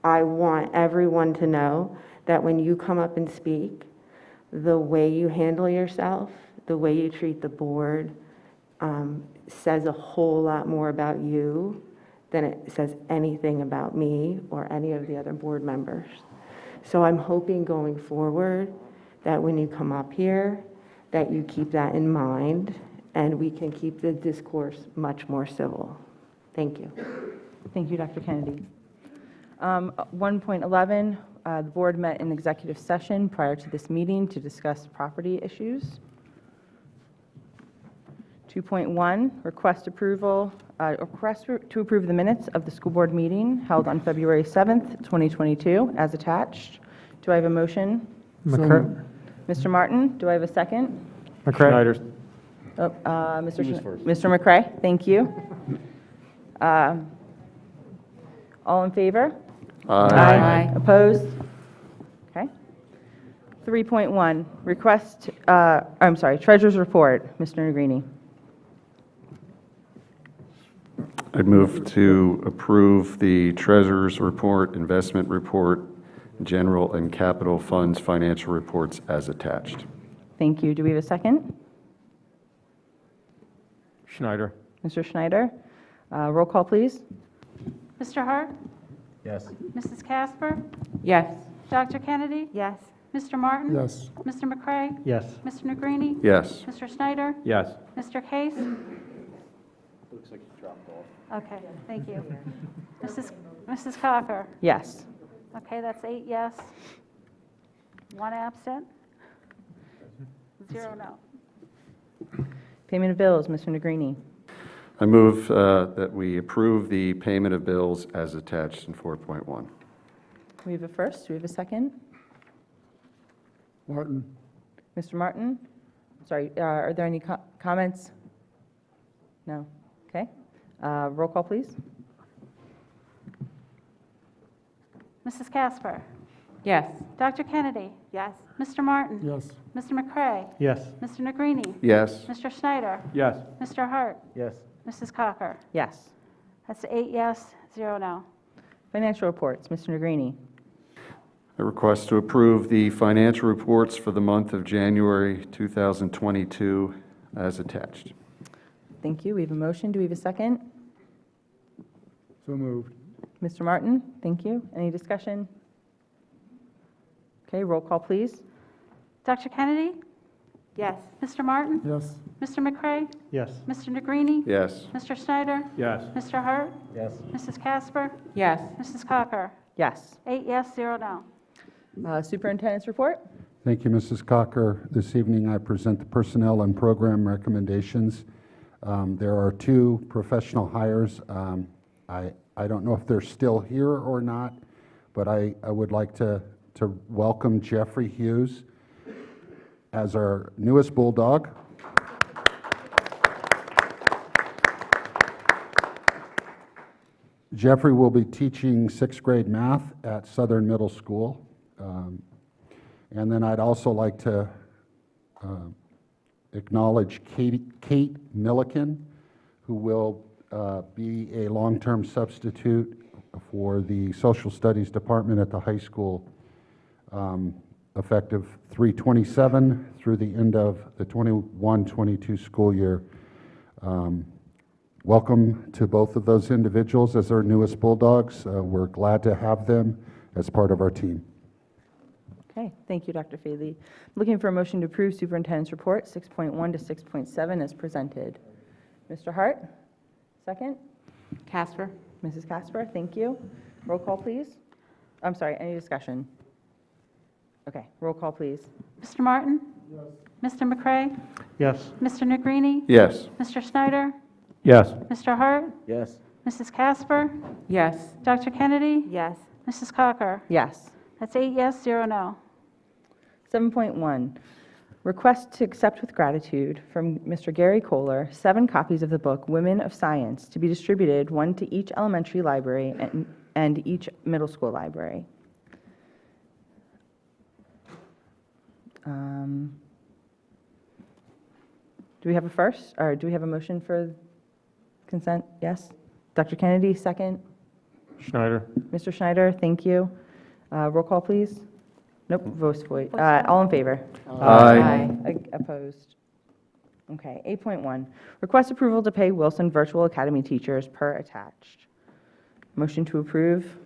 I want everyone to know that when you come up and speak, the way you handle yourself, the way you treat the board, says a whole lot more about you than it says anything about me or any of the other board members. So I'm hoping going forward that when you come up here, that you keep that in mind and we can keep the discourse much more civil. Thank you. Thank you, Dr. Kennedy. 1.11, the board met in executive session prior to this meeting to discuss property issues. 2.1, request to approve the minutes of the school board meeting held on February 7th, 2022, as attached. Do I have a motion? McCray. Mr. Martin, do I have a second? McCray. Schneider. Oh, He was first. Mr. McCray, thank you. All in favor? Aye. Opposed? Okay. 3.1, treasurer's report. Mr. Negrini. I'd move to approve the treasurer's report, investment report, general and capital funds financial reports as attached. Thank you. Do we have a second? Schneider. Mr. Schneider. Roll call, please. Mr. Hart? Yes. Mrs. Casper? Yes. Dr. Kennedy? Yes. Mr. Martin? Yes. Mr. McCray? Yes. Mr. Negrini? Yes. Mr. Schneider? Yes. Mr. Case? Looks like he dropped off. Okay, thank you. Mrs. Cocker? Yes. Okay, that's 8 yes, 1 absent, 0 no. Payment of bills. Mr. Negrini. I move that we approve the payment of bills as attached in 4.1. We have a first. Do we have a second? Martin. Mr. Martin? Sorry, are there any comments? No? Okay. Roll call, please. Mrs. Casper? Yes. Dr. Kennedy? Yes. Mr. Martin? Yes. Mr. McCray? Yes. Mr. Negrini? Yes. Mr. Schneider? Yes. Mr. Hart? Yes. Mrs. Cocker? Yes. That's 8 yes, 0 no. Financial reports. Mr. Negrini. I request to approve the financial reports for the month of January 2022 as attached. Thank you. We have a motion. Do we have a second? So moved. Mr. Martin, thank you. Any discussion? Okay, roll call, please. Dr. Kennedy? Yes. Mr. Martin? Yes. Mr. McCray? Yes. Mr. Negrini? Yes. Mr. Schneider? Yes. Mr. Hart? Yes. Mrs. Casper? Yes. Mrs. Cocker? Yes. 8 yes, 0 no. Superintendent's report. Thank you, Mrs. Cocker. This evening, I present the personnel and program recommendations. There are 2 professional hires. I don't know if they're still here or not, but I would like to welcome Jeffrey Hughes as our newest Bulldog. Jeffrey will be teaching 6th grade math at Southern Middle School. And then I'd also like to acknowledge Kate Milliken, who will be a long-term substitute for the Social Studies Department at the high school, effective 3/27 through the end of the 21-22 school year. Welcome to both of those individuals as our newest Bulldogs. We're glad to have them as part of our team. Okay, thank you, Dr. Faley. Looking for a motion to approve Superintendent's Report 6.1 to 6.7 as presented. Mr. Hart, second. Casper? Mrs. Casper, thank you. Roll call, please. I'm sorry, any discussion? Okay, roll call, please. Mr. Martin? Yes. Mr. McCray? Yes. Mr. Negrini? Yes. Mr. Schneider? Yes. Mr. Hart? Yes. Mrs. Casper? Yes. Dr. Kennedy? Yes. Mrs. Cocker? Yes. That's 8 yes, 0 no. 7.1, Request to accept with gratitude from Mr. Gary Kohler 7 copies of the book Women of Science to be distributed, 1 to each elementary library and each middle school library. Do we have a first, or do we have a motion for consent? Yes? Dr. Kennedy, second. Schneider. Mr. Schneider, thank you. Roll call, please. Nope, voice. All in favor? Opposed? Okay, 8.1, request approval to pay Wilson Virtual Academy teachers per attached. Motion to approve.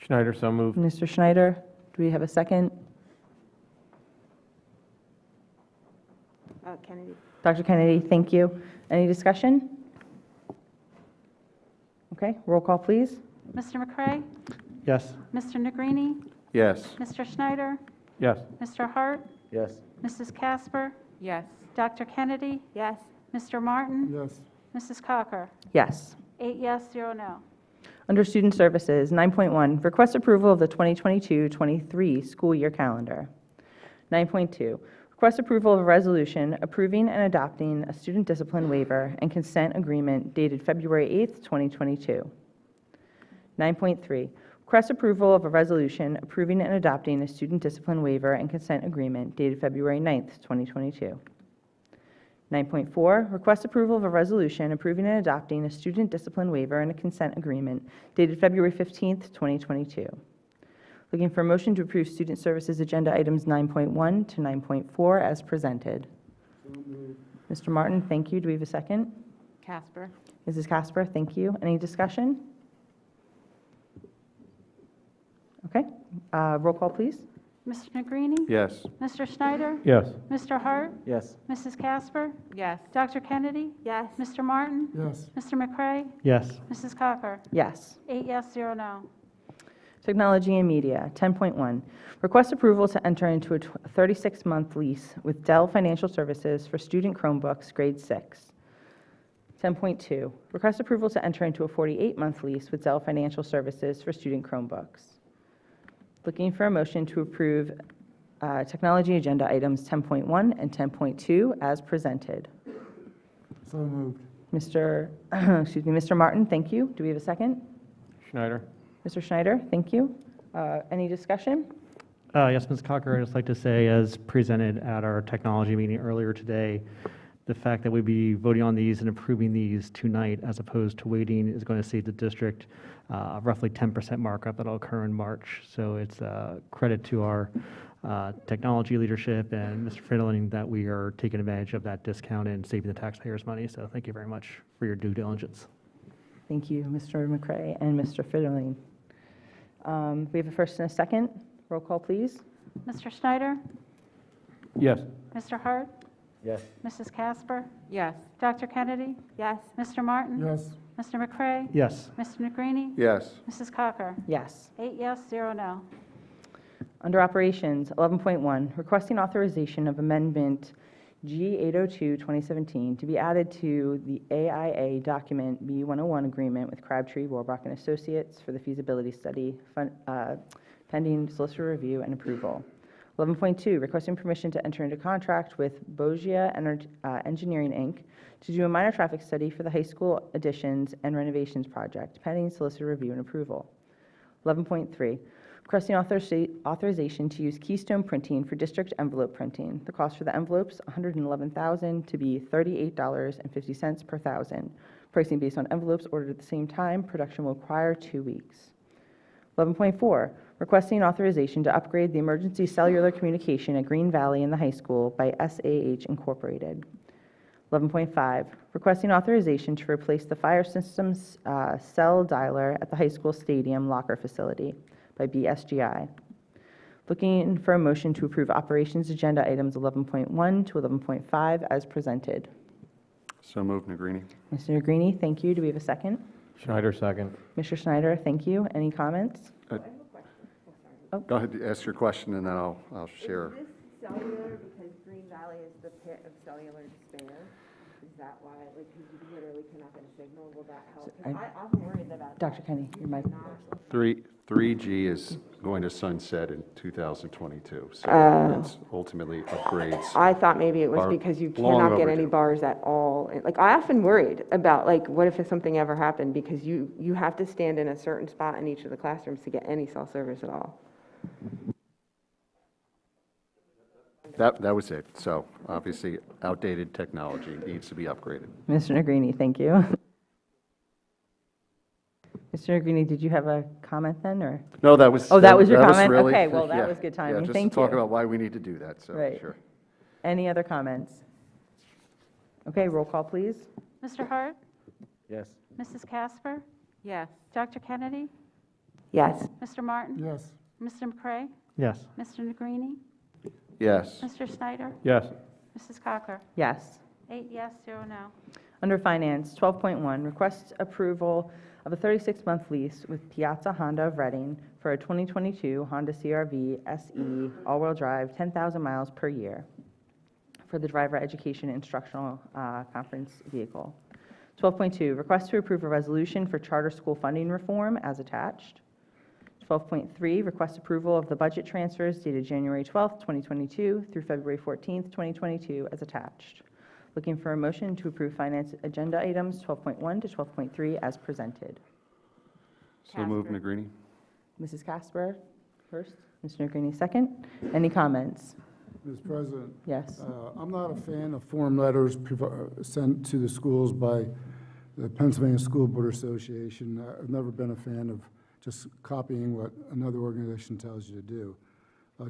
Schneider, so moved. Mr. Schneider, do we have a second? Kennedy. Dr. Kennedy, thank you. Any discussion? Okay, roll call, please. Mr. McCray? Yes. Mr. Negrini? Yes. Mr. Schneider? Yes. Mr. Hart? Yes. Mrs. Casper? Yes. Dr. Kennedy? Yes. Mr. Martin? Yes. Mrs. Cocker? Yes. 8 yes, 0 no. Under Student Services, 9.1, request approval of the 2022-23 school year calendar. 9.2, request approval of a resolution approving and adopting a student discipline waiver and consent agreement dated February 8th, 2022. 9.3, request approval of a resolution approving and adopting a student discipline waiver and consent agreement dated February 9th, 2022. 9.4, request approval of a resolution approving and adopting a student discipline waiver and a consent agreement dated February 15th, 2022. Looking for a motion to approve Student Services Agenda Items 9.1 to 9.4 as presented. Mr. Martin, thank you. Do we have a second? Casper? Mrs. Casper, thank you. Any discussion? Okay, roll call, please. Mr. Negrini? Yes. Mr. Schneider? Yes. Mr. Hart? Yes. Mrs. Casper? Yes. Dr. Kennedy? Yes. Mr. Martin? Yes. Mr. McCray? Yes. Mrs. Cocker? Yes. 8 yes, 0 no. Technology and Media, 10.1, request approval to enter into a 36-month lease with Dell Financial Services for student Chromebooks, grade 6. 10.2, request approval to enter into a 48-month lease with Dell Financial Services for student Chromebooks. Looking for a motion to approve technology agenda items 10.1 and 10.2 as presented. So moved. Mr. Martin, thank you. Do we have a second? Schneider. Mr. Schneider, thank you. Any discussion? Yes, Ms. Cocker, I'd just like to say, as presented at our technology meeting earlier today, the fact that we'd be voting on these and approving these tonight as opposed to waiting is going to save the district roughly 10% markup that'll occur in March. So it's a credit to our technology leadership and Mr. Fiddling that we are taking advantage of that discount and saving the taxpayers money. So thank you very much for your due diligence. Thank you, Mr. McCray and Mr. Fiddling. We have a first and a second. Roll call, please. Mr. Schneider? Yes. Mr. Hart? Yes. Mrs. Casper? Yes. Dr. Kennedy? Yes. Mr. Martin? Yes. Mr. McCray? Yes. Mr. Negrini? Yes. Mrs. Cocker? Yes. 8 yes, 0 no. Under Operations, 11.1, requesting authorization of amendment G802-2017 to be added to the AIA document B101 agreement with Crabtree, Warbach and Associates for the feasibility study pending solicitor review and approval. 11.2, requesting permission to enter into contract with Bogia Engineering, Inc. to do a minor traffic study for the high school additions and renovations project, pending solicitor review and approval. 11.3, requesting authorization to use Keystone Printing for district envelope printing. The cost for the envelopes, $111,000 to be $38.50 per thousand. Pricing based on envelopes ordered at the same time. Production will require 2 weeks. 11.4, requesting authorization to upgrade the emergency cellular communication at Green Valley in the high school by SAH Incorporated. 11.5, requesting authorization to replace the fire systems cell dialer at the high school stadium locker facility by BSGI. Looking for a motion to approve operations agenda items 11.1 to 11.5 as presented. So moved, Negrini. Mr. Negrini, thank you. Do we have a second? Schneider, second. Mr. Schneider, thank you. Any comments? Go ahead, ask your question, and then I'll share. Is this cellular because Green Valley is the pit of cellular despair? Is that why, like, because you literally cannot get a signal, will that help? I- I'm worried about. Dr. Kenny, your mic. 3G is going to sunset in 2022, so that's ultimately upgrades. I thought maybe it was are because you long cannot get any overdue. bars at all. Like, I often worried about, like, what if something ever happened? Because you have to stand in a certain spot in each of the classrooms to get any cell service at all. That was it. So obviously, outdated technology needs to be upgraded. Mr. Negrini, thank you. Mr. Negrini, did you have a comment then, or? No, that was. Oh, that was your comment? really- Okay, well, that yeah, was good yeah, timing. just Thank to talk you. about why we need to do that, so, Right. sure. Any other comments? Okay, roll call, please. Mr. Hart? Yes. Mrs. Casper? Yes. Dr. Kennedy? Yes. Mr. Martin? Yes. Mr. McCray? Yes. Mr. Negrini? Yes. Mr. Snyder? Yes. Mrs. Cocker? Yes. 8 yes, 0 no. Under Finance, 12.1, request approval of a 36-month lease with Piazza Honda of Reading for a 2022 Honda CR-V SE all-wheel drive, 10,000 miles per year for the driver education instructional conference vehicle. 12.2, request to approve a resolution for charter school funding reform as attached. 12.3, request approval of the budget transfers dated January 12th, 2022 through February 14th, 2022 as attached. Looking for a motion to approve finance agenda items 12.1 to 12.3 as presented. So moved, Negrini. Mrs. Casper first, Mr. Negrini second. Any comments? Mr. President? Yes. I'm not a fan of form letters sent to the schools by the Pennsylvania School Board Association. I've never been a fan of just copying what another organization tells you to do.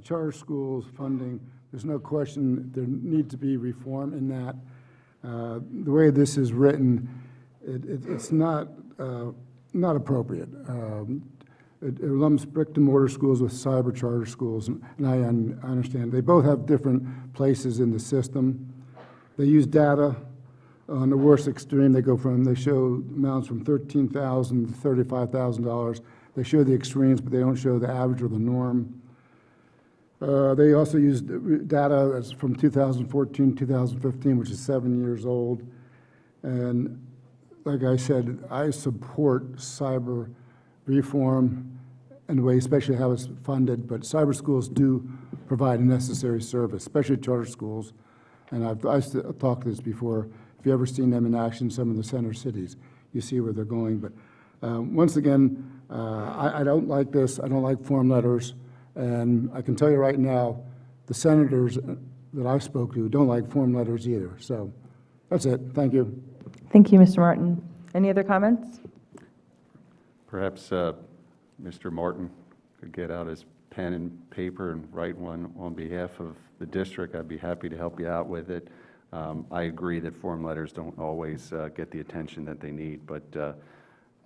Charter schools funding, there's no question there needs to be reform in that. The way this is written, it's not appropriate. It lumps brick and mortar schools with cyber charter schools, and I understand. They both have different places in the system. They use data. On the worst extreme, they show amounts from $13,000 to $35,000. They show the extremes, but they don't show the average or the norm. They also use data that's from 2014, 2015, which is 7 years old. And like I said, I support cyber reform and the way, especially how it's funded, but cyber schools do provide a necessary service, especially charter schools. And I've talked this before. If you've ever seen them in action, some of the center cities, you see where they're going. But once again, I don't like this. I don't like form letters. And I can tell you right now, the senators that I spoke to don't like form letters either. So that's it. Thank you. Thank you, Mr. Martin. Any other comments? Perhaps Mr. Martin could get out his pen and paper and write one on behalf of the district. I'd be happy to help you out with it. I agree that form letters don't always get the attention that they need, but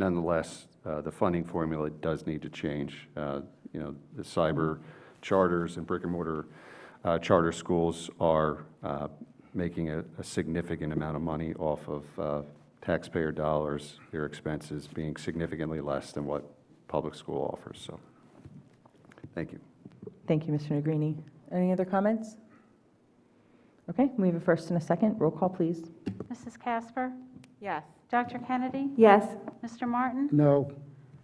nonetheless, the funding formula does need to change. The cyber charters and brick and mortar charter schools are making a significant amount of money off of taxpayer dollars, their expenses being significantly less than what public school offers. So, thank you. Thank you, Mr. Negrini. Any other comments? Okay, we have a first and a second. Roll call, please. Mrs. Casper? Yes. Dr. Kennedy? Yes. Mr. Martin? No.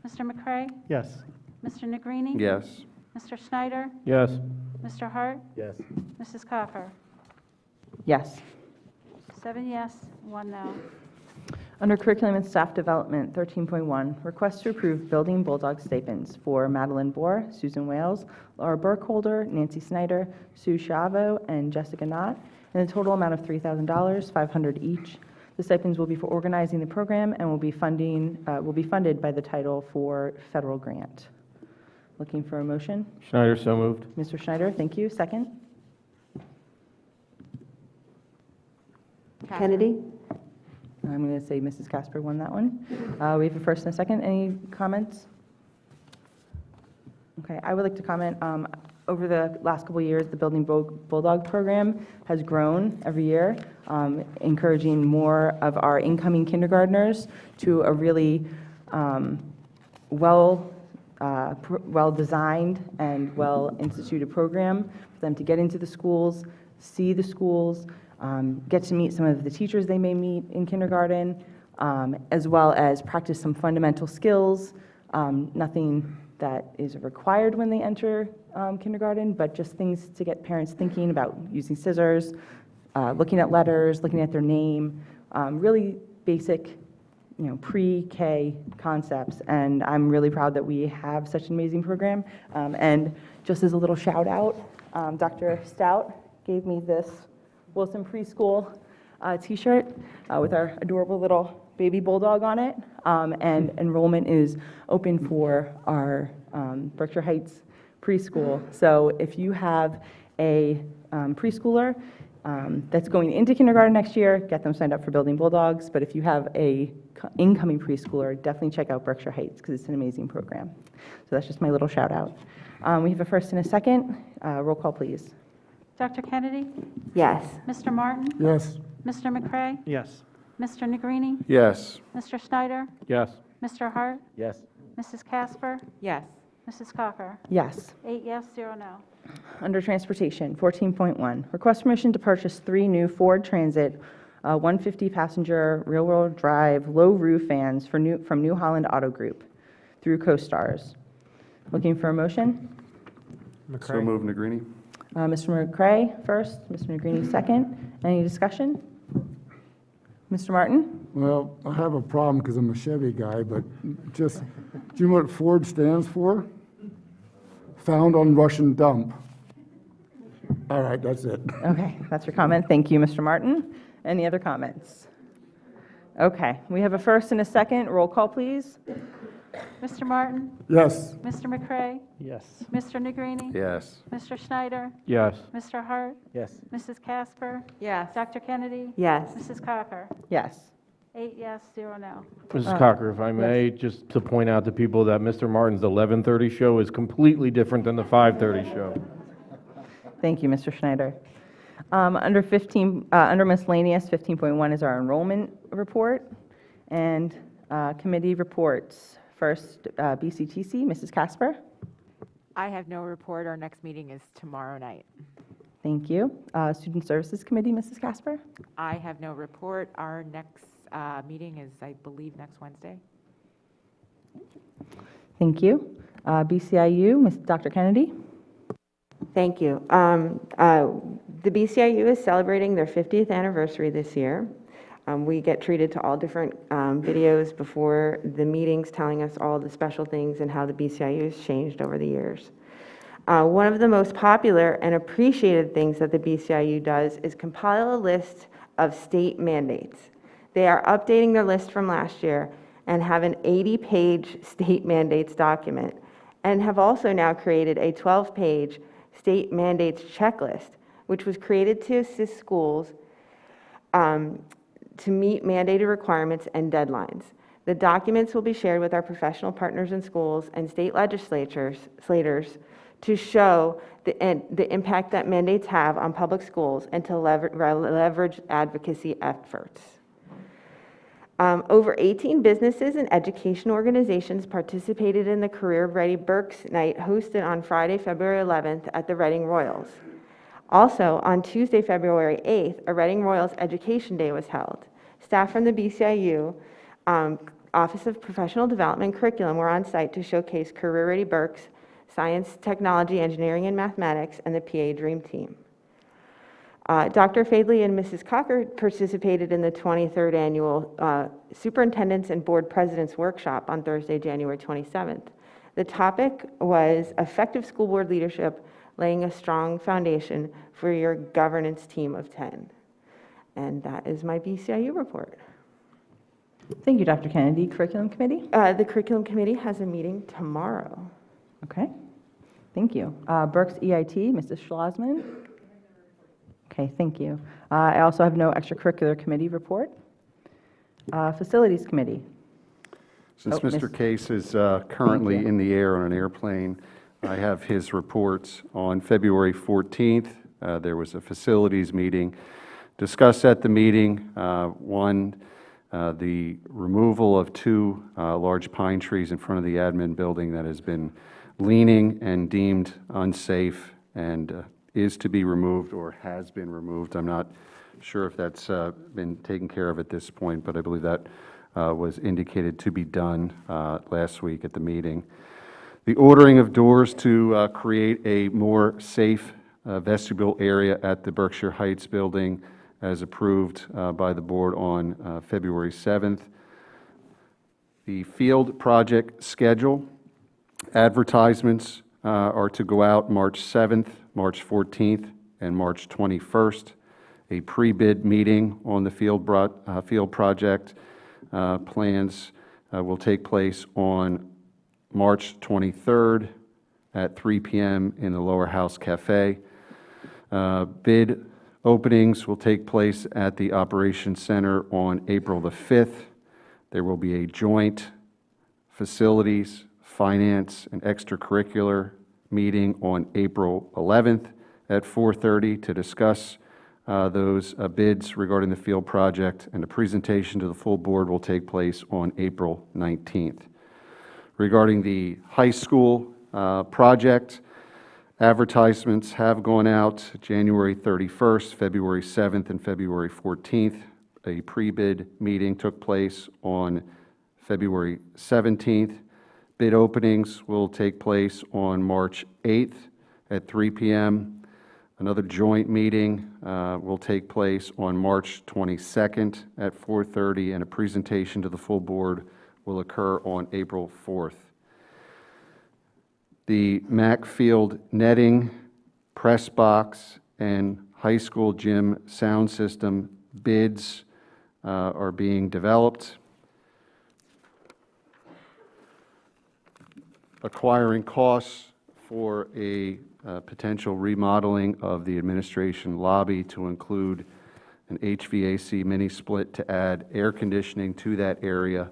Mr. McCray? Yes. Mr. Negrini? Yes. Mr. Snyder? Yes. Mr. Hart? Yes. Mrs. Cocker? Yes. 7 yes, 1 no. Under Curriculum and Staff Development, 13.1, request to approve building Bulldog stipends for Madeline Bohr, Susan Wales, Laura Burkholder, Nancy Snyder, Sue Chavo, and Jessica Knott, in a total amount of $3,000, $500 each. The stipends will be for organizing the program and will be funded by the Title IV federal grant. Looking for a motion? Schneider, so moved. Mr. Schneider, thank you. Second? Kennedy? I'm going to say Mrs. Casper won that one. We have a first and a second. Any comments? Okay, I would like to comment. Over the last couple of years, the Building Bulldog program has grown every year, encouraging more of our incoming kindergartners to a really well-designed and well-instituted program for them to get into the schools, see the schools, get to meet some of the teachers they may meet in kindergarten, as well as practice some fundamental skills, nothing that is required when they enter kindergarten, but just things to get parents thinking about using scissors, looking at letters, looking at their name, really basic, pre-K concepts. And I'm really proud that we have such an amazing program. And just as a little shout out, Dr. Stout gave me this Wilson Preschool t-shirt with our adorable little baby bulldog on it. And enrollment is open for our Berkshire Heights preschool. So if you have a preschooler that's going into kindergarten next year, get them signed up for Building Bulldogs. But if you have a incoming preschooler, definitely check out Berkshire Heights because it's an amazing program. So that's just my little shout out. We have a first and a second. Roll call, please. Dr. Kennedy? Yes. Mr. Martin? Yes. Mr. McCray? Yes. Mr. Negrini? Yes. Mr. Schneider? Yes. Mr. Hart? Yes. Mrs. Casper? Yes. Mrs. Cocker? Yes. 8 yes, 0 no. Under Transportation, 14.1, request permission to purchase 3 new Ford Transit 150-passenger rear-wheel drive low-roof vans from New Holland Auto Group through CoStars. Looking for a motion? So moved, Negrini. Mr. McCray first, Mr. Negrini second. Any discussion? Mr. Martin? Well, I have a problem because I'm a Chevy guy, but just, do you know what Ford stands for? Found on Russian dump. All right, that's it. Okay, that's your comment. Thank you, Mr. Martin. Any other comments? Okay, we have a first and a second. Roll call, please. Mr. Martin? Yes. Mr. McCray? Yes. Mr. Negrini? Yes. Mr. Schneider? Yes. Mr. Hart? Yes. Mrs. Casper? Yes. Dr. Kennedy? Yes. Mrs. Cocker? Yes. 8 yes, 0 no. Mrs. Cocker, if I may, just to point out to people that Mr. Martin's 11:30 show is completely different than the 5:30 show. Thank you, Mr. Schneider. Under miscellaneous, 15.1 is our enrollment report and committee reports. First, BCTC, Mrs. Casper. I have no report. Our next meeting is tomorrow night. Thank you. Student Services Committee, Mrs. Casper. I have no report. Our next meeting is, I believe, next Wednesday. Thank you. BCIU, Dr. Kennedy. Thank you. The BCIU is celebrating their 50th anniversary this year. We get treated to all different videos before the meetings telling us all the special things and how the BCIU has changed over the years. One of the most popular and appreciated things that the BCIU does is compile a list of state mandates. They are updating their list from last year and have an 80-page state mandates document, and have also now created a 12-page state mandates checklist, which was created to assist schools to meet mandated requirements and deadlines. The documents will be shared with our professional partners in schools and state legislators to show the impact that mandates have on public schools and to leverage advocacy efforts. Over 18 businesses and education organizations participated in the Career Ready Berks Night hosted on Friday, February 11th at the Reading Royals. Also, on Tuesday, February 8th, a Reading Royals Education Day was held. Staff from the BCIU Office of Professional Development and Curriculum were on site to showcase Career Ready Berks, Science, Technology, Engineering, and Mathematics, and the PA Dream Team. Dr. Fadley and Mrs. Cocker participated in the 23rd Annual Superintendents and Board Presidents Workshop on Thursday, January 27th. The topic was Effective School Board Leadership, Laying a Strong Foundation for Your Governance Team of 10. And that is my BCIU report. Thank you, Dr. Kennedy. Curriculum Committee? The Curriculum Committee has a meeting tomorrow. Okay. Thank you. Berks EIT, Mrs. Schlossman. Okay, thank you. I also have no extracurricular committee report. Facilities Committee. Since Mr. Case is currently in the air on an airplane, I have his reports. On February 14th, there was a facilities meeting. Discussed at the meeting, one, the removal of 2 large pine trees in front of the admin building that has been leaning and deemed unsafe and is to be removed or has been removed. I'm not sure if that's been taken care of at this point, but I believe that was indicated to be done last week at the meeting. The ordering of doors to create a more safe vestibule area at the Berkshire Heights building as approved by the board on February 7th. The field project schedule, advertisements are to go out March 7th, March 14th, and March 21st. A pre-bid meeting on the field project plans will take place on March 23rd at 3 p.m. in the Lower House Cafe. Bid openings will take place at the Operations Center on April the 5th. There will be a joint facilities, finance, and extracurricular meeting on April 11th at 4:30 to discuss those bids regarding the field project, and a presentation to the full board will take place on April 19th. Regarding the high school project, advertisements have gone out January 31st, February 7th, and February 14th. A pre-bid meeting took place on February 17th. Bid openings will take place on March 8th at 3 p.m. Another joint meeting will take place on March 22nd at 4:30, and a presentation to the full board will occur on April 4th. The MAC field netting, press box, and high school gym sound system bids are being developed. Acquiring costs for a potential remodeling of the administration lobby to include an HVAC mini split to add air conditioning to that area,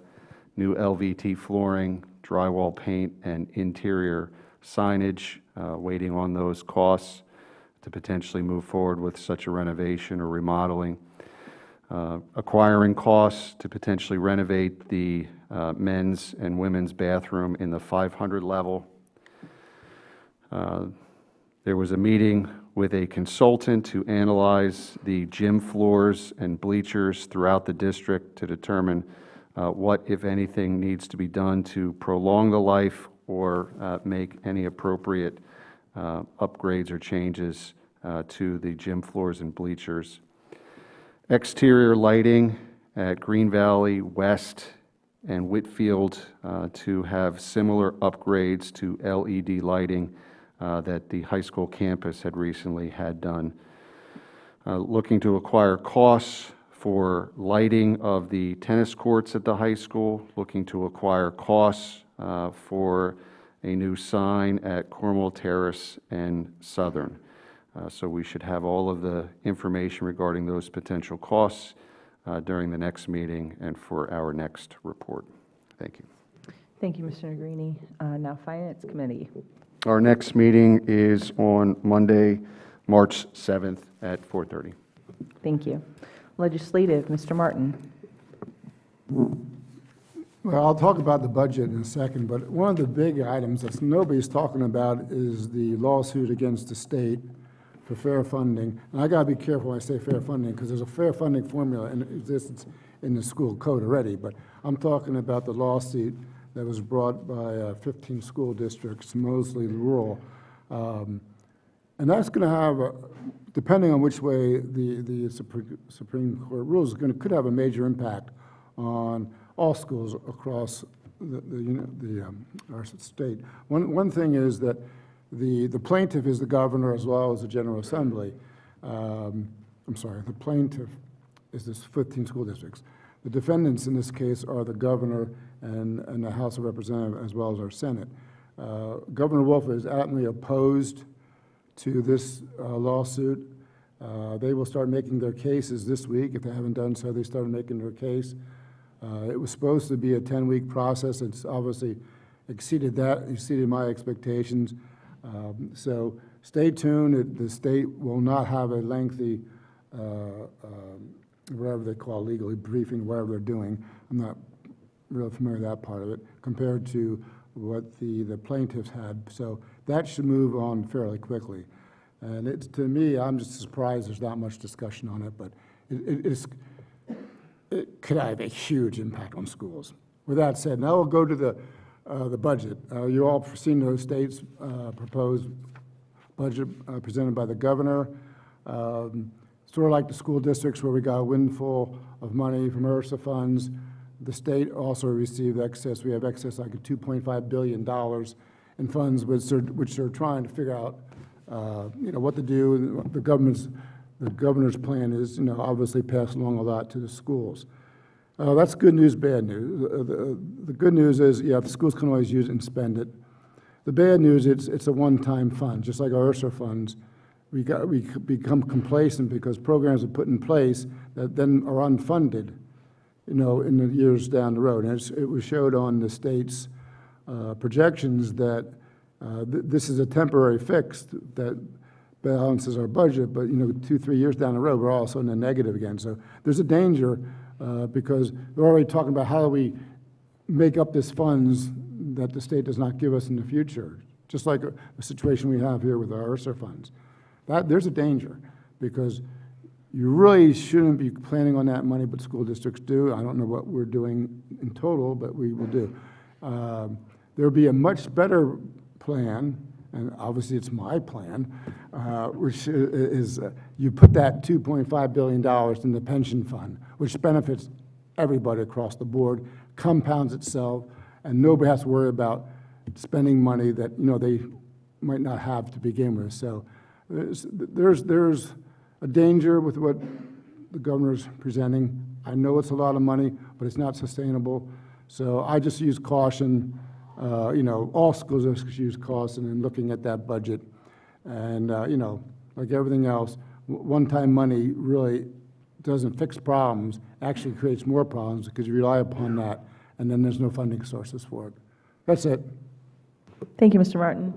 new LVT flooring, drywall paint, and interior signage, waiting on those costs to potentially move forward with such a renovation or remodeling. Acquiring costs to potentially renovate the men's and women's bathroom in the 500 level. There was a meeting with a consultant to analyze the gym floors and bleachers throughout the district to determine what, if anything, needs to be done to prolong the life or make any appropriate upgrades or changes to the gym floors and bleachers. Exterior lighting at Green Valley, West, and Whitfield to have similar upgrades to LED lighting that the high school campus had recently had done. Looking to acquire costs for lighting of the tennis courts at the high school, looking to acquire costs for a new sign at Cornwall Terrace and Southern. So we should have all of the information regarding those potential costs during the next meeting and for our next report. Thank you. Thank you, Mr. Negrini. Now, Finance Committee. Our next meeting is on Monday, March 7th at 4:30. Thank you. Legislative, Mr. Martin. Well, I'll talk about the budget in a second, but one of the big items that nobody's talking about is the lawsuit against the state for fair funding. And I got to be careful when I say fair funding, because there's a fair funding formula in existence in the school code already, but I'm talking about the lawsuit that was brought by 15 school districts, mostly rural. And that's going to have, depending on which way the Supreme Court rules, could have a major impact on all schools across our state. One thing is that the plaintiff is the governor as well as the General Assembly. I'm sorry, the plaintiff is this 15 school districts. The defendants in this case are the governor and the House of Representatives as well as our Senate. Governor Wolf is adamantly opposed to this lawsuit. They will start making their cases this week. If they haven't done so, they started making their case. It was supposed to be a 10-week process. It's obviously exceeded my expectations. So stay tuned. The state will not have a lengthy, whatever they call legally briefing, whatever they're doing. I'm not really familiar with that part of it compared to what the plaintiffs had. So that should move on fairly quickly. And to me, I'm just surprised there's not much discussion on it, but it could have a huge impact on schools. With that said, now we'll go to the budget. You all have seen those states' proposed budget presented by the governor. Sort of like the school districts where we got a windfall of money from ERSA funds. The state also received excess. We have excess like $2.5 billion in funds, which they're trying to figure out, what to do. The governor's plan is, obviously pass along a lot to the schools. That's good news, bad news. The good news is, the schools can always use it and spend it. The bad news, it's a one-time fund, just like our ERSA funds. We become complacent because programs are put in place that then are unfunded, in the years down the road. And it was showed on the state's projections that this is a temporary fix that balances our budget, but 2-3 years down the road, we're also in the negative again. So there's a danger because we're already talking about how do we make up this funds that the state does not give us in the future, just like a situation we have here with our ERSA funds. There's a danger because you really shouldn't be planning on that money, but school districts do. I don't know what we're doing in total, but we will do. There'll be a much better plan, and obviously it's my plan, which is you put that $2.5 billion in the pension fund, which benefits everybody across the board, compounds itself, and nobody has to worry about spending money that they might not have to begin with. So there's a danger with what the governor's presenting. I know it's a lot of money, but it's not sustainable. So I just use caution. All schools use caution in looking at that budget. And, like everything else, one-time money really doesn't fix problems, actually creates more problems because you rely upon that, and then there's no funding sources for it. That's it. Thank you, Mr. Martin.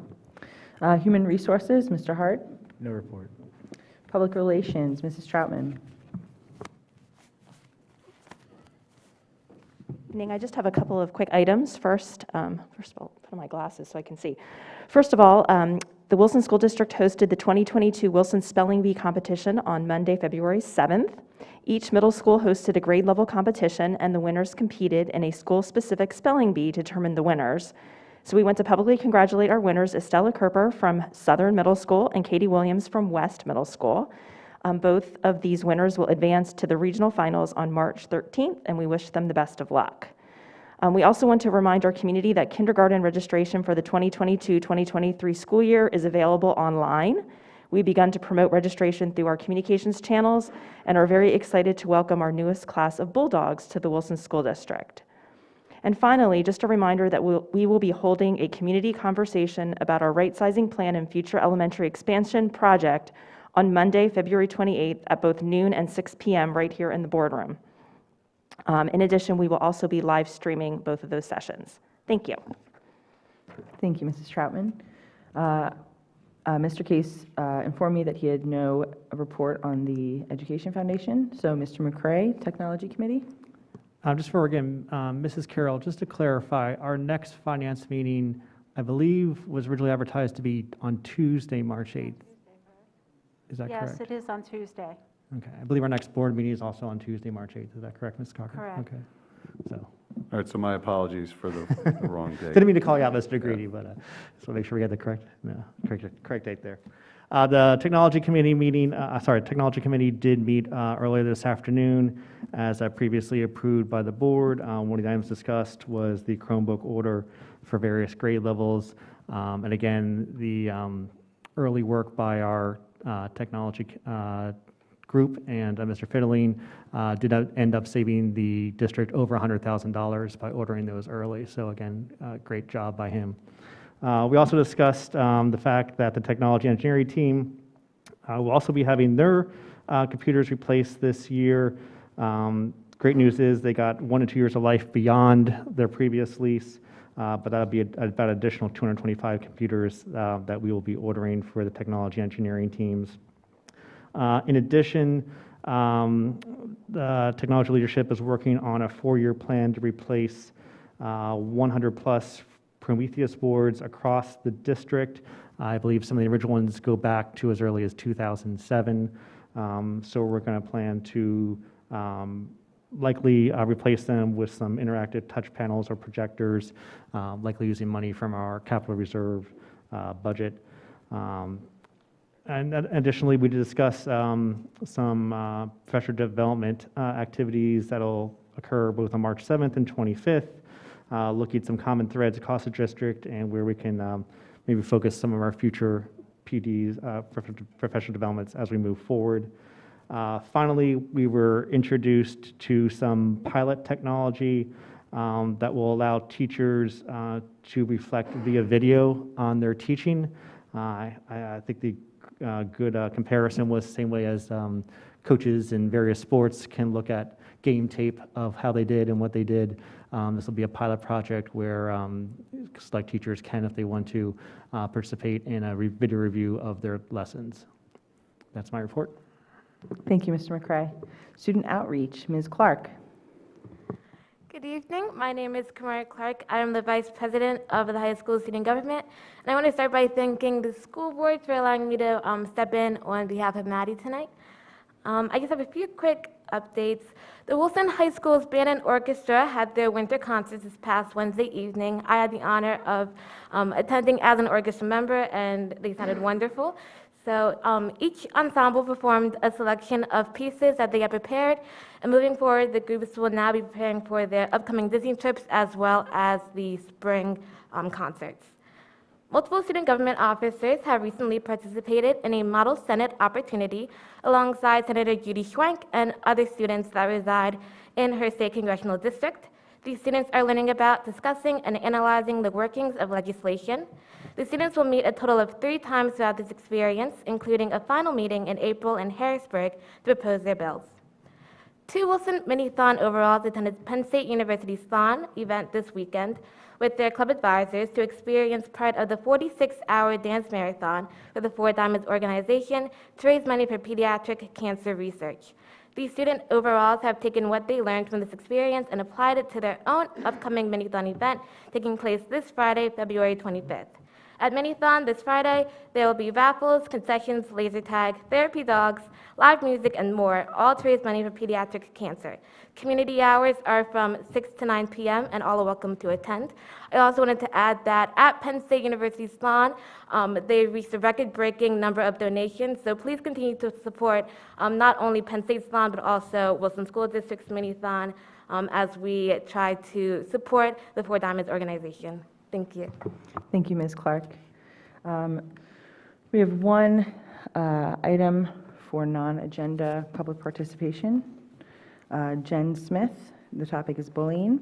Human Resources, Mr. Hart. No report. Public Relations, Mrs. Troutman. Evening. I just have a couple of quick items. First of all, put on my glasses so I can see. First of all, the Wilson School District hosted the 2022 Wilson Spelling Bee competition on Monday, February 7th. Each middle school hosted a grade level competition, and the winners competed in a school-specific spelling bee to determine the winners. So we want to publicly congratulate our winners, Estella Kerper from Southern Middle School and Katie Williams from West Middle School. Both of these winners will advance to the regional finals on March 13th, and we wish them the best of luck. We also want to remind our community that kindergarten registration for the 2022-2023 school year is available online. We've begun to promote registration through our communications channels and are very excited to welcome our newest class of Bulldogs to the Wilson School District. And finally, just a reminder that we will be holding a community conversation about our right-sizing plan and future elementary expansion project on Monday, February 28th at both noon and 6 p.m. right here in the boardroom. In addition, we will also be live streaming both of those sessions. Thank you. Thank you, Mrs. Troutman. Mr. Case informed me that he had no report on the Education Foundation. So, Mr. McCray, Technology Committee. Just for again, Mrs. Carroll, just to clarify, our next finance meeting, I believe, was originally advertised to be on Tuesday, March 8th. Is that correct? Yes, it is on Tuesday. Okay. I believe our next board meeting is also on Tuesday, March 8th. Is that correct, Ms. Cocker? Correct. Okay. So. All right, so my apologies for the wrong date. Didn't mean to call you out, Mr. Greedy, but just want to make sure we had the correct date there. The Technology Committee meeting, Technology Committee did meet earlier this afternoon as previously approved by the board. One of the items discussed was the Chromebook order for various grade levels. And again, the early work by our technology group and Mr. Fiddling did end up saving the district over $100,000 by ordering those early. So again, great job by him. We also discussed the fact that the technology engineering team will also be having their computers replaced this year. Great news is they got 1 to 2 years of life beyond their previous lease, but that'll be about additional 225 computers that we will be ordering for the technology engineering teams. In addition, the technology leadership is working on a 4-year plan to replace 100 plus Prometheus boards across the district. I believe some of the original ones go back to as early as 2007. So we're going to plan to likely replace them with some interactive touch panels or projectors, likely using money from our capital reserve budget. And additionally, we discussed some professional development activities that'll occur both on March 7th and 25th, looking at some common threads across the district and where we can maybe focus some of our future PDs, professional developments, as we move forward. Finally, we were introduced to some pilot technology that will allow teachers to reflect via video on their teaching. I think the good comparison was the same way as coaches in various sports can look at game tape of how they did and what they did. This will be a pilot project where select teachers can, if they want to, participate in a video review of their lessons. That's my report. Thank you, Mr. McCray. Student outreach, Ms. Clark. Good evening. My name is Kamara Clark. I am the Vice President of the High School Student Government. And I want to start by thanking the school board for allowing me to step in on behalf of Maddie tonight. I just have a few quick updates. The Wilson High School's Band and Orchestra had their winter concerts this past Wednesday evening. I had the honor of attending as an orchestra member, and they sounded wonderful. So each ensemble performed a selection of pieces that they had prepared, and moving forward, the groups will now be preparing for their upcoming Disney trips as well as the spring concerts. Multiple student government officers have recently participated in a Model Senate opportunity alongside Senator Judy Schwenk and other students that reside in her state congressional district. These students are learning about, discussing, and analyzing the workings of legislation. The students will meet a total of 3 times throughout this experience, including a final meeting in April in Harrisburg to propose their bills. 2 Wilson Mini-Thon overalls attended Penn State University's Thon event this weekend with their club advisors to experience part of the 46-hour dance marathon for the Four Diamonds organization to raise money for pediatric cancer research. These student overalls have taken what they learned from this experience and applied it to their own upcoming Mini-Thon event taking place this Friday, February 25th. At Mini-Thon this Friday, there will be raffles, concessions, laser tag, therapy dogs, live music, and more, all to raise money for pediatric cancer. Community hours are from 6 to 9 p.m., and all are welcome to attend. I also wanted to add that at Penn State University's Thon, they reached a record-breaking number of donations, so please continue to support not only Penn State's Thon, but also Wilson School District's Mini-Thon as we try to support the Four Diamonds organization. Thank you. Thank you, Ms. Clark. We have one item for non-agenda public participation. Jen Smith, the topic is bullying.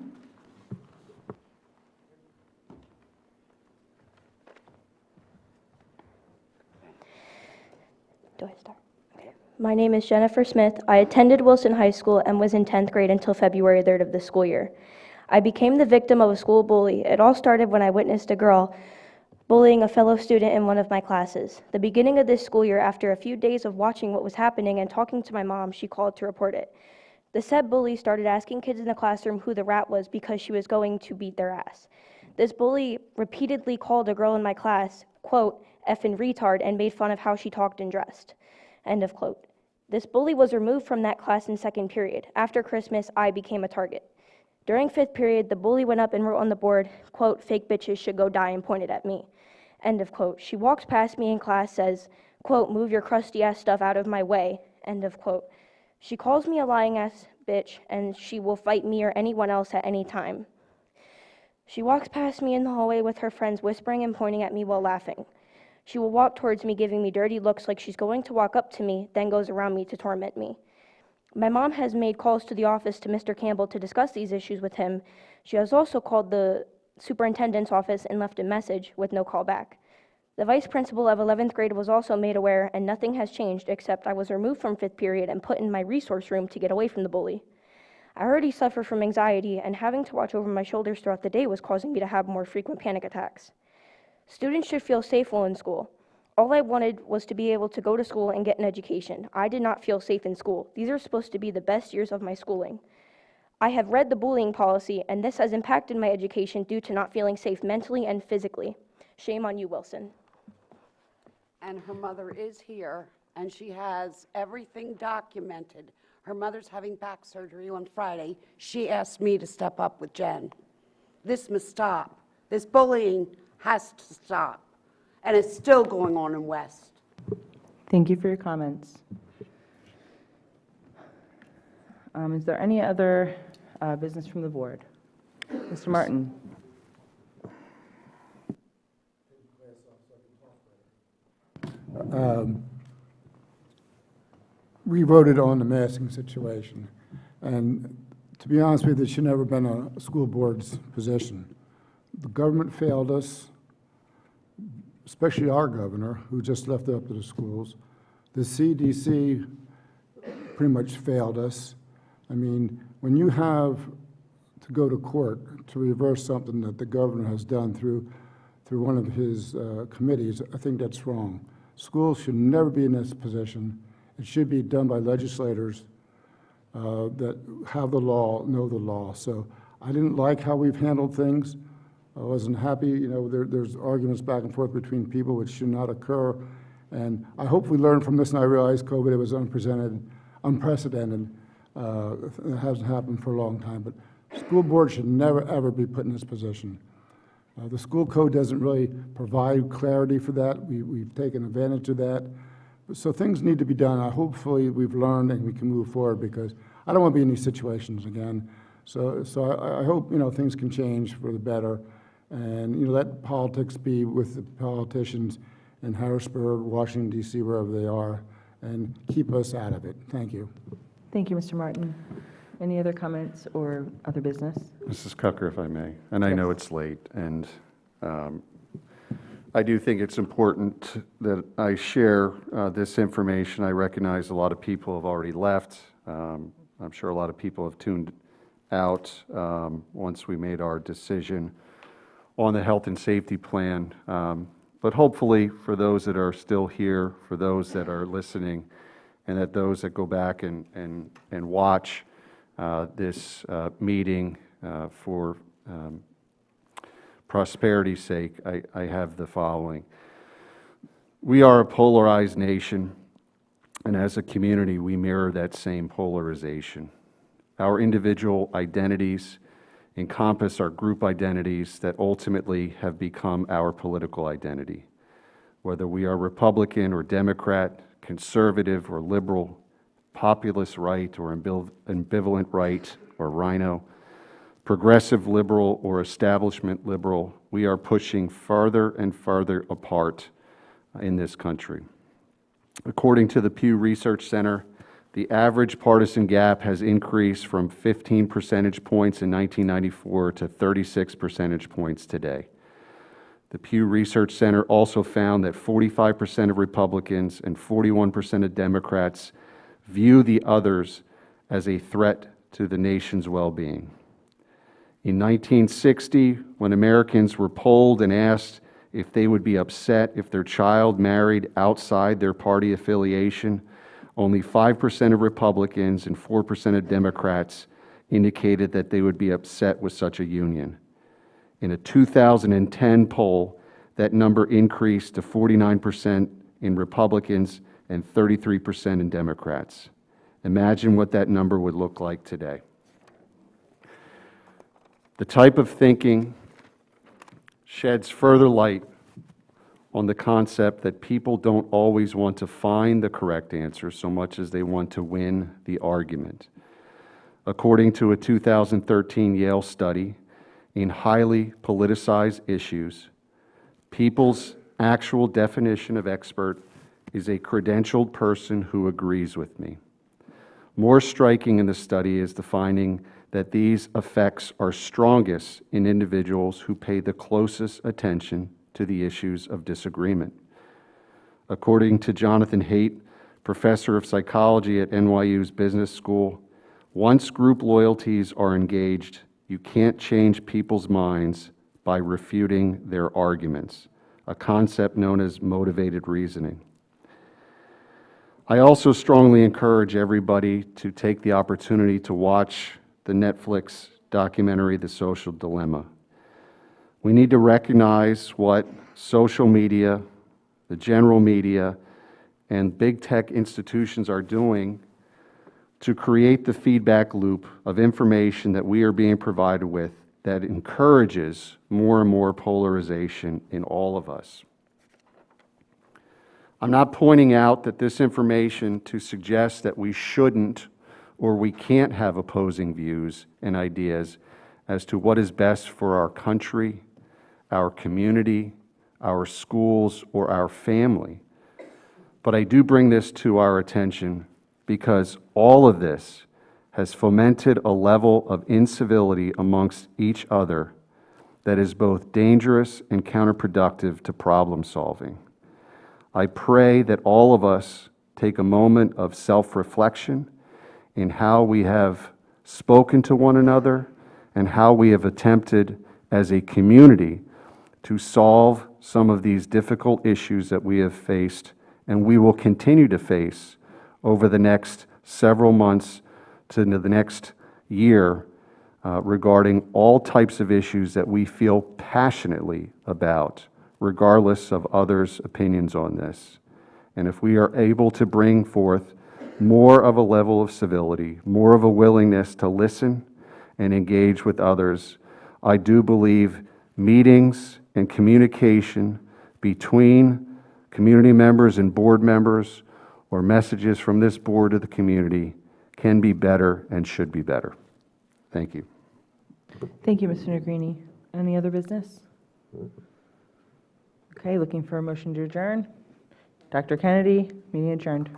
Do I start? Okay. My name is Jennifer Smith. I attended Wilson High School and was in 10th grade until February 3rd of the school year. I became the victim of a school bully. It all started when I witnessed a girl bullying a fellow student in one of my classes. The beginning of this school year, after a few days of watching what was happening and talking to my mom, she called to report it. The said bully started asking kids in the classroom who the rat was because she was going to beat their ass. This bully repeatedly called a girl in my class, quote, effing retard, and made fun of how she talked and dressed, end of quote. This bully was removed from that class in second period. After Christmas, I became a target. During 5th period, the bully went up and wrote on the board, quote, fake bitches should go die, and pointed at me, end of quote. She walks past me in class, says, quote, move your crusty ass stuff out of my way, end of quote. She calls me a lying ass bitch, and she will fight me or anyone else at any time. She walks past me in the hallway with her friends, whispering and pointing at me while laughing. She will walk towards me, giving me dirty looks like she's going to walk up to me, then goes around me to torment me. My mom has made calls to the office to Mr. Campbell to discuss these issues with him. She has also called the superintendent's office and left a message with no call back. The vice principal of 11th grade was also made aware, and nothing has changed except I was removed from 5th period and put in my resource room to get away from the bully. I already suffer from anxiety, and having to watch over my shoulders throughout the day was causing me to have more frequent panic attacks. Students should feel safe while in school. All I wanted was to be able to go to school and get an education. I did not feel safe in school. These are supposed to be the best years of my schooling. I have read the bullying policy, and this has impacted my education due to not feeling safe mentally and physically. Shame on you, Wilson. And her mother is here and she has everything documented. Her mother's having back surgery on Friday. She asked me to step up with Jen. This must stop. This bullying has to stop, and it's still going on in West. Thank you for your comments. Is there any other business from the board? Mr. Martin? We voted on the masking situation, and to be honest with you, it should never been a school board's position. The government failed us, especially our governor, who just left it up to the schools. The CDC pretty much failed us. I mean, when you have to go to court to reverse something that the governor has done through one of his committees, I think that's wrong. Schools should never be in this position. It should be done by legislators that have the law, know the law. So I didn't like how we've handled things. I wasn't happy. You know, there's arguments back and forth between people which should not occur. And I hope we learned from this, and I realized COVID, it was unprecedented. It hasn't happened for a long time. But school boards should never, ever be put in this position. The school code doesn't really provide clarity for that. We've taken advantage of that. So things need to be done. Hopefully we've learned and we can move forward, because I don't want to be in these situations again. So I hope, you know, things can change for the better, and, you know, let politics be with the politicians in Harrisburg, Washington, D.C., wherever they are, and keep us out of it. Thank you. Thank you, Mr. Martin. Any other comments or other business? Mrs. Cucker, if I may, and I know it's late, and I do think it's important that I share this information. I recognize a lot of people have already left. I'm sure a lot of people have tuned out once we made our decision on the health and safety plan. But hopefully, for those that are still here, for those that are listening, and that those that go back and watch this meeting for prosperity's sake, I have the following. We are a polarized nation, and as a community, we mirror that same polarization. Our individual identities encompass our group identities that ultimately have become our political identity. Whether we are Republican or Democrat, conservative or liberal, populist right or ambivalent right or rhino, progressive liberal or establishment liberal, we are pushing farther and farther apart in this country. According to the Pew Research Center, the average partisan gap has increased from 15 percentage points in 1994 to 36 percentage points today. The Pew Research Center also found that 45% of Republicans and 41% of Democrats view the others as a threat to the nation's well-being. In 1960, when Americans were polled and asked if they would be upset if their child married outside their party affiliation, only 5% of Republicans and 4% of Democrats indicated that they would be upset with such a union. In a 2010 poll, that number increased to 49% in Republicans and 33% in Democrats. Imagine what that number would look like today. The type of thinking sheds further light on the concept that people don't always want to find the correct answer so much as they want to win the argument. According to a 2013 Yale study, in highly politicized issues, people's actual definition of expert is a credentialed person who agrees with me. More striking in the study is the finding that these effects are strongest in individuals who pay the closest attention to the issues of disagreement. According to Jonathan Haidt, professor of psychology at NYU's Business School, once group loyalties are engaged, you can't change people's minds by refuting their arguments, a concept known as motivated reasoning. I also strongly encourage everybody to take the opportunity to watch the Netflix documentary, The Social Dilemma. We need to recognize what social media, the general media, and big tech institutions are doing to create the feedback loop of information that we are being provided with that encourages more and more polarization in all of us. I'm not pointing out that this information to suggest that we shouldn't or we can't have opposing views and ideas as to what is best for our country, our community, our schools, or our family. But I do bring this to our attention because all of this has fomented a level of incivility amongst each other that is both dangerous and counterproductive to problem solving. I pray that all of us take a moment of self-reflection in how we have spoken to one another and how we have attempted as a community to solve some of these difficult issues that we have faced and we will continue to face over the next several months to the next year regarding all types of issues that we feel passionately about, regardless of others' opinions on this. And if we are able to bring forth more of a level of civility, more of a willingness to listen and engage with others, I do believe meetings and communication between community members and board members or messages from this board to the community can be better and should be better. Thank you. Thank you, Mr. Negrini. Any other business? Okay, looking for a motion to adjourn. Dr. Kennedy, meeting adjourned.